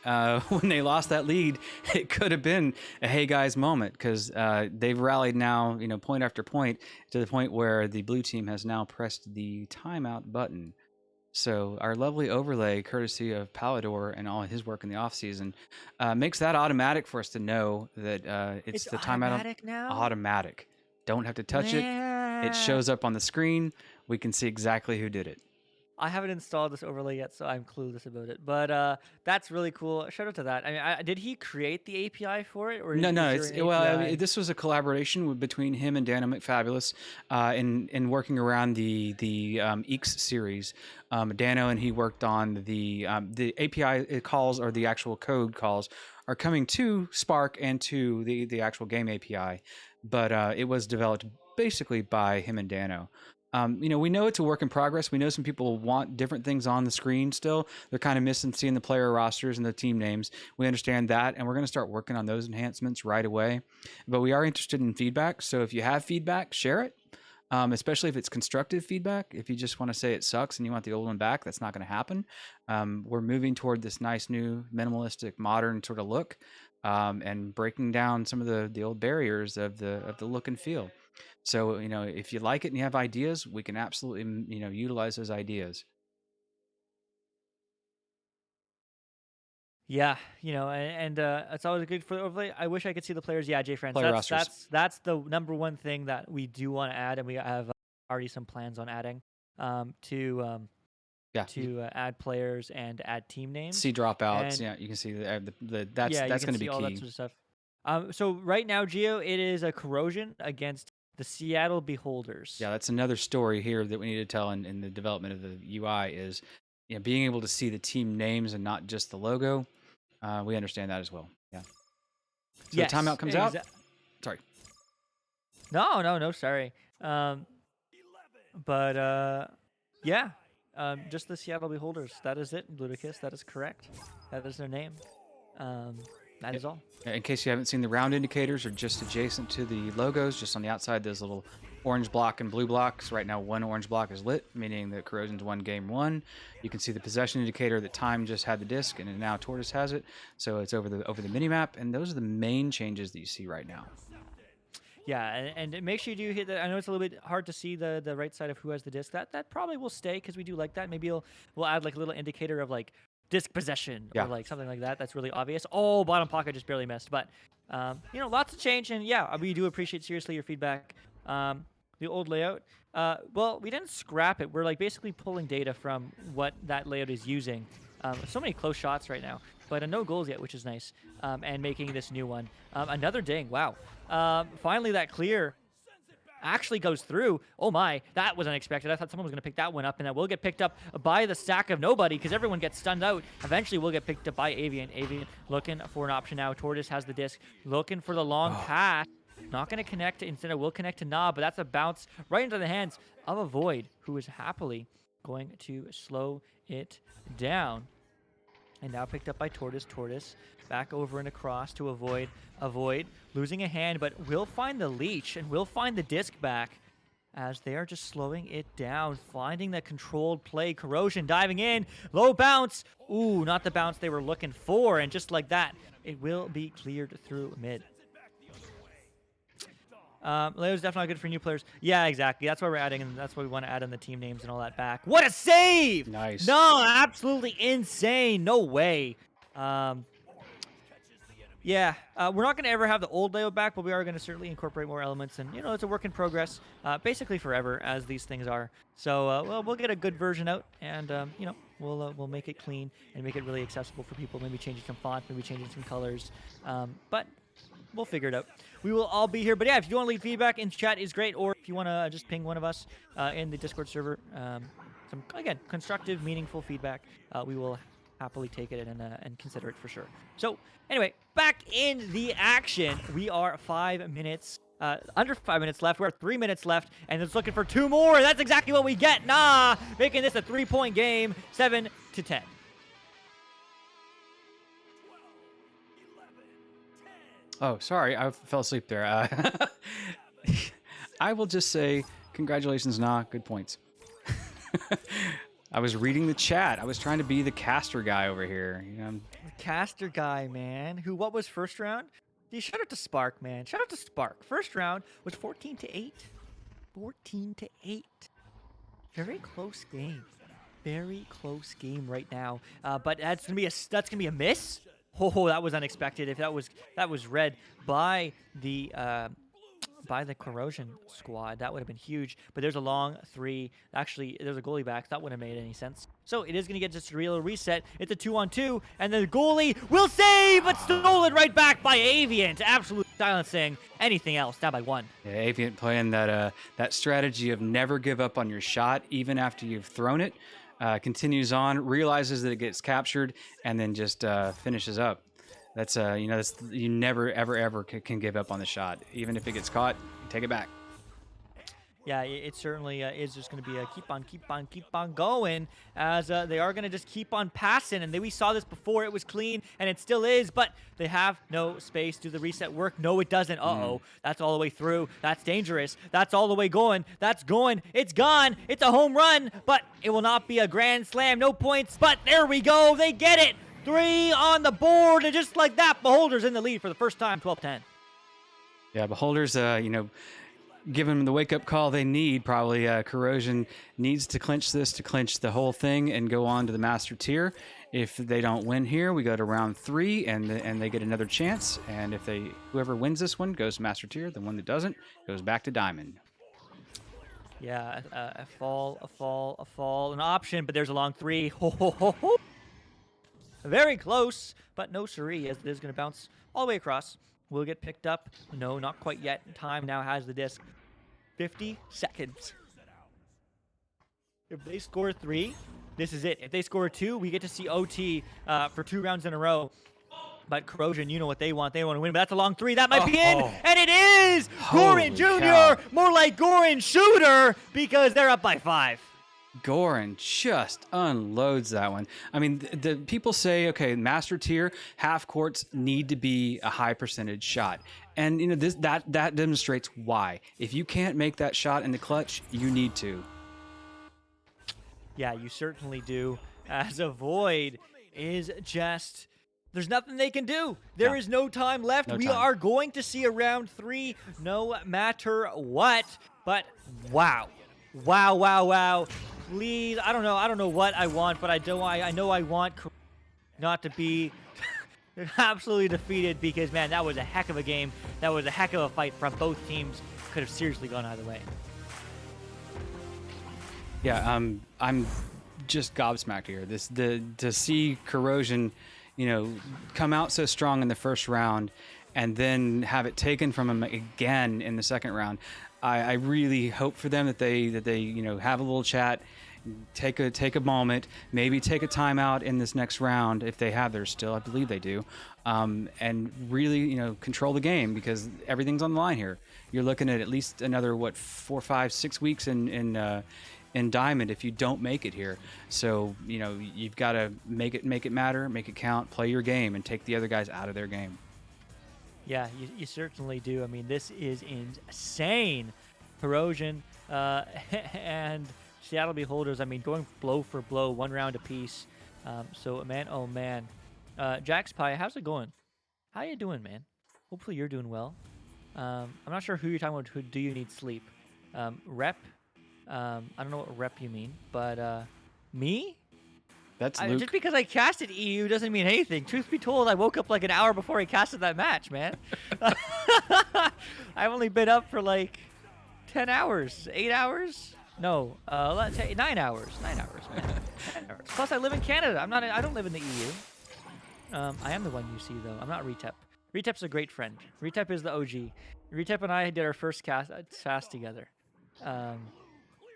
When they lost that lead, it could have been a hey guys moment because they've rallied now, point after point to the point where the blue team has now pressed the timeout button. So our lovely overlay, courtesy of Palador and all his work in the offseason, makes that automatic for us to know that it's the timeout. Automatic now? Automatic. Don't have to touch it. It shows up on the screen. We can see exactly who did it. I haven't installed this overlay yet, so I'm clueless about it. But that's really cool. Shout out to that. I mean, did he create the API for it, or no? This was a collaboration between him and Dano McFabulous in working around the Eeks series. Dano and he worked on the API calls, or the actual code calls are coming to Spark and to the actual game API, but it was developed basically by him and Dano. We know it's a work in progress. We know some people want different things on the screen still. They're kind of missing seeing the player rosters and the team names. We understand that, and we're going to start working on those enhancements right away. But we are interested in feedback, so if you have feedback, share it, especially if it's constructive feedback. If you just want to say it sucks and you want the old one back, that's not going to happen. We're moving toward this nice, new, minimalistic, modern sort of look, and breaking down some of the old barriers of the look and feel. So, if you like it and you have ideas, we can absolutely, utilize those ideas. Yeah, and it's always good for the overlay. I wish I could see the players. Yeah, Jay Friends. Player rosters. That's the number one thing that we do want to add, and we have already some plans on adding to add players and add team names. See dropouts. Yeah, you can see that's going to be all key. That sort of stuff. So right now, Gio, it is a Corrosion against the Seattle Beholders. Yeah, that's another story here that we need to tell in the development of the UI is, being able to see the team names and not just the logo. We understand that as well. Yeah. So yes, the timeout comes out. Sorry. No, sorry. Just the Seattle Beholders. That is it, Ludicus. That is correct. That is their name. That is all. In case you haven't seen, the round indicators are just adjacent to the logos, just on the outside, those little orange block and blue blocks. Right now, one orange block is lit, meaning that Corrosion's won game 1. You can see the possession indicator that Time just had the disc, and now Tortoise has it. So it's over the minimap, and those are the main changes that you see right now. Yeah, and make sure you do hit the. I know it's a little bit hard to see the right side of who has the disc. That probably will stay because we do like that. Maybe we'll add like a little indicator of like disc possession or like something like that. That's really obvious. Oh, bottom pocket just barely missed. But lots of change, and yeah, we do appreciate seriously your feedback. The old layout. Well, we didn't scrap it. We're like basically pulling data from what that layout is using. So many close shots right now, but no goals yet, which is nice. And making this new one. Another ding. Wow. Finally that clear. actually goes through. Oh my, that was unexpected. I thought someone was going to pick that one up, and that will get picked up by the stack of nobody because everyone gets stunned out. Eventually, we'll get picked up by Avian. Avian looking for an option now. Tortoise has the disc, looking for the long pass. Not going to connect. Instead, it will connect to Knob, but that's a bounce right into the hands of a Void, who is happily going to slow it down. And now picked up by Tortoise. Tortoise back over and across to avoid losing a hand, but will find the leech and will find the disc back as they are just slowing it down, finding the controlled play. Corrosion diving in, low bounce. Ooh, not the bounce they were looking for, and just like that, it will be cleared through mid. Leo's definitely good for new players. Yeah, exactly. That's why we're adding, and that's why we want to add in the team names and all that back. What a save! Nice. No, absolutely insane. No way. Yeah, we're not going to ever have the old Leo back, but we are going to certainly incorporate more elements. And, you know, it's a work in progress, basically forever, as these things are. So, well, we'll get a good version out, and, you know, we'll make it clean and make it really accessible for people. Maybe changing some font, maybe changing some colors. But we'll figure it out. We will all be here. But, yeah, if you want to leave feedback in chat is great, or if you want to just ping one of us in the Discord server, some, again, constructive, meaningful feedback, we will happily take it and consider it for sure. So anyway, back in the action. We are 5 minutes, under 5 minutes left. We're 3 minutes left, and it's looking for 2 more. And that's exactly what we get. Nah, making this a 3-point game, 7-10. Oh, sorry, I fell asleep there. I will just say congratulations, Nah. Good points. I was reading the chat. I was trying to be the caster guy over here. You know, Caster guy, man. What was first round? Dude, shout out to Spark, man. Shout out to Spark. First round was 14-8. 14-8. Very close game. Very close game right now. But that's gonna be a miss. Oh, that was unexpected. If that was read by the Corrosion squad, that would have been huge. But there's a long 3. Actually, there's a goalie back. That wouldn't have made any sense. So it is going to get just a real reset. It's a 2-on-2, and the goalie will save, but stolen right back by Avian to absolute silencing anything else. Down by 1. yeah, Avian playing that strategy of never give up on your shot, even after you've thrown it. Continues on, realizes that it gets captured, and then just finishes up. That's you know, you never ever can give up on the shot, even if it gets caught. Take it back. Yeah, it certainly is just going to be a keep on going, as they are going to just keep on passing. And we saw this before. It was clean, and it still is, but they have no space. Do the reset work? No, it doesn't. Uh-oh. That's all the way through. That's dangerous. That's all the way going. That's going. It's gone. It's a home run, but it will not be a grand slam. No points, but there we go. They get it. 3 on the board, and just like that, Beholder's in the lead for the first time, 12-10. Yeah, Beholders, you know, giving them the wake-up call they need. Probably Corrosion needs to clinch this to clinch the whole thing and go on to the Master Tier. If they don't win here, we go to round 3, and they get another chance. And if whoever wins this one goes to Master Tier, the one that doesn't goes back to Diamond. Yeah, a fall, an option, but there's a long 3. Ho, ho, ho, ho. Very close, but no siree, as it is going to bounce all the way across. Will get picked up. No, not quite yet. Time now has the disc. 50 seconds. If they score 3, this is it. If they score 2, we get to see OT for 2 rounds in a row. But Corrosion, you know what they want. They want to win, but that's a long 3. That might be in, and it is! Holy Goran Jr., cow. more like Goran Shooter, because they're up by 5. Goran just unloads that one. I mean, the people say, okay, Master Tier half courts need to be a high percentage shot, and you know that demonstrates why. If you can't make that shot in the clutch, you need to. Yeah, you certainly do. As a Void is just, there's nothing they can do. There is no time left. No we time. are going to see a round 3, no matter what. But wow. Please, I don't know what I want, but I know I want not to be absolutely defeated, because man, that was a heck of a game. That was a heck of a fight from both teams. Could have seriously gone either way. Yeah, I'm just gobsmacked here. To see Corrosion, you know, come out so strong in the first round, and then have it taken from him again in the second round. I really hope for them that they have a little chat, take a moment, maybe take a timeout in this next round if they have theirs still. I believe they do, and really control the game because everything's on the line here. You're looking at least another 4, 5, 6 weeks in Diamond if you don't make it here. So you've got to make it matter, make it count, play your game, and take the other guys out of their game. Yeah, you certainly do. I mean, this is insane. Corrosion and Seattle Beholders, I mean, going blow for blow, 1 round apiece. So, man, oh, man. Jax Pie, how's it going? How you doing, man? Hopefully you're doing well. I'm not sure who you're talking about. Who do you need sleep? Rep? I don't know what rep you mean, but me? That's Luke. Just because I casted EU doesn't mean anything. Truth be told, I woke up like an hour before I casted that match, man. I've only been up for like 10 hours, 8 hours. No, let's say 9 hours. 9 hours, man. 10 hours. Plus, I live in Canada. I don't live in the EU. I am the one you see though. I'm not Retep. Retep's a great friend. Retep is the OG. Retep and I did our first fast together. I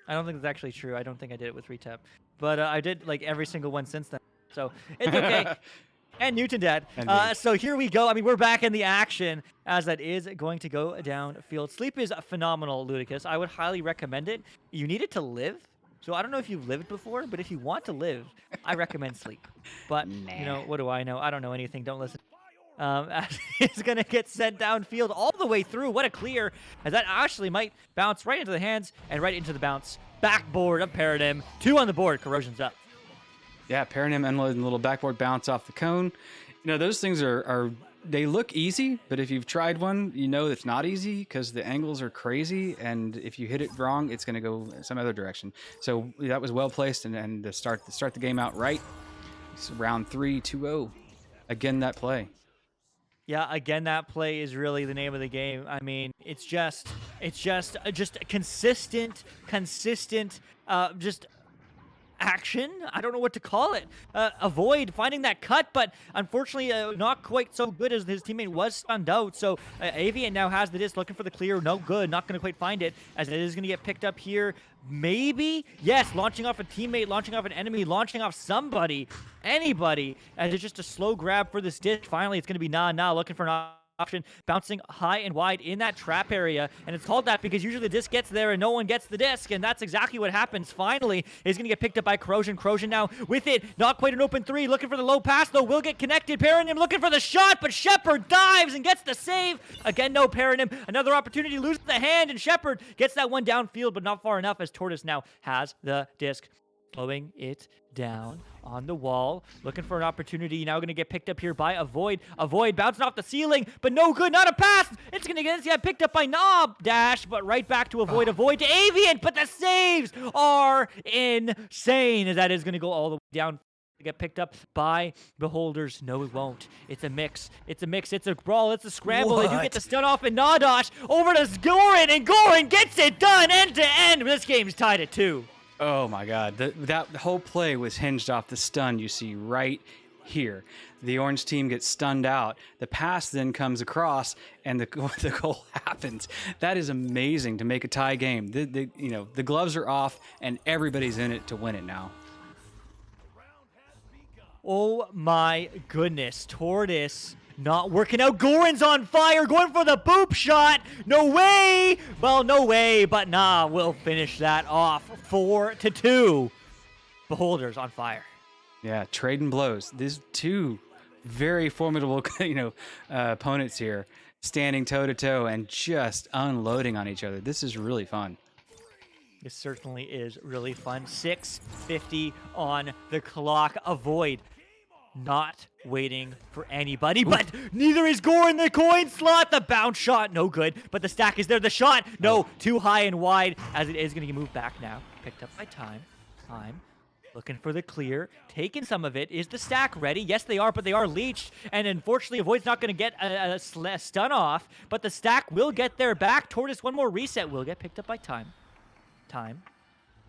don't think that's actually true. I don't think I did it with Retep. But I did like every single one since then. So it's okay. And Newton Dad. So here we go. I mean, we're back in the action as that is going to go downfield. Sleep is phenomenal, Ludicrous. I would highly recommend it. You need it to live. So I don't know if you've lived before, but if you want to live, I recommend Sleep. But, what do I know? I don't know anything. Don't listen. As he's going to get sent downfield all the way through. What a clear, as that actually might bounce right into the hands and right into the bounce. Backboard of Paradigm. 2 on the board. Corrosion's up. Yeah, Paradigm unloading a little backboard bounce off the cone. Those things are they look easy, but if you've tried one, it's not easy because the angles are crazy, and if you hit it wrong, it's going to go some other direction. So that was well placed, and to start the game out right. It's round 3, 2-0. Again, that play. Yeah, again, that play is really the name of the game. I mean, it's just consistent, just action. I don't know what to call it. Avoid finding that cut, but unfortunately not quite so good as his teammate was stunned out. So Avian now has the disc, looking for the clear. No good. Not going to quite find it, as it is going to get picked up here. Maybe? Yes, launching off a teammate, launching off an enemy, launching off somebody, anybody, as it's just a slow grab for this disc. Finally, it's going to be Nah, looking for an option, bouncing high and wide in that trap area, and it's called that because usually the disc gets there and no one gets the disc, and that's exactly what happens. Finally, is going to get picked up by Corrosion. Corrosion now with it, not quite an open 3, looking for the low pass though, will get connected. Paranym looking for the shot, but Shepard dives and gets the save. Again, no Paranym, another opportunity, loses the hand, and Shepard gets that one downfield, but not far enough, as Tortoise now has the disc. Slowing it down on the wall, looking for an opportunity. Now going to get picked up here by Avoid. Avoid bouncing off the ceiling, but no good. Not a pass. It's going to get picked up by Knob Dash, but right back to Avoid. Avoid to Avian, but the saves are insane, as that is going to go all the way down. Get picked up by Beholders. No, it won't. It's a mix. It's a brawl. It's a scramble. They do get the stun off, and Nadash over to Goran, and Goran gets it done end to end. This game's tied at 2. Oh my God, that whole play was hinged off the stun you see right here. The orange team gets stunned out. The pass then comes across, and the goal happens. That is amazing to make a tie game. The gloves are off, and everybody's in it to win it now. Oh my goodness, Tortoise not working out. Goran's on fire, going for the boop shot. No way. Well, no way, but nah, we'll finish that off. 4-2. Beholders on fire. Yeah, trading blows. These 2 very formidable, opponents here, standing toe to toe and just unloading on each other. This is really fun. This certainly is really fun. 6:50 on the clock. Avoid. Not waiting for anybody, but neither is Gore in the coin slot. The bounce shot, no good, but the stack is there. The shot, no, too high and wide, as it is going to get moved back now. Picked up by Time. Looking for the clear, taking some of it. Is the stack ready? Yes, they are, but they are leached, and unfortunately, Avoid's not going to get a stun off, but the stack will get there back. Tortoise, one more reset, will get picked up by Time.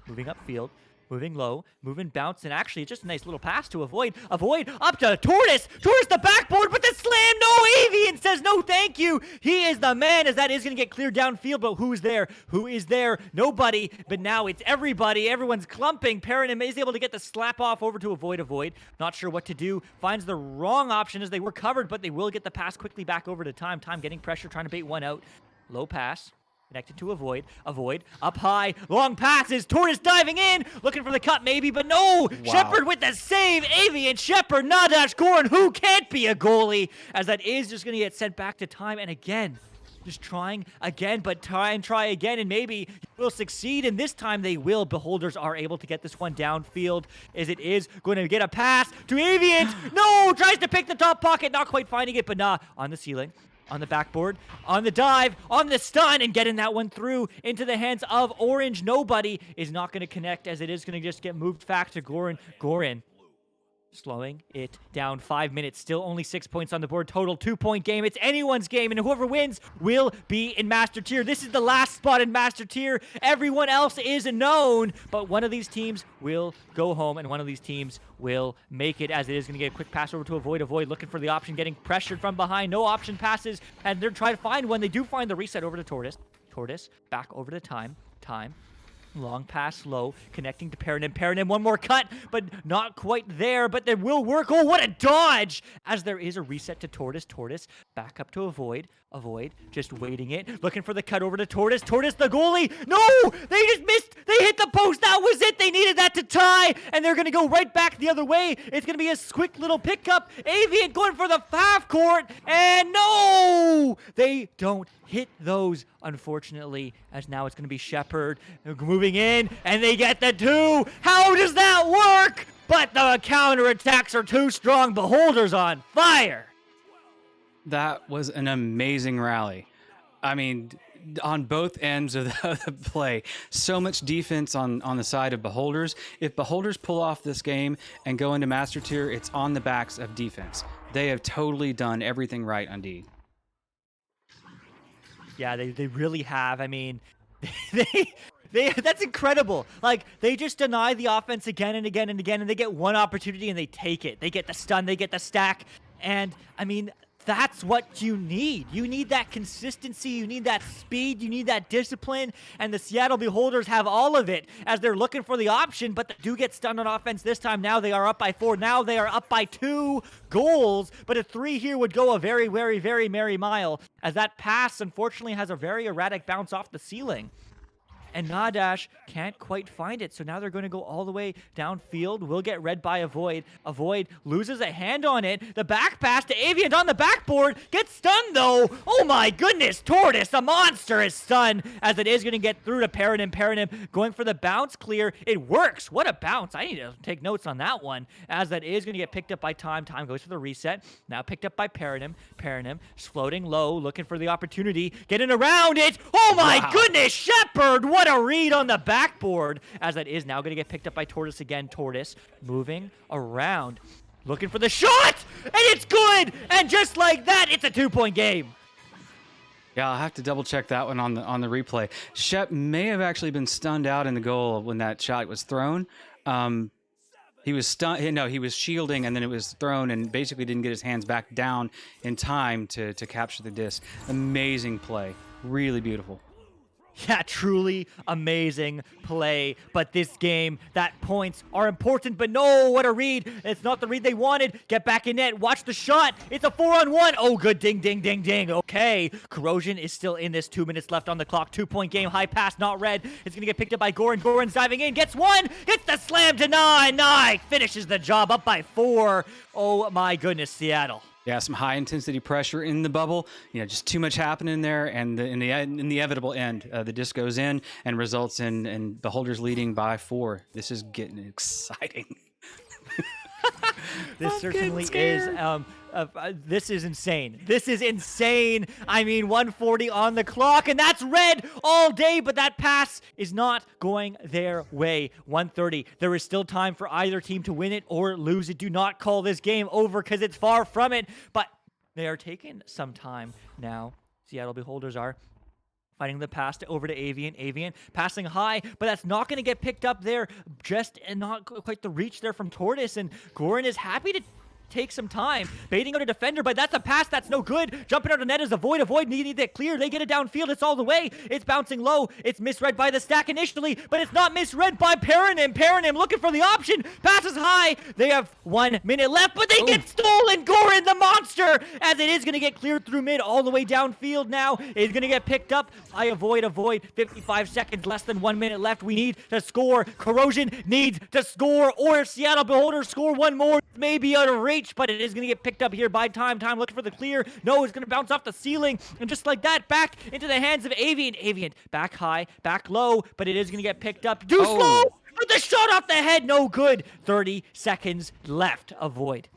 Moving upfield. moving low, moving bounce, and actually just a nice little pass to avoid. Avoid up to Tortoise. Tortoise the backboard, but the slam. No, Avian says no thank you. He is the man, as that is going to get cleared downfield, but who's there? Who is there? Nobody, but now it's everybody. Everyone's clumping. Paranim is able to get the slap off over to avoid. Not sure what to do. Finds the wrong option as they were covered, but they will get the pass quickly back over to Time. Time getting pressure, trying to bait one out. Low pass. Connected to avoid, up high, long passes, Tortoise diving in, looking for the cut maybe, but no! Wow. Shepard with the save, Avian, Shepard, Nadash, Goran, who can't be a goalie, as that is just going to get sent back to Time, and again, just trying again, but try again, and maybe will succeed, and this time they will. Beholders are able to get this one downfield, as it is going to get a pass to Avian, no! Tries to pick the top pocket, not quite finding it, but nah, on the ceiling. On the backboard, on the dive, on the stun, and getting that one through into the hands of Orange. Nobody is not going to connect, as it is going to just get moved back to Goran. Goran slowing it down. 5 minutes, still only 6 points on the board. Total 2-point game. It's anyone's game, and whoever wins will be in Master Tier. This is the last spot in Master Tier. Everyone else is known, but one of these teams will go home, and one of these teams will make it, as it is going to get a quick pass over to avoid, looking for the option, getting pressured from behind. No option passes, and they're trying to find one. They do find the reset over to Tortoise, back over to Time. Long pass low, connecting to Paranim. One more cut, but not quite there, but it will work. Oh, what a dodge! As there is a reset to Tortoise. Back up to Avoid, just waiting it. Looking for the cut over to Tortoise, the goalie. No! They just missed! They hit the post! That was it! They needed that to tie, and they're going to go right back the other way. It's going to be a quick little pickup. Avian going for the half court, and no! They don't hit those, unfortunately, as now it's going to be Shepard moving in, and they get the 2. How does that work? But the counterattacks are too strong. Beholders on fire. That was an amazing rally. I mean, on both ends of the play, so much defense on the side of Beholders. If Beholders pull off this game and go into Master Tier, it's on the backs of defense. They have totally done everything right on D. Yeah, they really have. I mean, that's incredible. Like, they just deny the offense again and again and again, and they get one opportunity and they take it. They get the stun, they get the stack, and I mean, that's what you need. You need that consistency, you need that speed, you need that discipline, and the Seattle Beholders have all of it as they're looking for the option, but they do get stunned on offense this time. Now they are up by 4. Now they are up by 2 goals, but a 3 here would go a very, very, very merry mile, as that pass, unfortunately, has a very erratic bounce off the ceiling. And Nadash can't quite find it, so now they're going to go all the way downfield. Will get read by Avoid. Avoid loses a hand on it. The back pass to Avian on the backboard. Gets stunned, though. Oh, my goodness. Tortoise, the monster, is stunned, as it is going to get through to Paranim. Paranim going for the bounce clear. It works. What a bounce. I need to take notes on that one, as that is going to get picked up by Time. Time goes for the reset. Now picked up by Paranim. Paranim floating low, looking for the opportunity. Getting around it. Oh, my goodness. Shepard, what a read on the backboard, as that is now going to get picked up by Tortoise again. Tortoise moving around, looking for the shot, and it's good, and just like that, it's a 2-point game. Yeah, I'll have to double check that one on the replay. Shep may have actually been stunned out in the goal when that shot was thrown. He was stunned. No, he was shielding, and then it was thrown, and basically didn't get his hands back down in time to capture the disc. Amazing play, really beautiful. Yeah, truly amazing play. But this game, that points are important. But no, what a read. It's not the read they wanted. Get back in net. Watch the shot. It's a 4-on-1. Oh, good. Ding, ding, ding, ding. Okay. Corrosion is still in this. 2 minutes left on the clock. 2-point game. High pass, not red. It's going to get picked up by Goran. Goran's diving in. Gets one. Gets the slam to 9. 9 finishes the job, up by 4. Oh, my goodness, Seattle. Yeah, some high-intensity pressure in the bubble. You know, just too much happening there, and in the inevitable end, the disc goes in and results in Beholders leading by 4. This is getting exciting. This certainly is. This is insane. This is insane. I mean, 140 on the clock, and that's red all day, but that pass is not going their way. 130. There is still time for either team to win it or lose it. Do not call this game over, because it's far from it, but they are taking some time now. Seattle Beholders are. Finding the pass over to Avian. Avian passing high, but that's not going to get picked up there. Just and not quite the reach there from Tortoise. And Goran is happy to take some time, baiting out a defender, but that's a pass that's no good. Jumping out of net is a void. Need that clear. They get it downfield. It's all the way. It's bouncing low. It's misread by the stack initially, but it's not misread by Paranim. Paranim looking for the option. Passes high. They have 1 minute left, but they get stolen. Goran, the monster, as it is going to get cleared through mid all the way downfield now. It's going to get picked up by a void. 55 seconds, less than 1 minute left. We need to score. Corrosion needs to score, or if Seattle Beholders score one more, maybe out of reach, but it is going to get picked up here by Time looking for the clear. No, it's going to bounce off the ceiling, and just like that, back into the hands of Avian. Avian back high, back low, but it is going to get picked up. Slow, but the shot off the head, no good. 30 seconds left. Avoid.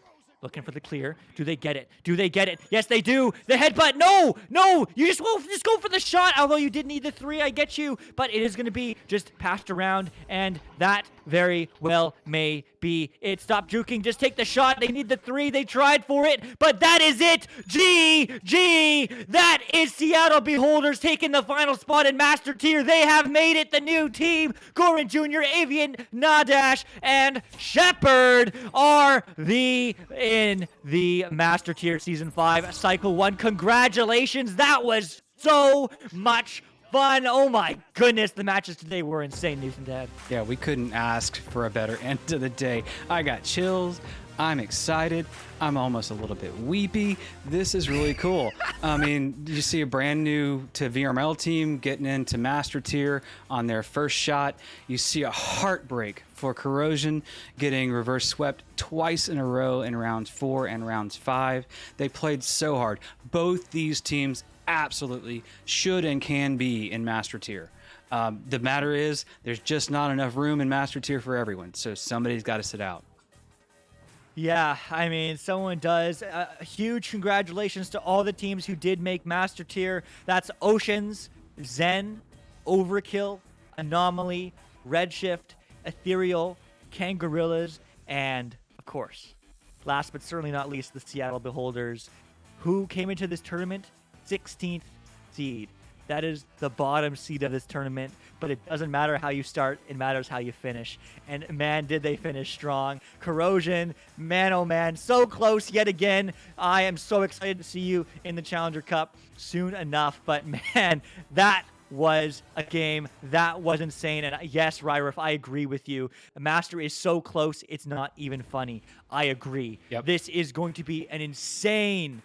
Looking for the clear. Do they get it? Do they get it? Yes, they do. The headbutt. No. You just go for the shot. Although you did need the 3, I get you. But it is going to be just passed around, and that very well may be it. Stop juking. Just take the shot. They need the 3. They tried for it, but that is it. GG. That is Seattle Beholders taking the final spot in Master Tier. They have made it. The new team, Goran Jr., Avian, Nadash, and Shepard are in the Master Tier Season 5 Cycle 1. Congratulations. That was so much fun. Oh my goodness, the matches today were insane, News and Dad. Yeah, we couldn't ask for a better end to the day. I got chills. I'm excited. I'm almost a little bit weepy. This is really cool. I mean, you see a brand new to VRML team getting into Master Tier on their first shot. You see a heartbreak for Corrosion getting reverse swept twice in a row in rounds 4 and rounds 5. They played so hard. Both these teams absolutely should and can be in Master Tier. The matter is, there's just not enough room in Master Tier for everyone, so somebody's got to sit out. Yeah, I mean, someone does. Huge congratulations to all the teams who did make Master Tier. That's Oceans, Zen, Overkill, Anomaly, Redshift, Ethereal, Kangarillas, and, of course, last but certainly not least, the Seattle Beholders, who came into this tournament 16th seed. That is the bottom seed of this tournament, but it doesn't matter how you start, it matters how you finish. And man, did they finish strong. Corrosion, man oh man, so close yet again. I am so excited to see you in the Challenger Cup soon enough, but man, that was a game that was insane. And yes, Ryrif, I agree with you. The Master is so close, it's not even funny. I agree. Yep. This is going to be an insane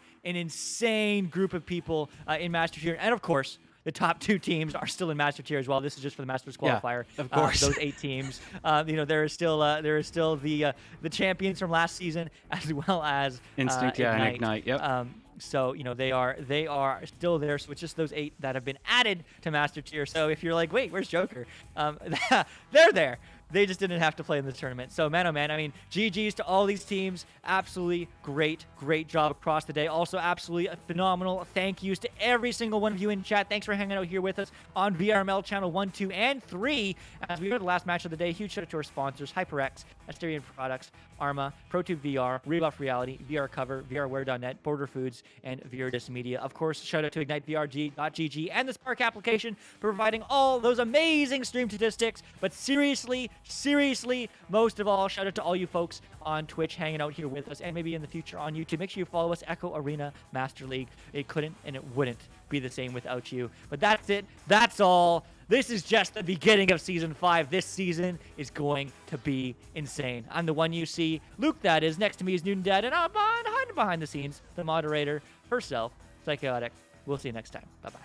group of people in Master Tier. And of course, the top 2 teams are still in Master Tier as well. This is just for the Masters qualifier. Yeah, of course. Those 8 teams. There is still the champions from last season, as well as Instinct, and Ignite. Yep. So they are still there. So it's just those 8 that have been added to Master Tier. So if you're like, wait, where's Joker? They're there. They just didn't have to play in this tournament. So, man, oh, man, I mean, GG's to all these teams. Absolutely great job across the day. Also, absolutely phenomenal thank yous to every single one of you in chat. Thanks for hanging out here with us on VRML Channel 1, 2, and 3. As we go to the last match of the day, huge shout out to our sponsors, HyperX, Asterion Products, Arma, ProTube VR, Rebuff Reality, VR Cover, VRWare.net, Border Foods, and VRDis Media. Of course, shout out to IgniteVRG.gg and the Spark application for providing all those amazing stream statistics. But seriously, most of all, shout out to all you folks on Twitch hanging out here with us, and maybe in the future on YouTube. Make sure you follow us, Echo Arena Master League. It couldn't and it wouldn't be the same without you. But that's it. That's all. This is just the beginning of Season 5. This season is going to be insane. I'm the one you see. Luke, that is. Next to me is Newton Dad, and I'm behind the scenes, the moderator herself, Psychotic. We'll see you next time. Bye-bye.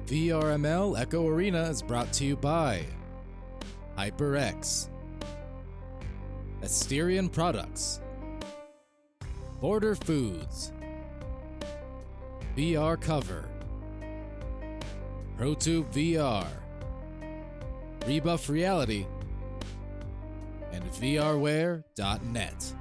VRML Echo Arena is brought to you by HyperX, Asterion Products, Border Foods, VR Cover, ProTube VR, Rebuff Reality, and VRware.net.